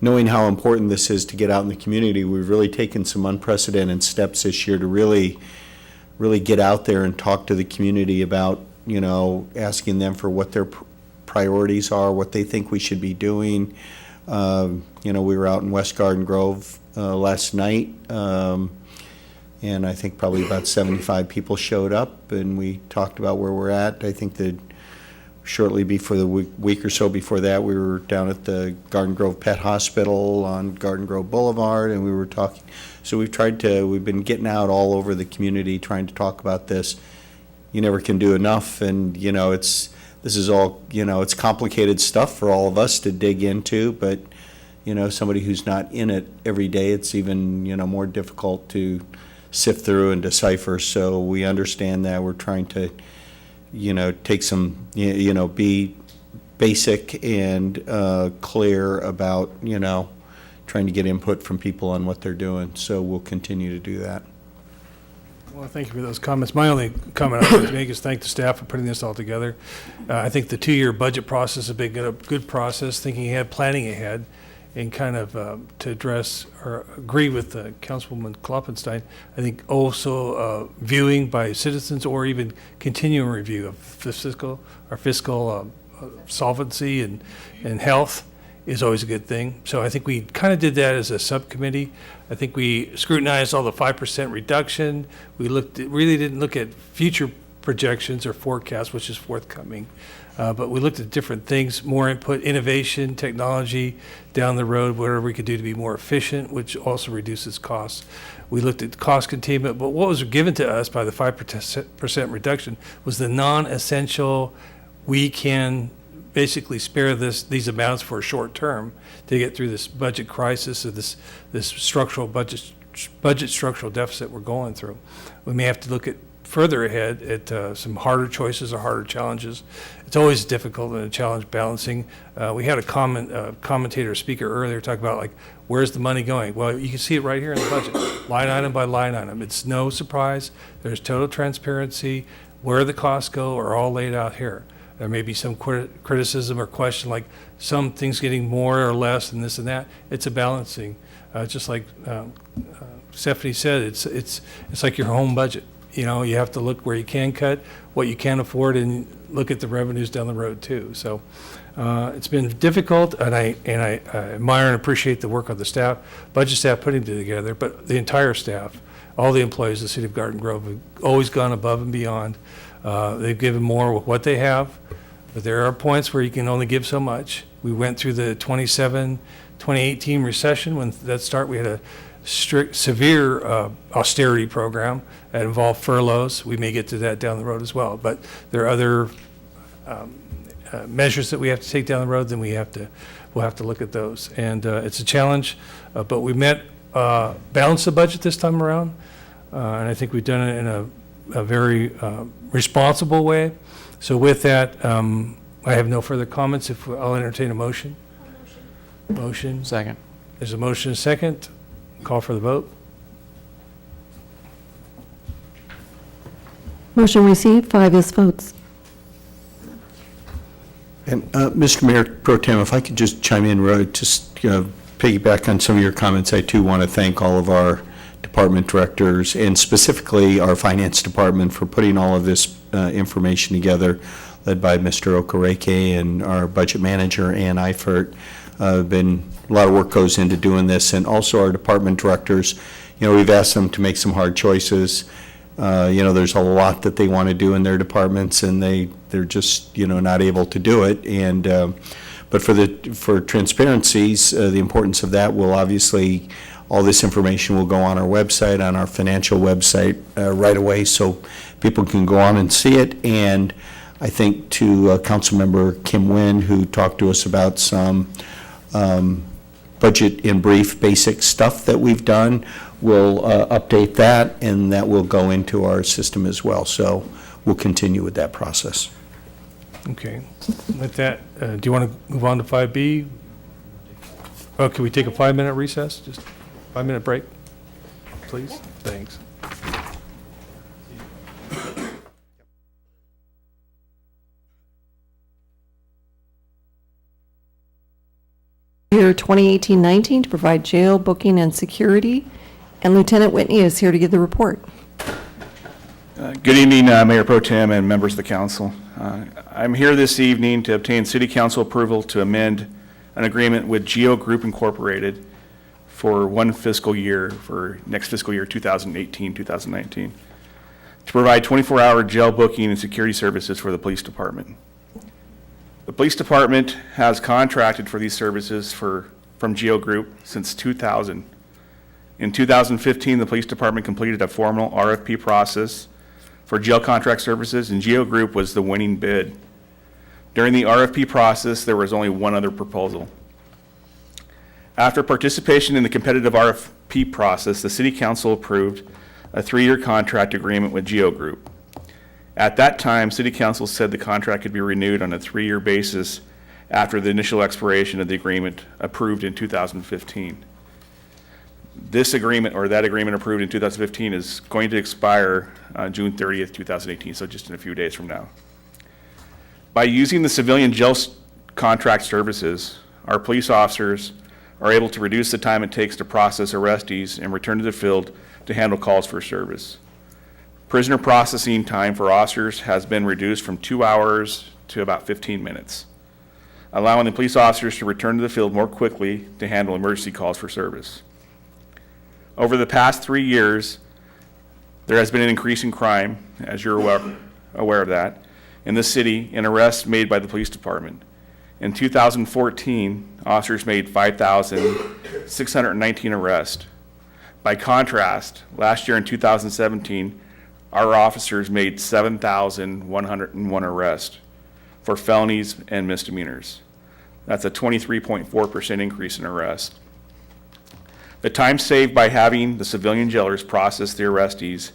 knowing how important this is to get out in the community, we've really taken some unprecedented steps this year to really get out there and talk to the community about, asking them for what their priorities are, what they think we should be doing. We were out in West Garden Grove last night, and I think probably about 75 people showed up, and we talked about where we're at. I think that shortly before the week or so before that, we were down at the Garden Grove Pet Hospital on Garden Grove Boulevard, and we were talking. So we've been getting out all over the community trying to talk about this. You never can do enough, and this is all, it's complicated stuff for all of us to dig into, but somebody who's not in it every day, it's even more difficult to sift through and decipher, so we understand that. We're trying to, take some, be basic and clear about, trying to get input from people on what they're doing, so we'll continue to do that. Well, thank you for those comments. My only comment I would make is thank the staff for putting this all together. I think the 2-year budget process has been a good process, thinking ahead, planning ahead, and kind of to address or agree with Councilwoman Kloppenstein. I think also viewing by citizens or even continuing review of the fiscal solvency and health is always a good thing. So I think we kind of did that as a subcommittee. I think we scrutinized all the 5% reduction. We really didn't look at future projections or forecasts, which is forthcoming. But we looked at different things, more input, innovation, technology down the road, whatever we could do to be more efficient, which also reduces costs. We looked at cost containment, but what was given to us by the 5% reduction was the non-essential, we can basically spare these amounts for a short term to get through this budget crisis or this structural budget structural deficit we're going through. We may have to look at further ahead at some harder choices or harder challenges. It's always difficult and a challenge balancing. We had a commentator speaker earlier talk about like, where's the money going? Well, you can see it right here in the budget, line item by line item. It's no surprise. There's total transparency. Where the costs go are all laid out here. There may be some criticism or question like some things getting more or less and this and that. It's a balancing. Just like Stephanie said, it's like your home budget. You have to look where you can cut, what you can afford, and look at the revenues down the road too. So it's been difficult, and I admire and appreciate the work of the staff, budget staff putting it together, but the entire staff, all the employees of the City of Garden Grove have always gone above and beyond. They've given more with what they have, but there are points where you can only give so much. We went through the 2018 recession. When that started, we had a severe austerity program that involved furloughs. We may get to that down the road as well, but there are other measures that we have to take down the road. Then we'll have to look at those, and it's a challenge. But we balanced the budget this time around, and I think we've done it in a very responsible way. So with that, I have no further comments. I'll entertain a motion. Motion. Second. There's a motion, a second. Call for the vote. Motion received, 5 yes votes. And Mr. Mayor Pro Tem, if I could just chime in, just piggyback on some of your comments, I too want to thank all of our department directors and specifically our finance department for putting all of this information together, led by Mr. Okereke and our budget manager, Ann Eifert. Been a lot of work goes into doing this, and also our department directors. We've asked them to make some hard choices. There's a lot that they want to do in their departments, and they're just not able to do it. And but for transparencies, the importance of that will obviously, all this information will go on our website, on our financial website right away, so people can go on and see it. And I think to Councilmember Kim Nguyen, who talked to us about some budget in brief basic stuff that we've done, we'll update that, and that will go into our system as well. So we'll continue with that process. Okay. With that, do you want to move on to 5B? Oh, can we take a 5-minute recess? Just 5-minute break, please? Thanks. Year 2018-19 to provide jail booking and security, and Lieutenant Whitney is here to give the report. Good evening, Mayor Pro Tem and members of the council. I'm here this evening to obtain City Council approval to amend an agreement with Geo Group Incorporated for one fiscal year, for next fiscal year 2018-2019, to provide 24-hour jail booking and security services for the police department. The police department has contracted for these services from Geo Group since 2000. In 2015, the police department completed a formal RFP process for jail contract services, and Geo Group was the winning bid. During the RFP process, there was only one other proposal. After participation in the competitive RFP process, the City Council approved a 3-year contract agreement with Geo Group. At that time, City Council said the contract could be renewed on a 3-year basis after the initial expiration of the agreement approved in 2015. This agreement, or that agreement approved in 2015, is going to expire June 30th, 2018, so just in a few days from now. By using the civilian jail contract services, our police officers are able to reduce the time it takes to process arrestees and return to the field to handle calls for service. Prisoner processing time for officers has been reduced from 2 hours to about 15 minutes, allowing the police officers to return to the field more quickly to handle emergency calls for service. Over the past 3 years, there has been an increase in crime, as you're aware of that, in the city, and arrests made by the police department. In 2014, officers made 5,619 arrests. By contrast, last year in 2017, our officers made 7,101 arrests for felonies and misdemeanors. That's a 23.4% increase in arrests. The time saved by having the civilian jailers process the arrestees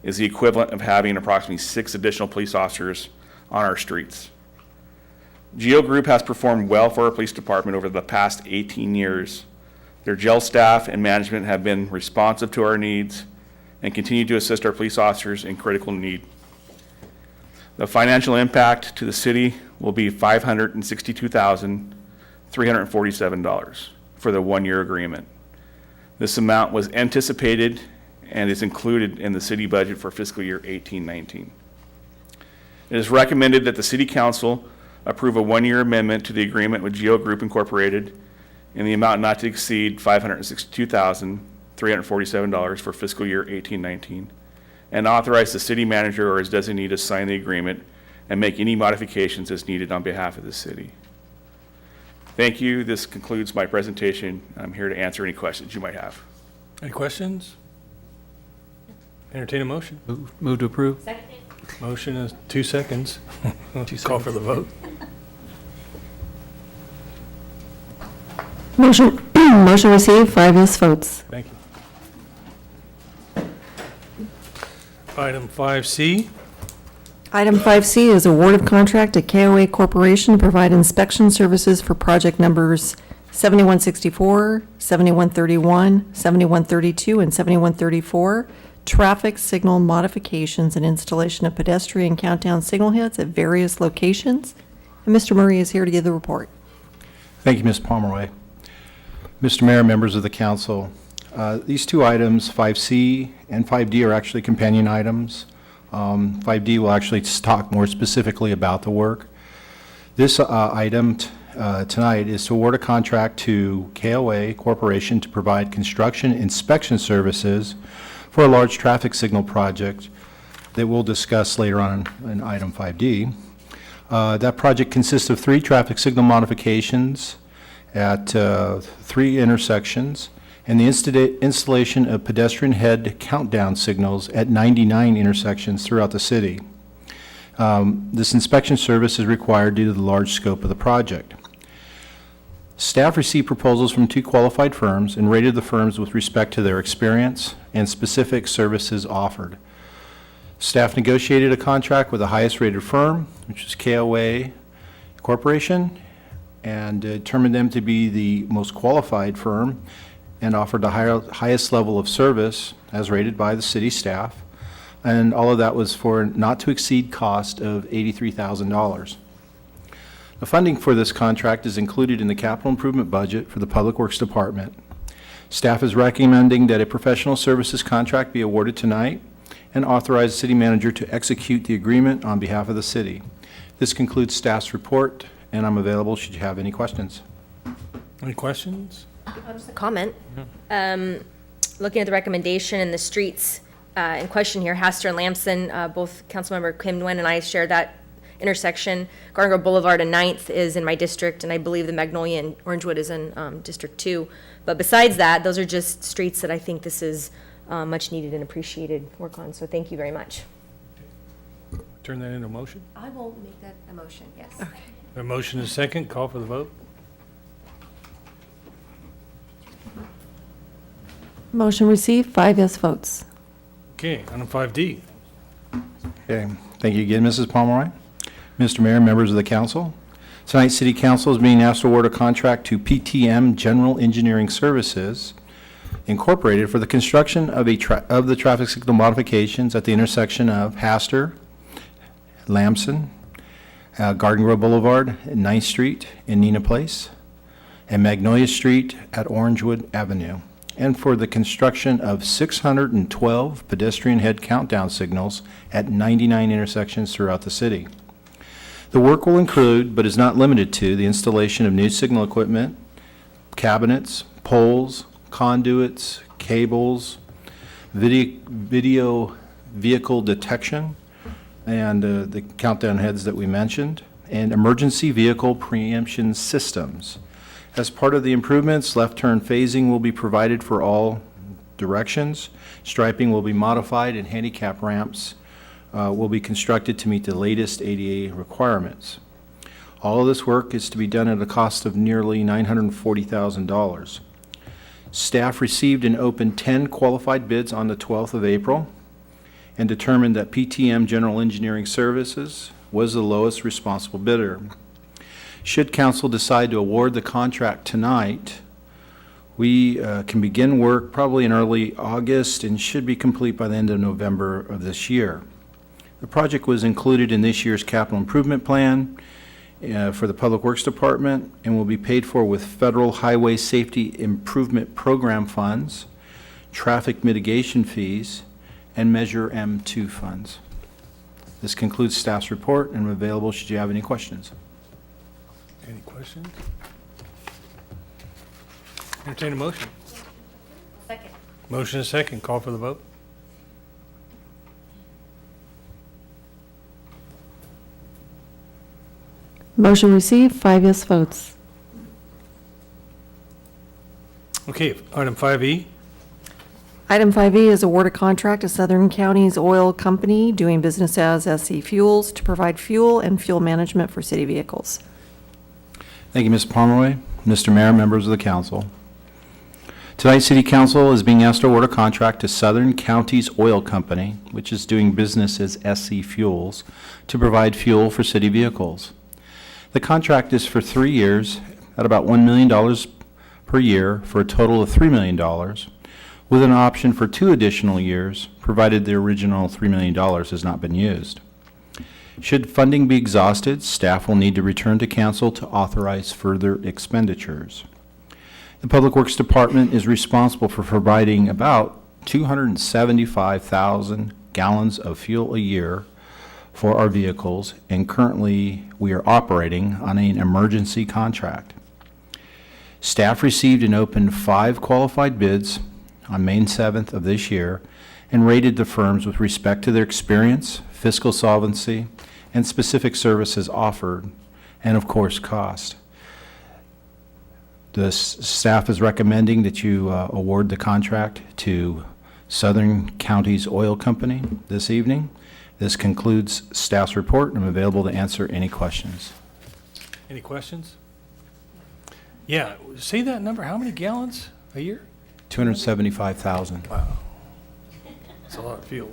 is the equivalent of having approximately 6 additional police officers on our streets. Geo Group has performed well for our police department over the past 18 years. Their jail staff and management have been responsive to our needs and continue to assist our police officers in critical need. The financial impact to the city will be $562,347 for the 1-year agreement. This amount was anticipated and is included in the city budget for fiscal year 18-19. It is recommended that the City Council approve a 1-year amendment to the agreement with Geo Group Incorporated in the amount not to exceed $562,347 for fiscal year 18-19, and authorize the city manager or his designee to sign the agreement and make any modifications as needed on behalf of the city. Thank you. This concludes my presentation. I'm here to answer any questions you might have. Any questions? Entertain a motion. Move to approve. Second. Motion is 2 seconds. Call for the vote. Motion received, 5 yes votes. Thank you. Item 5C. Item 5C is award of contract to KOA Corporation to provide inspection services for project numbers 7164, 7131, 7132, and 7134, traffic signal modifications and installation of pedestrian countdown signal heads at various locations. And Mr. Murray is here to give the report. Thank you, Ms. Pomeroy. Mr. Mayor, members of the council, these 2 items, 5C and 5D, are actually companion items. 5D will actually talk more specifically about the work. This item tonight is to award a contract to KOA Corporation to provide construction inspection services for a large traffic signal project that we'll discuss later on in item 5D. That project consists of 3 traffic signal modifications at 3 intersections and the installation of pedestrian head countdown signals at 99 intersections throughout the city. This inspection service is required due to the large scope of the project. Staff received proposals from 2 qualified firms and rated the firms with respect to their experience and specific services offered. Staff negotiated a contract with the highest rated firm, which is KOA Corporation, and determined them to be the most qualified firm and offered the highest level of service as rated by the city staff. And all of that was for not to exceed cost of $83,000. The funding for this contract is included in the capital improvement budget for the Public Works Department. Staff is recommending that a professional services contract be awarded tonight and authorize the city manager to execute the agreement on behalf of the city. This concludes staff's report, and I'm available should you have any questions. Any questions? Just a comment. Looking at the recommendation and the streets in question here, Hastur and Lamson, both Councilmember Kim Nguyen and I share that intersection. Garden Grove Boulevard and 9th is in my district, and I believe the Magnolia and Orangewood is in District 2. But besides that, those are just streets that I think this is much needed and appreciated work on, so thank you very much. Turn that into a motion. I will make that a motion, yes. A motion is second. Call for the vote. Motion received, 5 yes votes. Okay, item 5D. Okay, thank you again, Mrs. Pomeroy. Mr. Mayor, members of the council, tonight, City Council is being asked to award a contract to PTM General Engineering Services Incorporated for the construction of the traffic signal modifications at the intersection of Hastur, Lamson, Garden Grove Boulevard, 9th Street in Nina Place, and Magnolia Street at Orangewood Avenue, and for the construction of 612 pedestrian head countdown signals at 99 intersections throughout the city. The work will include, but is not limited to, the installation of new signal equipment, cabinets, poles, conduits, cables, video vehicle detection, and the countdown heads that we mentioned, and emergency vehicle preemption systems. As part of the improvements, left turn phasing will be provided for all directions. Striping will be modified, and handicap ramps will be constructed to meet the latest ADA requirements. All of this work is to be done at a cost of nearly $940,000. Staff received and opened 10 qualified bids on the 12th of April and determined that PTM General Engineering Services was the lowest responsible bidder. Should council decide to award the contract tonight, we can begin work probably in early August and should be complete by the end of November of this year. The project was included in this year's capital improvement plan for the Public Works Department and will be paid for with Federal Highway Safety Improvement Program funds, traffic mitigation fees, and Measure M2 funds. This concludes staff's report, and I'm available should you have any questions. Any questions? Entertain a motion. Second. Motion is second. Call for the vote. Motion received, 5 yes votes. Okay, item 5E. Item 5E is award a contract to Southern Counties Oil Company doing business as SC Fuels to provide fuel and fuel management for city vehicles. Thank you, Ms. Pomeroy. Mr. Mayor, members of the council. Tonight, City Council is being asked to award a contract to Southern Counties Oil Company, which is doing business as SC Fuels, to provide fuel for city vehicles. The contract is for 3 years at about $1 million per year for a total of $3 million, with an option for 2 additional years, provided the original $3 million has not been used. Should funding be exhausted, staff will need to return to council to authorize further expenditures. The Public Works Department is responsible for providing about 275,000 gallons of fuel a year for our vehicles, and currently we are operating on an emergency contract. Staff received and opened 5 qualified bids on May 7th of this year and rated the firms with respect to their experience, fiscal solvency, and specific services offered, and of course, cost. The staff is recommending that you award the contract to Southern Counties Oil Company this evening. This concludes staff's report, and I'm available to answer any questions. Any questions? Yeah, say that number. How many gallons a year? 275,000. Wow. That's a lot of fuel.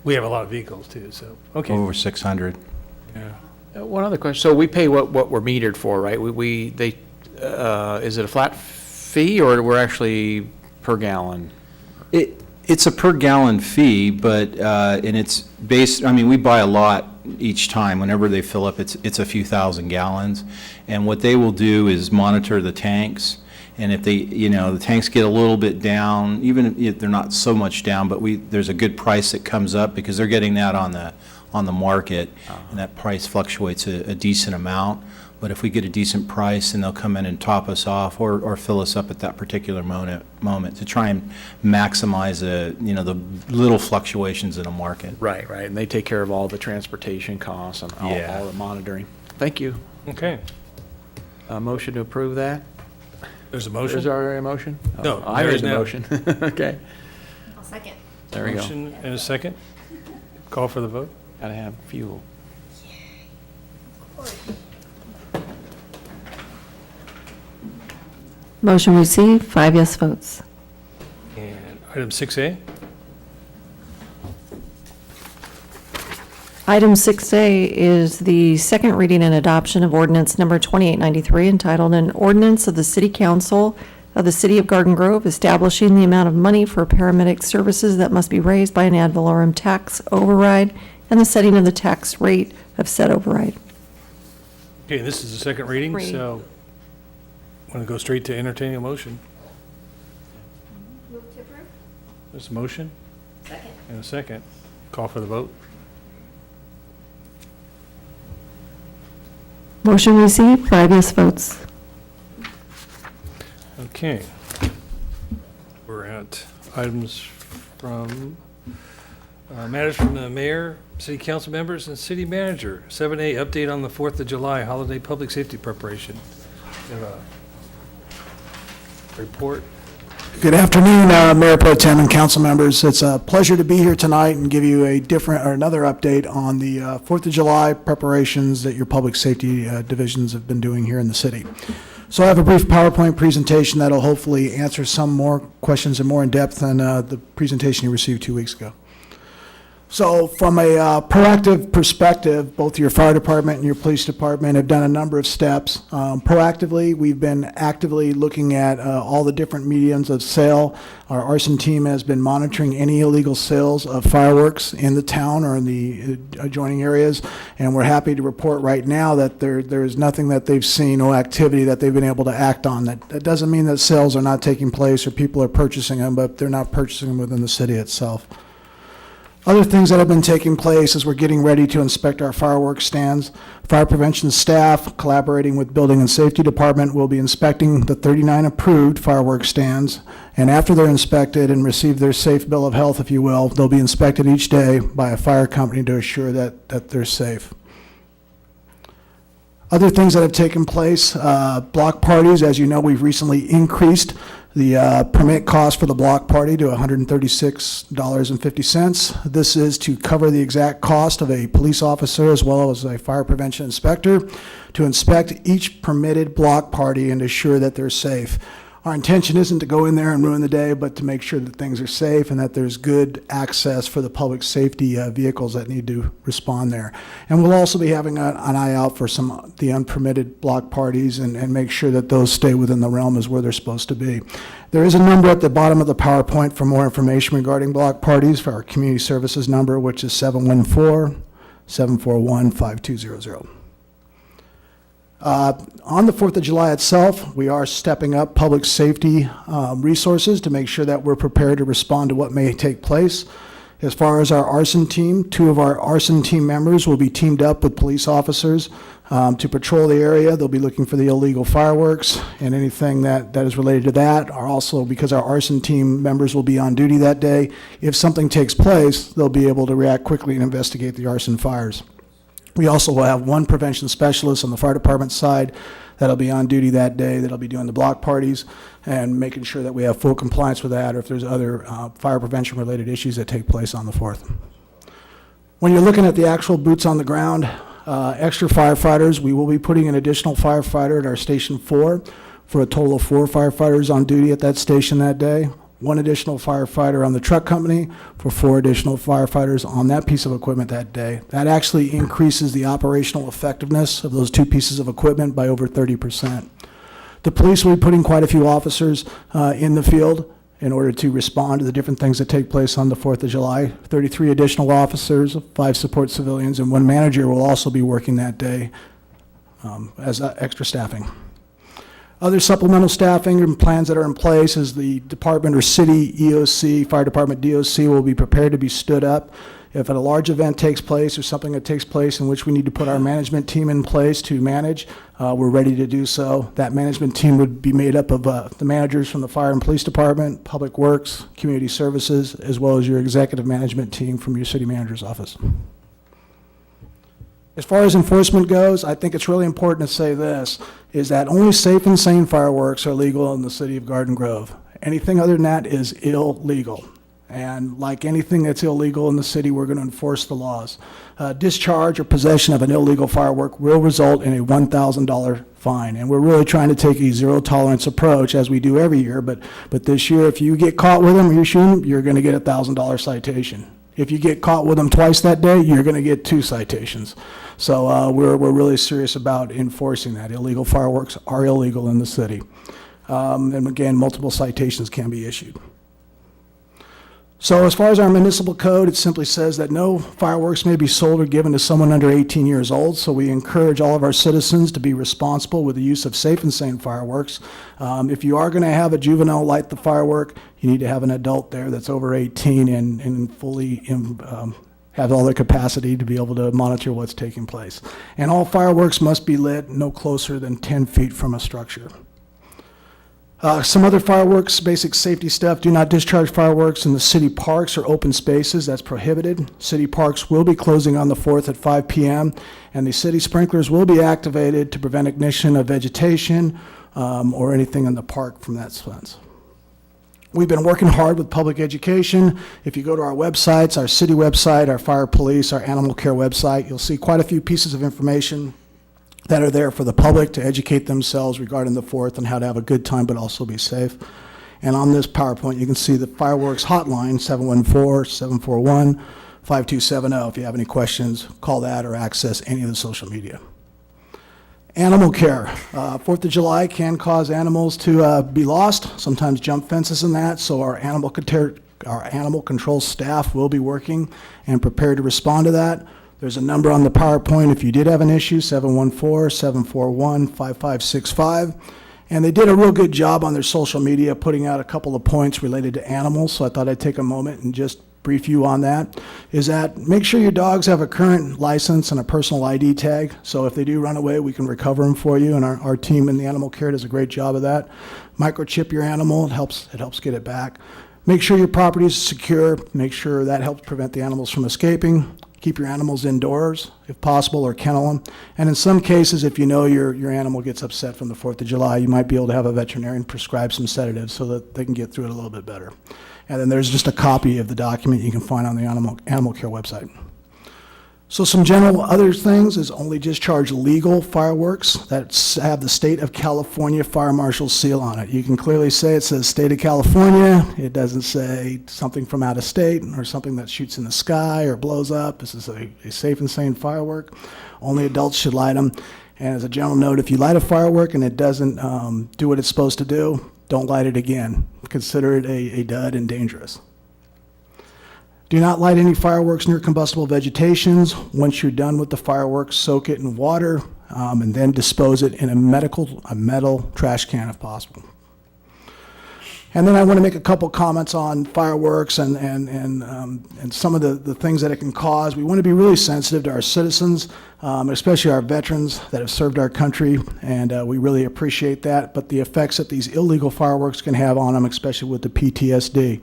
We have a lot of vehicles too, so, okay. Over 600. Yeah. One other question. So we pay what we're metered for, right? Is it a flat fee or we're actually per gallon? It's a per gallon fee, but, and it's based, I mean, we buy a lot each time. Whenever they fill up, it's a few thousand gallons. And what they will do is monitor the tanks. And if they, the tanks get a little bit down, even if they're not so much down, but there's a good price that comes up because they're getting that on the market, and that price fluctuates a decent amount. But if we get a decent price, then they'll come in and top us off or fill us up at that particular moment to try and maximize the little fluctuations in a market. Right. And they take care of all the transportation costs and all the monitoring. Thank you. Okay. Motion to approve that? There's a motion? Is there a motion? No, I there raised is a now. motion. Okay. I'll second. There we go. Motion and a second. Call for the vote. Gotta have fuel. Motion received, 5 yes votes. And item 6A. Item 6A is the second reading and adoption of ordinance number 2893 entitled An Ordinance of the City Council of the City of Garden Grove establishing the amount of money for paramedic services that must be raised by an ad valorem tax override and the setting of the tax rate of said override. Okay, this is the second reading, Reading. so want to go straight to entertaining a motion. Move to approve? There's a motion Second. and a second. Call for the vote. Motion received, 5 yes votes. Okay. We're at items from, matters from the mayor, city council members, and city manager. 7A, update on the 4th of July holiday public safety preparation. We have a report. Good afternoon, Mayor Pro Tem and council members. It's a pleasure to be here tonight and give you a different, or another update on the 4th of July preparations that your public safety divisions have been doing here in the city. So I have a brief PowerPoint presentation that'll hopefully answer some more questions and more in depth than the presentation you received 2 weeks ago. So from a proactive perspective, both your fire department and your police department have done a number of steps. Proactively, we've been actively looking at all the different mediums of sale. Our arson team has been monitoring any illegal sales of fireworks in the town or in the adjoining areas, and we're happy to report right now that there is nothing that they've seen, no activity that they've been able to act on. That doesn't mean that sales are not taking place or people are purchasing them, but they're not purchasing them within the city itself. Other things that have been taking place as we're getting ready to inspect our fireworks stands. Fire prevention staff, collaborating with Building and Safety Department, will be inspecting the 39 approved fireworks stands. And after they're inspected and receive their safe bill of health, if you will, they'll be inspected each day by a fire company to assure that they're safe. Other things that have taken place, block parties. As you know, we've recently increased the permit cost for the block party to $136.50. This is to cover the exact cost of a police officer as well as a fire prevention inspector to inspect each permitted block party and assure that they're safe. Our intention isn't to go in there and ruin the day, but to make sure that things are safe and that there's good access for the public safety vehicles that need to respond there. And we'll also be having an eye out for some of the unpermitted block parties and make sure that those stay within the realm as where they're supposed to be. There is a number at the bottom of the PowerPoint for more information regarding block parties for our community services number, which is 714-741-5200. On the 4th of July itself, we are stepping up public safety resources to make sure that we're prepared to respond to what may take place. As far as our arson team, 2 of our arson team members will be teamed up with police officers to patrol the area. They'll be looking for the illegal fireworks and anything that is related to that. Are also, because our arson team members will be on duty that day, if something takes place, they'll be able to react quickly and investigate the arson fires. We also will have 1 prevention specialist on the fire department side that'll be on duty that day, that'll be doing the block parties and making sure that we have full compliance with that or if there's other fire prevention related issues that take place on the 4th. When you're looking at the actual boots on the ground, extra firefighters, we will be putting an additional firefighter at our Station 4 for a total of 4 firefighters on duty at that station that day. 1 additional firefighter on the truck company for 4 additional firefighters on that piece of equipment that day. That actually increases the operational effectiveness of those 2 pieces of equipment by over 30%. The police will be putting quite a few officers in the field in order to respond to the different things that take place on the 4th of July. 33 additional officers, 5 support civilians, and 1 manager will also be working that day as extra staffing. Other supplemental staffing and plans that are in place is the department or city EOC, fire department DOC will be prepared to be stood up. If a large event takes place or something that takes place in which we need to put our management team in place to manage, we're ready to do so. That management team would be made up of the managers from the fire and police department, public works, community services, as well as your executive management team from your city manager's office. As far as enforcement goes, I think it's really important to say this, is that only safe and sane fireworks are legal in the city of Garden Grove. Anything other than that is illegal. And like anything that's illegal in the city, we're going to enforce the laws. Discharge or possession of an illegal firework will result in a $1,000 fine. And we're really trying to take a zero tolerance approach as we do every year. But this year, if you get caught with them or you shoot them, you're going to get a $1,000 citation. If you get caught with them twice that day, you're going to get 2 citations. So we're really serious about enforcing that. Illegal fireworks are illegal in the city. And again, multiple citations can be issued. So as far as our municipal code, it simply says that no fireworks may be sold or given to someone under 18 years old. So we encourage all of our citizens to be responsible with the use of safe and sane fireworks. If you are going to have a juvenile light the firework, you need to have an adult there that's over 18 and fully have all their capacity to be able to monitor what's taking place. And all fireworks must be lit no closer than 10 feet from a structure. Some other fireworks, basic safety stuff: do not discharge fireworks in the city parks or open spaces. That's prohibited. City parks will be closing on the 4th at 5 p.m., and the city sprinklers will be activated to prevent ignition of vegetation or anything in the park from that sense. We've been working hard with public education. If you go to our websites, our city website, our fire police, our animal care website, you'll see quite a few pieces of information that are there for the public to educate themselves regarding the 4th and how to have a good time but also be safe. And on this PowerPoint, you can see the fireworks hotline, 714-741-5270. If you have any questions, call that or access any of the social media. Animal care. 4th of July can cause animals to be lost, sometimes jump fences and that, so our animal control staff will be working and prepared to respond to that. There's a number on the PowerPoint if you did have an issue, 714-741-5565. And they did a real good job on their social media putting out a couple of points related to animals, so I thought I'd take a moment and just brief you on that. Is that make sure your dogs have a current license and a personal ID tag, so if they do run away, we can recover them for you, and our team in the animal care does a great job of that. Microchip your animal, it helps get it back. Make sure your property is secure, make sure that helps prevent the animals from escaping. Keep your animals indoors, if possible, or kennel them. And in some cases, if you know your animal gets upset from the 4th of July, you might be able to have a veterinarian prescribe some sedatives so that they can get through it a little bit better. And then there's just a copy of the document you can find on the animal care website. So some general other things is only discharge legal fireworks that have the state of California Fire Marshal's seal on it. You can clearly say it says state of California. It doesn't say something from out of state or something that shoots in the sky or blows up. This is a safe and sane firework. Only adults should light them. And as a general note, if you light a firework and it doesn't do what it's supposed to do, don't light it again. Consider it a dud and dangerous. Do not light any fireworks near combustible vegetations. Once you're done with the fireworks, soak it in water and then dispose it in a metal trash can if possible. And then I want to make a couple comments on fireworks and some of the things that it can cause. We want to be really sensitive to our citizens, especially our veterans that have served our country, and we really appreciate that. But the effects that these illegal fireworks can have on them, especially with the PTSD.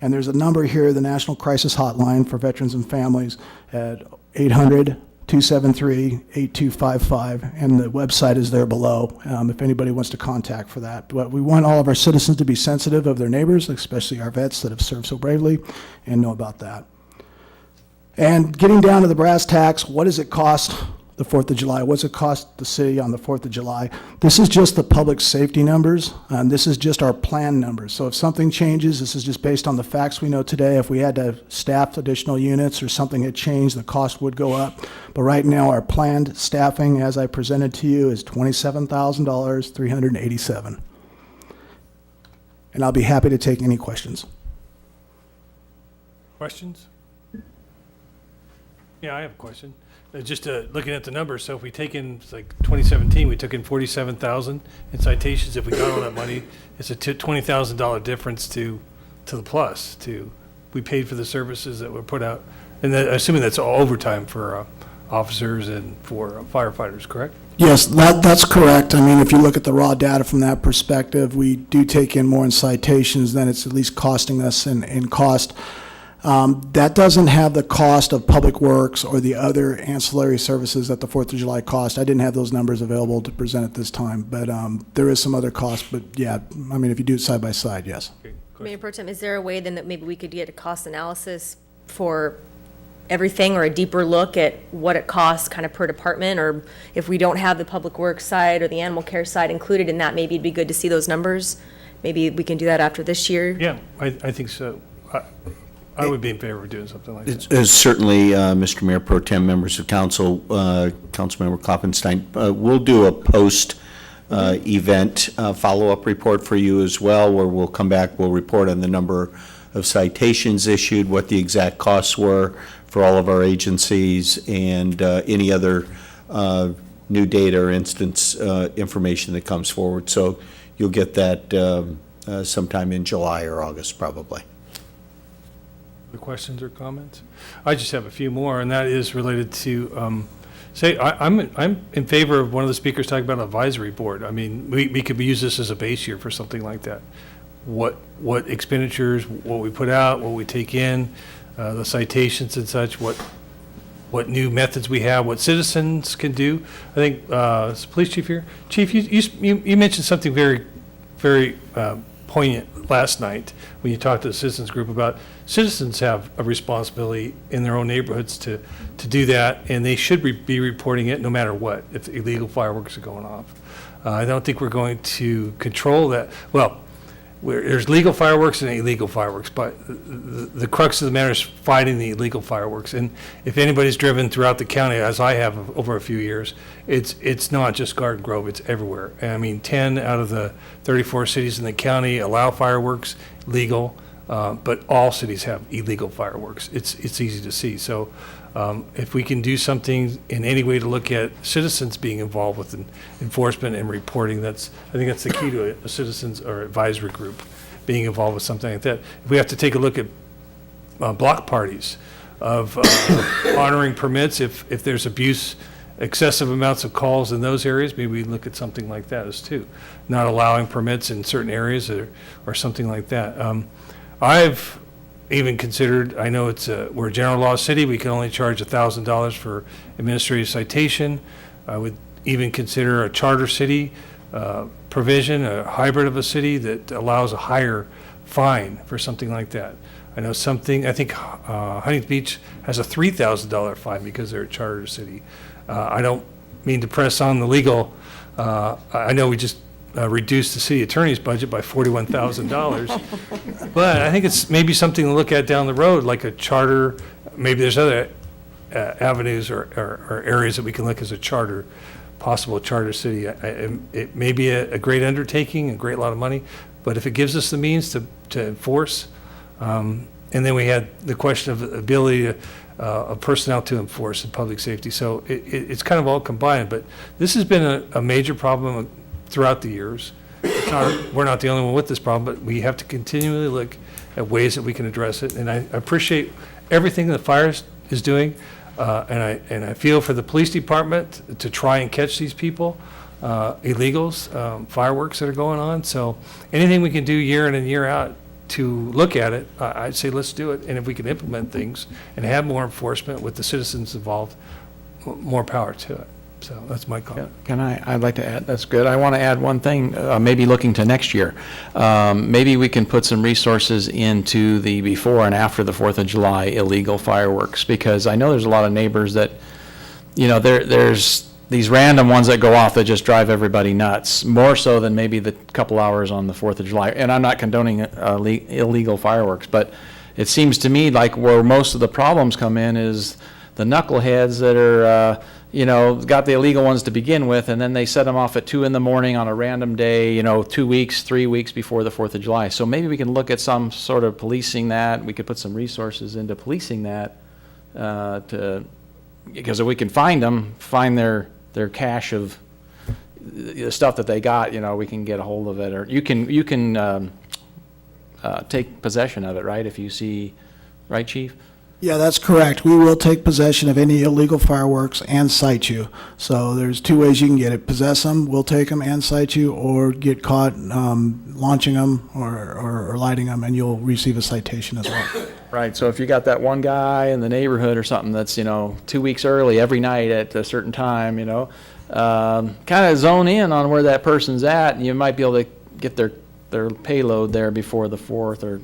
And there's a number here, the National Crisis Hotline for Veterans and Families at 800-273-8255, and the website is there below if anybody wants to contact for that. But we want all of our citizens to be sensitive of their neighbors, especially our vets that have served so bravely, and know about that. And getting down to the brass tacks, what does it cost the 4th of July? What's it cost the city on the 4th of July? This is just the public safety numbers, and this is just our plan numbers. So if something changes, this is just based on the facts we know today. If we had to staff additional units or something had changed, the cost would go up. But right now, our planned staffing, as I presented to you, is $27,387. And I'll be happy to take any questions. Questions? Yeah, I have a question. Just looking at the numbers, so if we take in, it's like 2017, we took in 47,000 in citations. If we got all that money, it's a $20,000 difference to the plus. We paid for the services that were put out, and assuming that's all overtime for officers and for firefighters, correct? Yes, that's correct. I mean, if you look at the raw data from that perspective, we do take in more in citations than it's at least costing us in cost. That doesn't have the cost of public works or the other ancillary services that the 4th of July cost. I didn't have those numbers available to present at this time, but there is some other costs. But yeah, I mean, if you do it side by side, yes. Okay, Mayor Pro Tem, is there a way then that maybe we could get a cost analysis for everything or a deeper look at what it costs kind of per department? Or if we don't have the public works side or the animal care side included in that, maybe it'd be good to see those numbers. Maybe we can do that after this year. Yeah, I think so. I would be in favor of doing something like that. Certainly, Mr. Mayor Pro Tem, members of council, Councilmember Kloppenstein, we'll do a post-event follow-up report for you as well, where we'll come back, we'll report on the number of citations issued, what the exact costs were for all of our agencies, and any other new data or instance information that comes forward. So you'll get that sometime in July or August, probably. The questions or comments? I just have a few more, and that is related to, I'm in favor of one of the speakers talking about advisory board. I mean, we could use this as a base year for something like that. What expenditures, what we put out, what we take in, the citations and such, what new methods we have, what citizens can do. I think, is the police chief here? Chief, you mentioned something very, very poignant last night when you talked to the citizens group about citizens have a responsibility in their own neighborhoods to do that, and they should be reporting it no matter what, if illegal fireworks are going off. I don't think we're going to control that. Well, there's legal fireworks and illegal fireworks, but the crux of the matter is fighting the illegal fireworks. And if anybody's driven throughout the county, as I have over a few years, it's not just Garden Grove, it's everywhere. And I mean, 10 out of the 34 cities in the county allow fireworks legal, but all cities have illegal fireworks. It's easy to see. So if we can do something in any way to look at citizens being involved with enforcement and reporting, I think that's the key to a citizens or advisory group being involved with something like that. If we have to take a look at block parties of honoring permits, if there's abuse, excessive amounts of calls in those areas, maybe we look at something like that as too. Not allowing permits in certain areas or something like that. I've even considered, I know we're a general law city, we can only charge $1,000 for administrative citation. I would even consider a charter city provision, a hybrid of a city that allows a higher fine for something like that. I know I think Huntington Beach has a $3,000 fine because they're a charter city. I don't mean to press on the legal. I know we just reduced the city attorney's budget by $41,000. But I think it's maybe something to look at down the road, like a charter. Maybe there's other avenues or areas that we can look as a possible charter city. It may be a great undertaking, a great lot of money, but if it gives us the means to enforce, and then we had the question of the ability of personnel to enforce and public safety. So it's kind of all combined, but this has been a major problem throughout the years. We're not the only one with this problem, but we have to continually look at ways that we can address it. And I appreciate everything the fire is doing, and I feel for the police department to try and catch these people, illegals, fireworks that are going on. So anything we can do year in and year out to look at it, I'd say let's do it. And if we can implement things and have more enforcement with the citizens involved, more power to it. So that's my comment. I'd like to add, that's good. I want to add one thing, maybe looking to next year. Maybe we can put some resources into the before and after the 4th of July illegal fireworks, because I know there's a lot of neighbors that, there's these random ones that go off that just drive everybody nuts, more so than maybe the couple hours on the 4th of July. And I'm not condoning illegal fireworks, but it seems to me like where most of the problems come in is the knuckleheads that are, got the illegal ones to begin with, and then they set them off at 2 in the morning on a random day, 2 weeks, 3 weeks before the 4th of July. So maybe we can look at some sort of policing that. We could put some resources into policing that because if we can find them, find their cache of the stuff that they got, we can get a hold of it, or you can take possession of it, right? If you see, right, Chief? Yeah, that's correct. We will take possession of any illegal fireworks and cite you. So there's 2 ways you can get it. Possess them, we'll take them and cite you, or get caught launching them or lighting them, and you'll receive a citation as well. Right, so if you got that one guy in the neighborhood or something that's, 2 weeks early every night at a certain time, kind of zone in on where that person's at, and you might be able to get their payload there before the 4th or,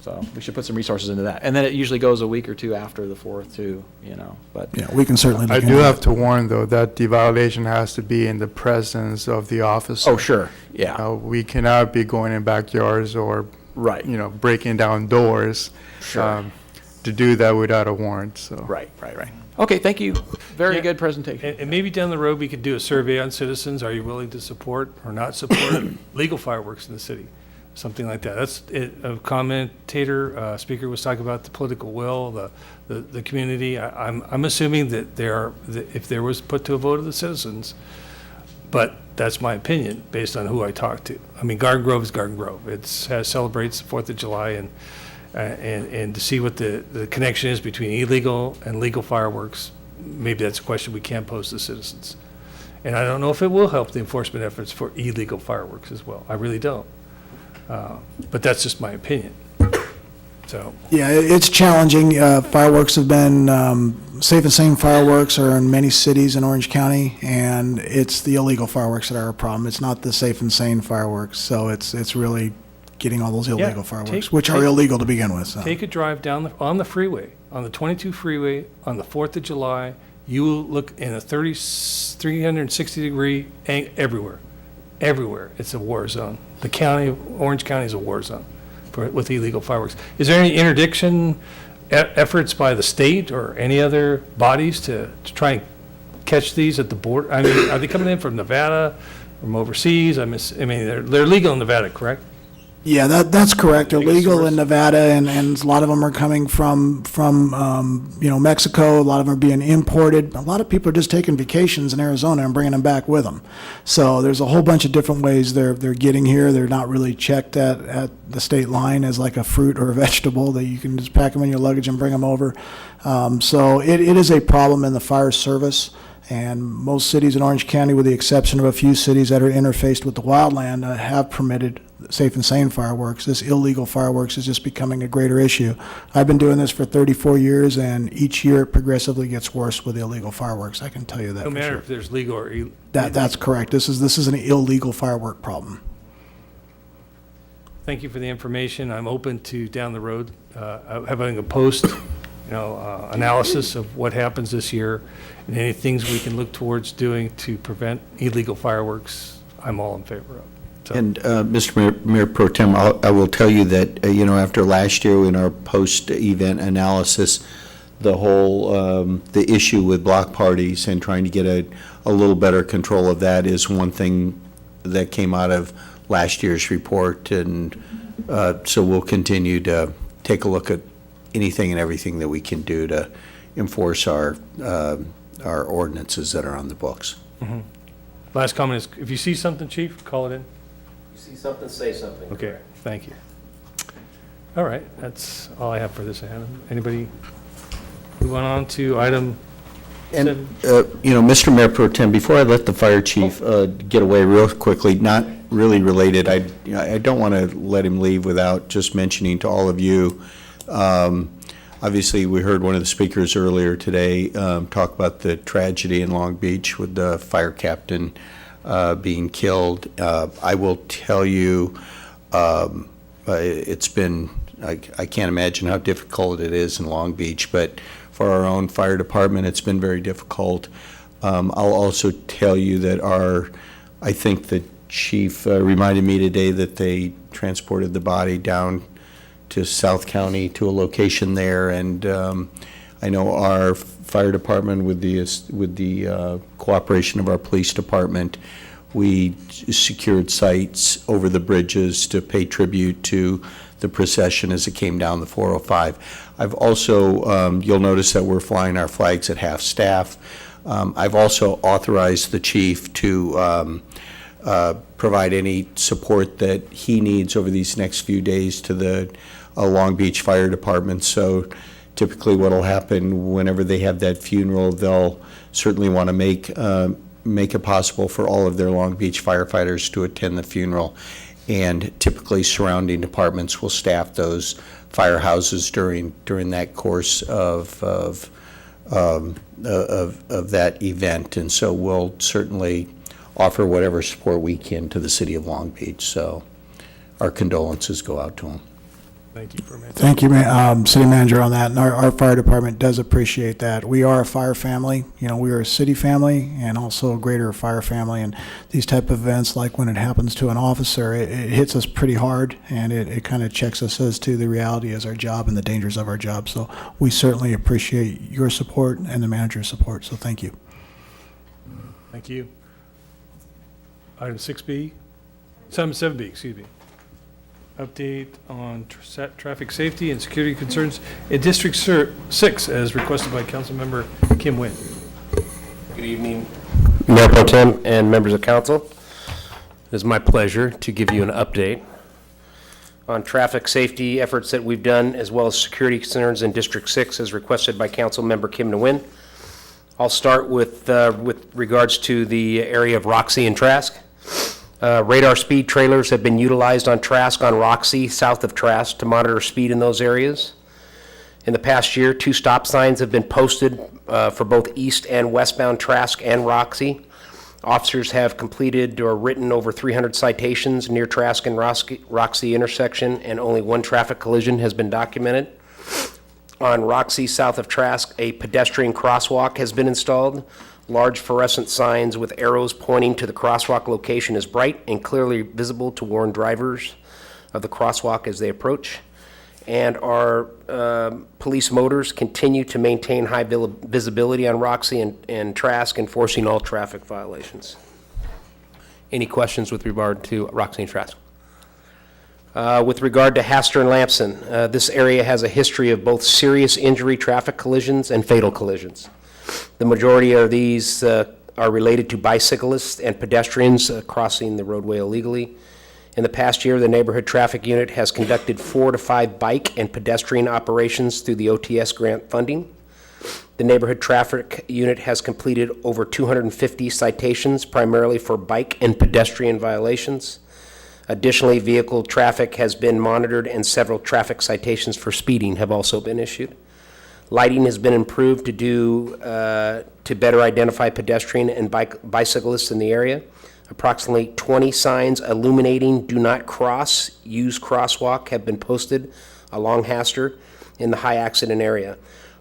So we should put some resources into that. And then it usually goes a week or two after the 4th too, but. Yeah, we can certainly look I into do that. have to warn, though, that the violation has to be in the presence of the officer. Oh, sure, yeah. We cannot be going in backyards or Right. breaking down doors. Sure. To do that without a warrant, so. Right. Okay, thank you. Very Yeah. good presentation. And maybe down the road, we could do a survey on citizens. Are you willing to support or not support legal fireworks in the city? Something like that. That's it. A commentator, speaker was talking about the political will, the community. I'm assuming that if there was put to a vote of the citizens, but that's my opinion based on who I talked to. I mean, Garden Grove is Garden Grove. Celebrates the 4th of July, and to see what the connection is between illegal and legal fireworks, maybe that's a question we can pose to citizens. And I don't know if it will help the enforcement efforts for illegal fireworks as well. I really don't. But that's just my opinion. So, Yeah, it's challenging. Fireworks have been, Safe and Sane fireworks are in many cities in Orange County, and it's the illegal fireworks that are a problem. It's not the Safe and Sane fireworks, so it's really getting all those illegal fireworks, which are illegal to begin with. So. take a drive on the freeway, on the 22 freeway, on the 4th of July. You will look in a 360-degree everywhere. Everywhere. It's a war zone. The county, Orange County is a war zone with illegal fireworks. Is there any interdiction efforts by the state or any other bodies to try and catch these at the border? I mean, are they coming in from Nevada, from overseas? I mean, they're legal in Nevada, correct? Yeah, that's correct. They're legal in Nevada, and a lot of them are coming from Mexico. A lot of them are being imported. A lot of people are just taking vacations in Arizona and bringing them back with them. So there's a whole bunch of different ways they're getting here. They're not really checked at the state line as like a fruit or a vegetable that you can just pack them in your luggage and bring them over. So it is a problem in the fire service. And most cities in Orange County, with the exception of a few cities that are interfaced with the wildland, have permitted Safe and Sane fireworks. This illegal fireworks is just becoming a greater issue. I've been doing this for 34 years, and each year it progressively gets worse with illegal fireworks. I can tell you that No for matter sure. if there's legal or illegal. That's correct. This is an illegal firework problem. Thank you for the information. I'm open to, down the road, having a post, analysis of what happens this year and any things we can look towards doing to prevent illegal fireworks. I'm all in favor of. So- And, Mr. Mayor Pro Tem, I will tell you that, after last year in our post-event analysis, the whole, the issue with block parties and trying to get a little better control of that is one thing that came out of last year's report. And so we'll continue to take a look at anything and everything that we can do to enforce our ordinances that are on the books. Mhm. Last comment is, if you see something, Chief, call it in. You see something, say something. Okay, thank you. All right, that's all I have for this item. Anybody move on to item And, 7? Mr. Mayor Pro Tem, before I let the fire chief get away real quickly, not really related, I don't want to let him leave without just mentioning to all of you, obviously, we heard one of the speakers earlier today talk about the tragedy in Long Beach with the fire captain being killed. I will tell you, it's been, I can't imagine how difficult it is in Long Beach, but for our own fire department, it's been very difficult. I'll also tell you that I think the chief reminded me today that they transported the body down to South County to a location there, and I know our fire department, with the cooperation of our police department, we secured sites over the bridges to pay tribute to the procession as it came down the 405. I've also, you'll notice that we're flying our flags at half-staff. I've also authorized the chief to provide any support that he needs over these next few days to the Long Beach Fire Department. So typically what will happen whenever they have that funeral, they'll certainly want to make it possible for all of their Long Beach firefighters to attend the funeral. And typically surrounding departments will staff those firehouses during that course of that event. And so we'll certainly offer whatever support we can to the city of Long Beach. So our condolences go out to them. Thank you for mentioning. Thank you, City Manager, on that. And our fire department does appreciate that. We are a fire family. You know, we are a city family and also a greater fire family. And these type of events, like when it happens to an officer, it hits us pretty hard, and it kind of checks us as to the reality as our job and the dangers of our job. So we certainly appreciate your support and the manager's support. So thank you. Thank you. Item 6B, 7B, excuse me. Update on traffic safety and security concerns in District 6 as requested by Councilmember Kim Nguyen. Good evening, Mayor Pro Tem and members of council. It is my pleasure to give you an update on traffic safety efforts that we've done, as well as security concerns in District 6 as requested by Councilmember Kim Nguyen. I'll start with regards to the area of Roxy and Trask. Radar speed trailers have been utilized on Trask on Roxy, south of Trask, to monitor speed in those areas. In the past year, 2 stop signs have been posted for both east and westbound Trask and Roxy. Officers have completed or written over 300 citations near Trask and Roxy intersection, and only 1 traffic collision has been documented. On Roxy, south of Trask, a pedestrian crosswalk has been installed. Large fluorescent signs with arrows pointing to the crosswalk location is bright and clearly visible to warn drivers of the crosswalk as they approach. And our police motors continue to maintain high visibility on Roxy and Trask, enforcing all traffic violations. Any questions with regard to Roxy and Trask? With regard to Hastur and Lamson, this area has a history of both serious injury traffic collisions and fatal collisions. The majority of these are related to bicyclists and pedestrians crossing the roadway illegally. In the past year, the Neighborhood Traffic Unit has conducted 4 to 5 bike and pedestrian operations through the OTS grant funding. The Neighborhood Traffic Unit has completed over 250 citations, primarily for bike and pedestrian violations. Additionally, vehicle traffic has been monitored, and several traffic citations for speeding have also been issued. Lighting has been improved to better identify pedestrian and bicyclists in the area. Approximately 20 signs illuminating "Do Not Cross, Use Crosswalk" have been posted along Hastur in the high accident area.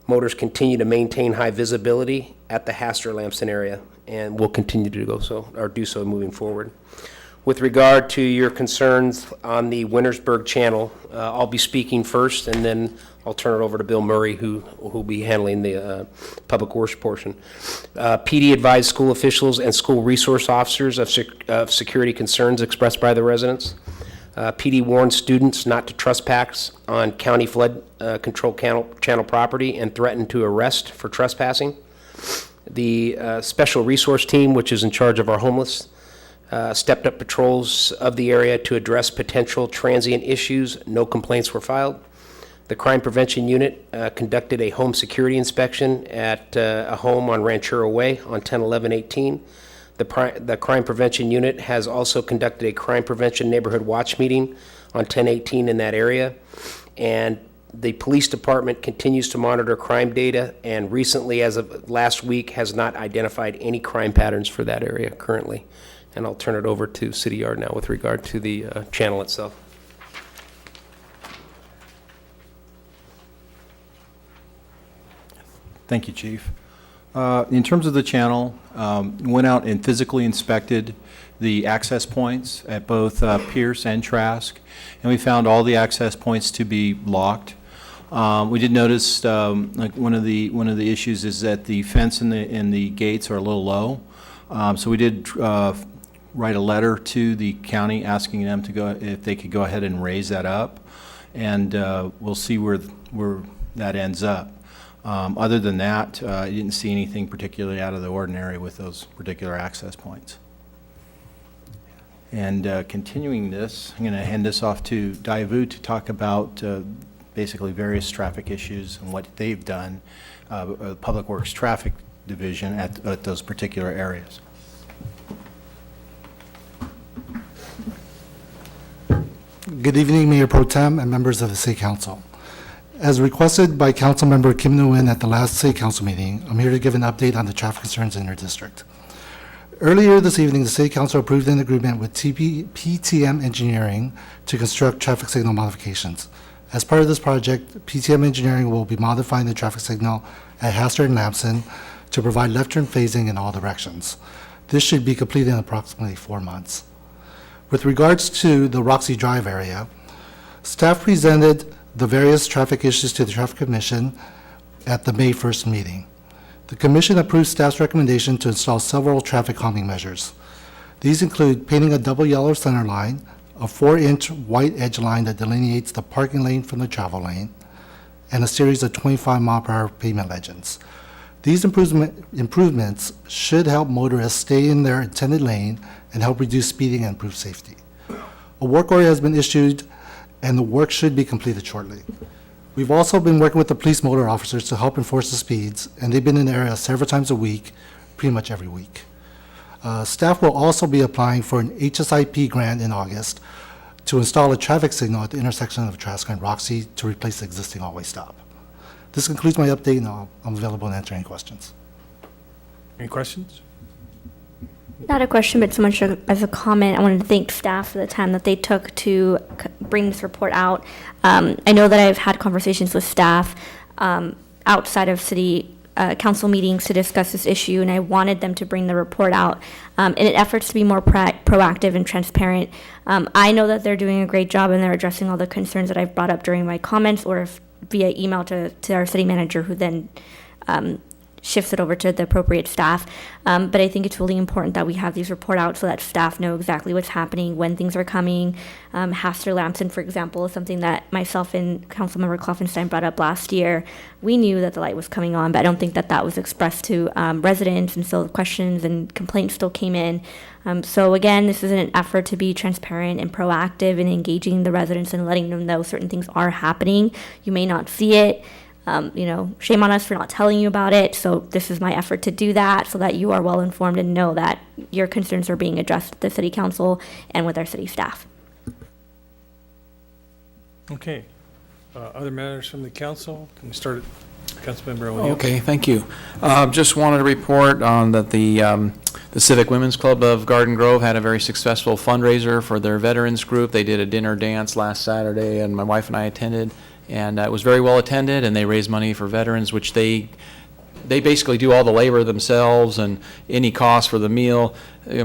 Motors continue to maintain high visibility at the Hastur-Lamson area, and will continue to do so moving forward. With regard to your concerns on the Wintersburg Channel, I'll be speaking first, and then I'll turn it over to Bill Murray, who'll be handling the public works portion. PD advised school officials and school resource officers of security concerns expressed by the residents. PD warned students not to trespass on county flood control channel property and threatened to arrest for trespassing. The special resource team, which is in charge of our homeless, stepped up patrols of the area to address potential transient issues. No complaints were filed. The Crime Prevention Unit conducted a home security inspection at a home on Ranchero Way on 10/11/18. The Crime Prevention Unit has also conducted a Crime Prevention Neighborhood Watch meeting on 10/18 in that area. And the police department continues to monitor crime data, and recently, as of last week, has not identified any crime patterns for that area currently. And I'll turn it over to City Yard now with regard to the channel itself. Thank you, Chief. In terms of the channel, went out and physically inspected the access points at both Pierce and Trask, and we found all the access points to be locked. We did notice, like one of the issues is that the fence and the gates are a little low. So we did write a letter to the county asking them to go, if they could go ahead and raise that up, and we'll see where that ends up. Other than that, I didn't see anything particularly out of the ordinary with those particular access points. And continuing this, I'm going to hand this off to Daivu to talk about basically various traffic issues and what they've done, Public Works Traffic Division at those particular areas. Good evening, Mayor Pro Tem and members of the City Council. As requested by Councilmember Kim Nguyen at the last City Council meeting, I'm here to give an update on the traffic concerns in our district. Earlier this evening, the City Council approved an agreement with PTM Engineering to construct traffic signal modifications. As part of this project, PTM Engineering will be modifying the traffic signal at Hastert and Lamson to provide left turn phasing in all directions. This should be completed in approximately 4 months. With regards to the Roxy Drive area, staff presented the various traffic issues to the Traffic Commission at the May 1st meeting. The Commission approved staff's recommendation to install several traffic calming measures. These include painting a double yellow center line, a 4-inch white edge line that delineates the parking lane from the travel lane, and a series of 25-mile-per-hour pavement legends. These improvements should help motorists stay in their intended lane and help reduce speeding and improve safety. A work order has been issued, and the work should be completed shortly. We've also been working with the police motor officers to help enforce the speeds, and they've been in the area several times a week, pretty much every week. Staff will also be applying for an HSIP grant in August to install a traffic signal at the intersection of Trask and Roxy to replace the existing all-way stop. This concludes my update, and I'm available to answer any questions. Any questions? Not a question, but so much as a comment. I wanted to thank staff for the time that they took to bring this report out. I know that I've had conversations with staff outside of city council meetings to discuss this issue, and I wanted them to bring the report out in an effort to be more proactive and transparent. I know that they're doing a great job and they're addressing all the concerns that I've brought up during my comments or via email to our city manager, who then shifts it over to the appropriate staff. But I think it's really important that we have these report out so that staff know exactly what's happening, when things are coming. Hastert Lamson, for example, is something that myself and Councilmember Kloffenstein brought up last year. We knew that the light was coming on, but I don't think that was expressed to residents, and so questions and complaints still came in. So again, this is an effort to be transparent and proactive in engaging the residents and letting them know certain things are happening. You may not see it. Shame on us for not telling you about it. So this is my effort to do that so that you are well informed and know that your concerns are being addressed at the city council and with our city staff. Okay. Other matters from the council? Can we start at Councilmember O'Neill? Okay, thank you. Just wanted to report on that the Civic Women's Club of Garden Grove had a very successful fundraiser for their veterans group. They did a dinner dance last Saturday, and my wife and I attended. And it was very well attended, and they raised money for veterans, which they basically do all the labor themselves, and any cost for the meal,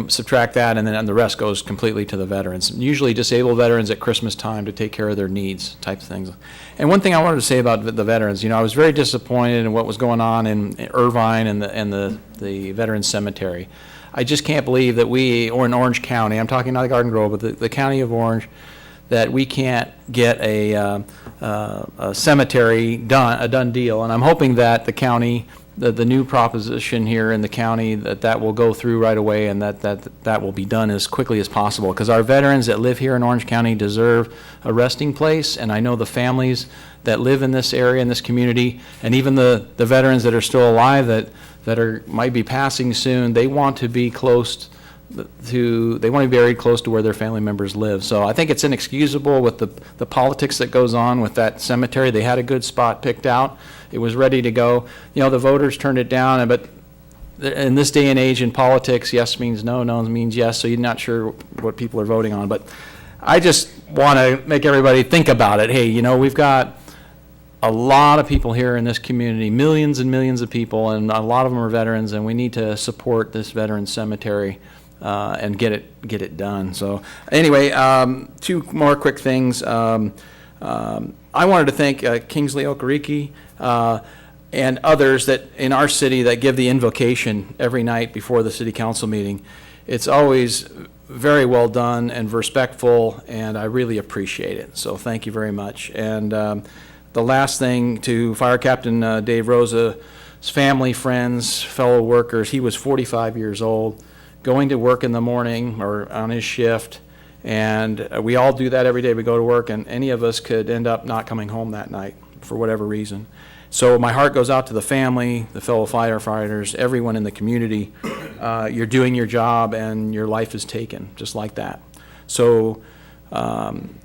subtract that, and then the rest goes completely to the veterans. Usually disabled veterans at Christmas time to take care of their needs type of things. And one thing I wanted to say about the veterans, I was very disappointed in what was going on in Irvine and the Veterans Cemetery. I just can't believe that or in Orange County, I'm talking not Garden Grove, but the county of Orange, that we can't get a cemetery done, a done deal. And I'm hoping that the county, the new proposition here in the county, that will go through right away, and that will be done as quickly as possible. Because our veterans that live here in Orange County deserve a resting place, and I know the families that live in this area, in this community, and even the veterans that are still alive that might be passing soon, they want to be close they want to be buried close to where their family members live. So I think it's inexcusable with the politics that goes on with that cemetery. They had a good spot picked out. It was ready to go. The voters turned it down, but in this day and age in politics, yes means no, no means yes, so you're not sure what people are voting on. But I just want to make everybody think about it. Hey, we've got a lot of people here in this community, millions and millions of people, and a lot of them are veterans, and we need to support this veteran cemetery and get it done. So anyway, two more quick things. I wanted to thank Kingsley Okereke and others that in our city that give the invocation every night before the city council meeting. It's always very well done and respectful, and I really appreciate it. So thank you very much. And the last thing, to Fire Captain Dave Rosa's family, friends, fellow workers. He was 45 years old, going to work in the morning or on his shift, and we all do that every day. We go to work, and any of us could end up not coming home that night for whatever reason. So my heart goes out to the family, the fellow firefighters, everyone in the community. You're doing your job, and your life is taken just like that. So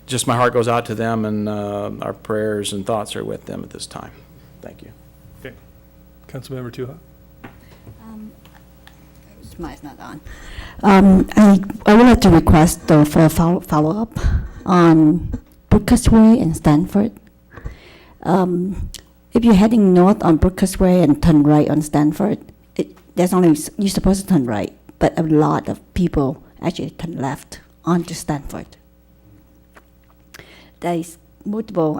just my heart goes out to them, and our prayers and thoughts are with them at this time. Thank you. Okay. Councilmember Tuha? Mine's not on. I would like to request for a follow-up on Brookest Way and Stanford If you're heading north on Brookhurst Way and turn right on Stanford, there's only, you're supposed to turn right, but a lot of people actually turn left onto Stanford. There is multiple,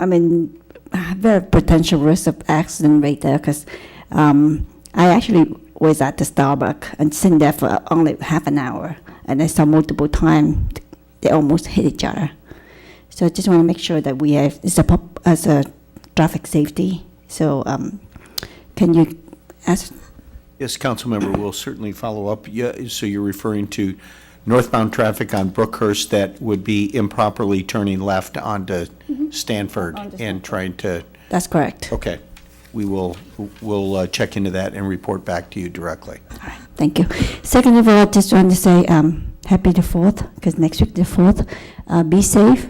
very potential risk of accident right there, because I actually was at the Starbucks and sitting there for only half an hour, and I saw multiple times they almost hit each other. So I just want to make sure that we have, as a traffic safety. So can you ask? Yes, Councilmember, we'll certainly follow up. Yeah, so you're referring to northbound traffic on Brookhurst that would be improperly turning left onto Stanford and trying to... That's correct. Okay. We'll check into that and report back to you directly. All right, thank you. Second of all, I just want to say happy the 4th, because next week the 4th. Be safe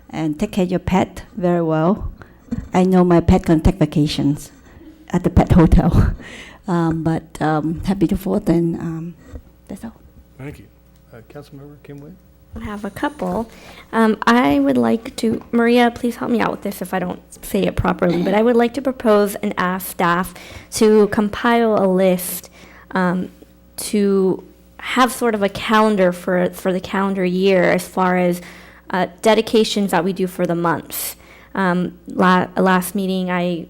and take care of your pet very well. I know my pet can take vacations at the pet hotel. But happy the 4th, and that's all. Thank you. Councilmember Kim Wade? I have a couple. I would like to, Maria, please help me out with this if I don't say it properly, but I would like to propose and ask staff to compile a list to have sort of a calendar for the calendar year as far as dedications that we do for the months. Last meeting, I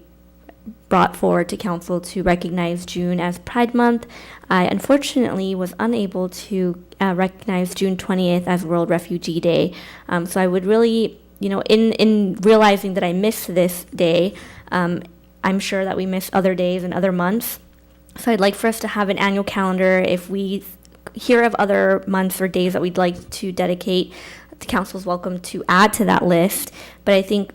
brought forward to council to recognize June as Pride Month. I unfortunately was unable to recognize June 20th as World Refugee Day. So I would really, in realizing that I missed this day, I'm sure that we miss other days and other months. So I'd like for us to have an annual calendar. If we hear of other months or days that we'd like to dedicate, the council's welcome to add to that list. But I think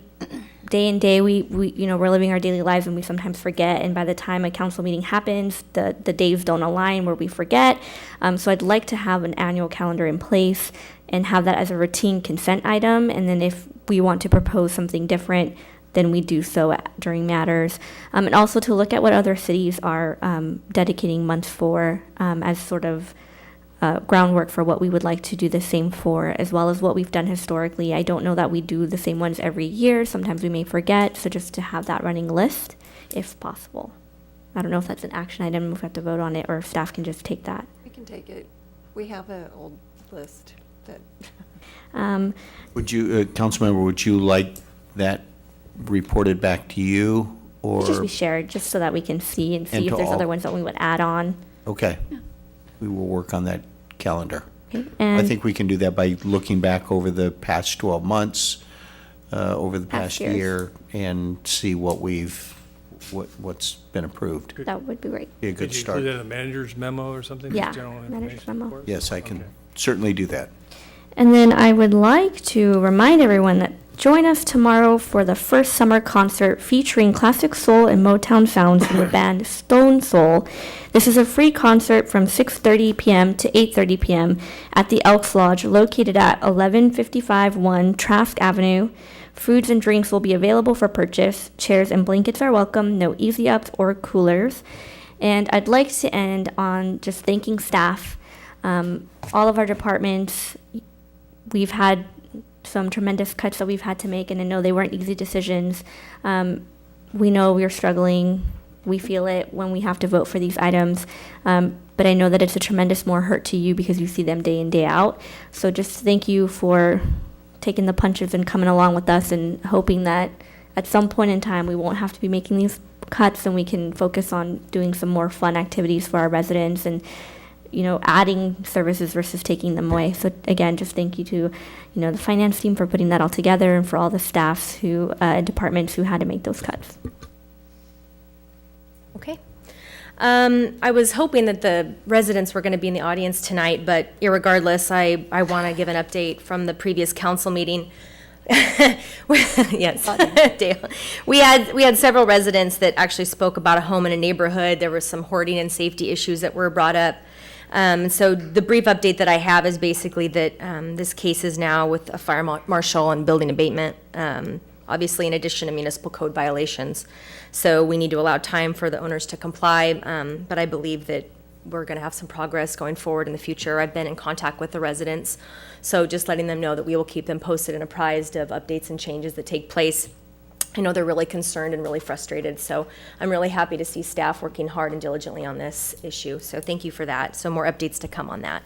day in day, we're living our daily lives and we sometimes forget. And by the time a council meeting happens, the days don't align where we forget. So I'd like to have an annual calendar in place and have that as a routine consent item. And then if we want to propose something different, then we do so during matters. And also to look at what other cities are dedicating months for as sort of groundwork for what we would like to do the same for, as well as what we've done historically. I don't know that we do the same ones every year. Sometimes we may forget, so just to have that running list, if possible. I don't know if that's an action item, if we have to vote on it, or if staff can just take that. We can take it. We have an old list that... Would you, Councilmember, would you like that reported back to you, or? It should just be shared, just so that we can see and see if there's other ones that we would add on. Okay. We will work on that calendar. Okay, I and think we can do that by looking back over the past 12 months, over the past years. year, and see what's been approved. That would be great. Be a good Could you start. include that in a manager's memo or something? Yeah, Just general manager's information, memo. of course? Yes, I can certainly do that. And then I would like to remind everyone that join us tomorrow for the first summer concert featuring classic soul and Motown sounds from the band Stone Soul. This is a free concert from 6:30 p.m. to 8:30 p.m. at the Elks Lodge located at 1155 Trask Avenue. Foods and drinks will be available for purchase. Chairs and blankets are welcome, no easy ups or coolers. And I'd like to end on just thanking staff, all of our departments. We've had some tremendous cuts that we've had to make, and I know they weren't easy decisions. We know we're struggling. We feel it when we have to vote for these items. But I know that it's a tremendous more hurt to you because you see them day in, day out. So just thank you for taking the punches and coming along with us, and hoping that at some point in time we won't have to be making these cuts and we can focus on doing some more fun activities for our residents and adding services versus taking them away. So again, just thank you to, the finance team for putting that all together, and for all the staffs who, departments who had to make those cuts. Okay. I was hoping that the residents were going to be in the audience tonight, but irregardless, I want to give an update from the previous council meeting. Yes, Dale. We had several residents that actually spoke about a home in a neighborhood. There was some hoarding and safety issues that were brought up. So the brief update that I have is basically that this case is now with a fire marshal and building abatement, obviously in addition to municipal code violations. So we need to allow time for the owners to comply, but I believe that we're going to have some progress going forward in the future. I've been in contact with the residents, so just letting them know that we will keep them posted and apprised of updates and changes that take place. I know they're really concerned and really frustrated, so I'm really happy to see staff working hard and diligently on this issue. So thank you for that. So more updates to come on that.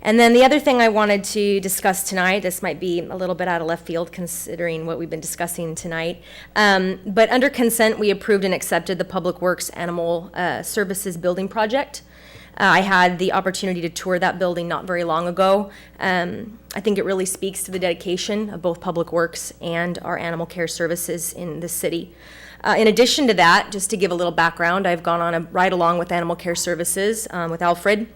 And then the other thing I wanted to discuss tonight, this might be a little bit out of left field considering what we've been discussing tonight, but under consent, we approved and accepted the Public Works Animal Services Building Project. I had the opportunity to tour that building not very long ago. I think it really speaks to the dedication of both Public Works and our animal care services in the city. In addition to that, just to give a little background, I've gone on a ride along with Animal Care Services with Alfred.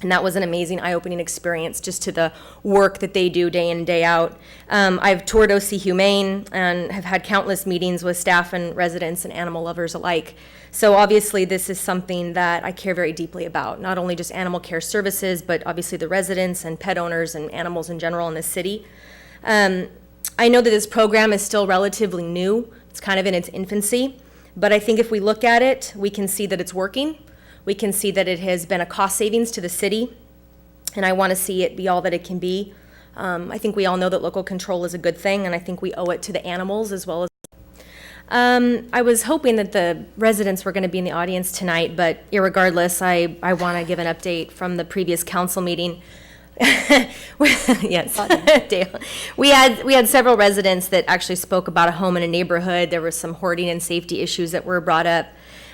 And that was an amazing, eye-opening experience just to the work that they do day in and day out. I've toured OC Humane and have had countless meetings with staff and residents and animal lovers alike. So obviously, this is something that I care very deeply about, not only just animal care services, but obviously the residents and pet owners and animals in general in the city. I know that this program is still relatively new. It's kind of in its infancy. But I think if we look at it, we can see that it's working. We can see that it has been a cost savings to the city, and I want to see it be all that it can be. I think we all know that local control is a good thing, and I think we owe it to the animals as well as. I was hoping that the residents were going to be in the audience tonight, but irregardless, I want to give an update from the previous council meeting. Yes, Dale. We had several residents that actually spoke about a home in a neighborhood. There was some hoarding and safety issues that were brought up.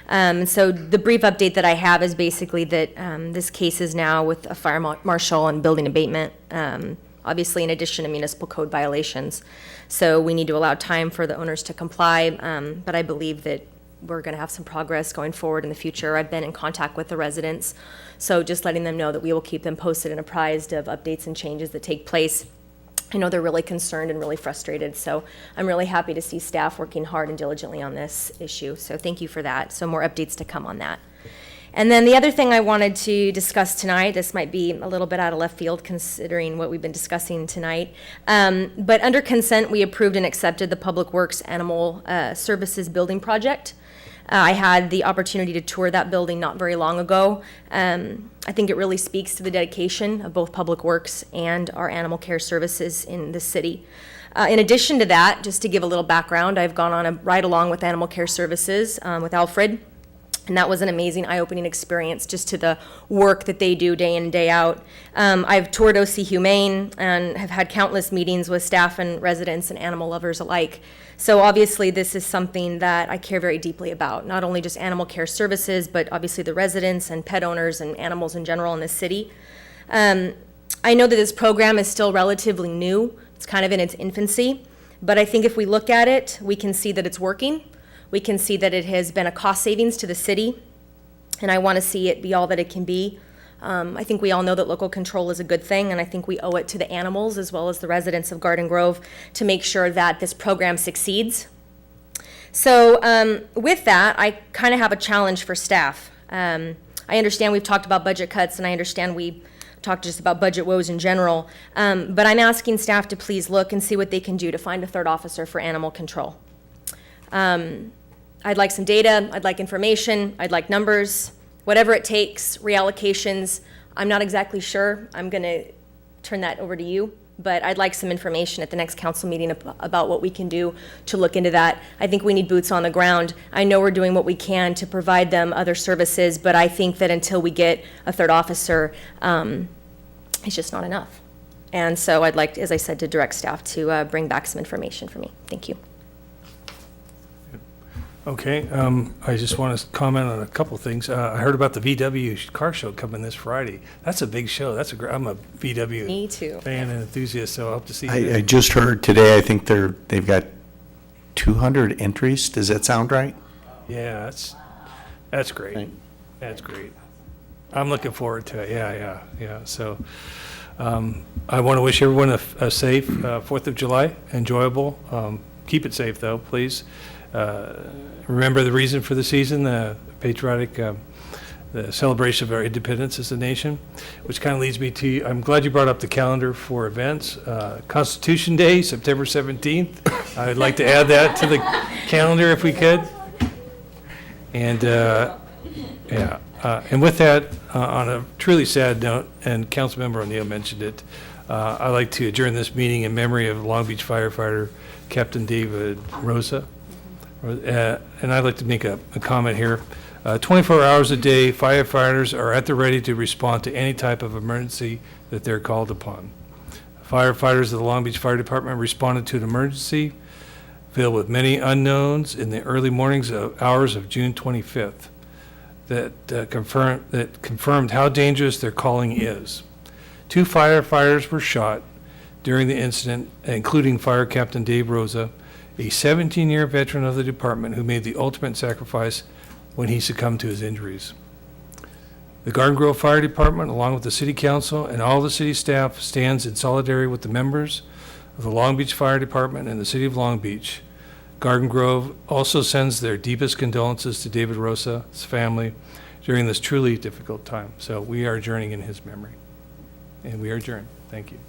So the brief update that I have is basically that this case is now with a fire marshal and building abatement, obviously in addition to municipal code violations. So we need to allow time for the owners to comply, but I believe that we're going to have some progress going forward in the future. I've been in contact with the residents, so just letting them know that we will keep them posted and apprised of updates and changes that take place. I know they're really concerned and really frustrated, so I'm really happy to see staff working hard and diligently on this issue. So thank you for that. So more updates to come on that. And then the other thing I wanted to discuss tonight, this might be a little bit out of left field considering what we've been discussing tonight, but under consent, we approved and accepted the Public Works Animal Services Building Project. I had the opportunity to tour that building not very long ago. I think it really speaks to the dedication of both Public Works and our animal care services in the city. In addition to that, just to give a little background, I've gone on a ride along with Animal Care Services with Alfred. And that was an amazing, eye-opening experience just to the work that they do day in and day out. I've toured OC Humane and have had countless meetings with staff and residents and animal lovers alike. So obviously, this is something that I care very deeply about, not only just animal care services, but obviously the residents and pet owners and animals in general in the city. I know that this program is still relatively new. It's kind of in its infancy. But I think if we look at it, we can see that it's working. We can see that it has been a cost savings to the city, and I want to see it be all that it can be. I think we all know that local control is a good thing, and I think we owe it to the animals as well as the residents of Garden Grove to make sure that this program succeeds. So with that, I kind of have a challenge for staff. I understand we've talked about budget cuts, and I understand we talked just about budget woes in general, but I'm asking staff to please look and see what they can do to find a third officer for animal control. I'd like some data, I'd like information, I'd like numbers, whatever it takes, reallocations. I'm not exactly sure. I'm going to turn that over to you, but I'd like some information at the next council meeting about what we can do to look into that. I think we need boots on the ground. I know we're doing what we can to provide them other services, but I think that until we get a third officer, it's just not enough. And so I'd like, as I said, to direct staff to bring back some information for me. Thank you. Okay, I just want to comment on a couple things. I heard about the VW car show coming this Friday. That's a big show. I'm a VW Me too. fan and enthusiast, so I hope to see you I there. just heard today, I think they've got 200 entries. Does that sound right? Yeah, that's great. That's great. I'm looking forward to it. Yeah. So I want to wish everyone a safe 4th of July, enjoyable. Keep it safe, though, please. Remember the reason for the season, the patriotic, the celebration of our independence as a nation, which kind of leads me to, I'm glad you brought up the calendar for events. Constitution Day, September 17th. I'd like to add that to the calendar if we could. And and with that, on a truly sad note, and Councilmember O'Neill mentioned it, I'd like to adjourn this meeting in memory of Long Beach firefighter Captain David Rosa. And I'd like to make a comment here. 24 hours a day, firefighters are at the ready to respond to any type of emergency that they're called upon. Firefighters of the Long Beach Fire Department responded to an emergency filled with many unknowns in the early hours of June 25th that confirmed how dangerous their calling is. 2 firefighters were shot during the incident, including Fire Captain Dave Rosa, a 17-year veteran of the department who made the ultimate sacrifice when he succumbed to his injuries. The Garden Grove Fire Department, along with the City Council and all the city staff, stands in solidarity with the members of the Long Beach Fire Department and the City of Long Beach. Garden Grove also sends their deepest condolences to David Rosa's family during this truly difficult time. So we are adjourning in his memory. And we are adjourned. Thank you.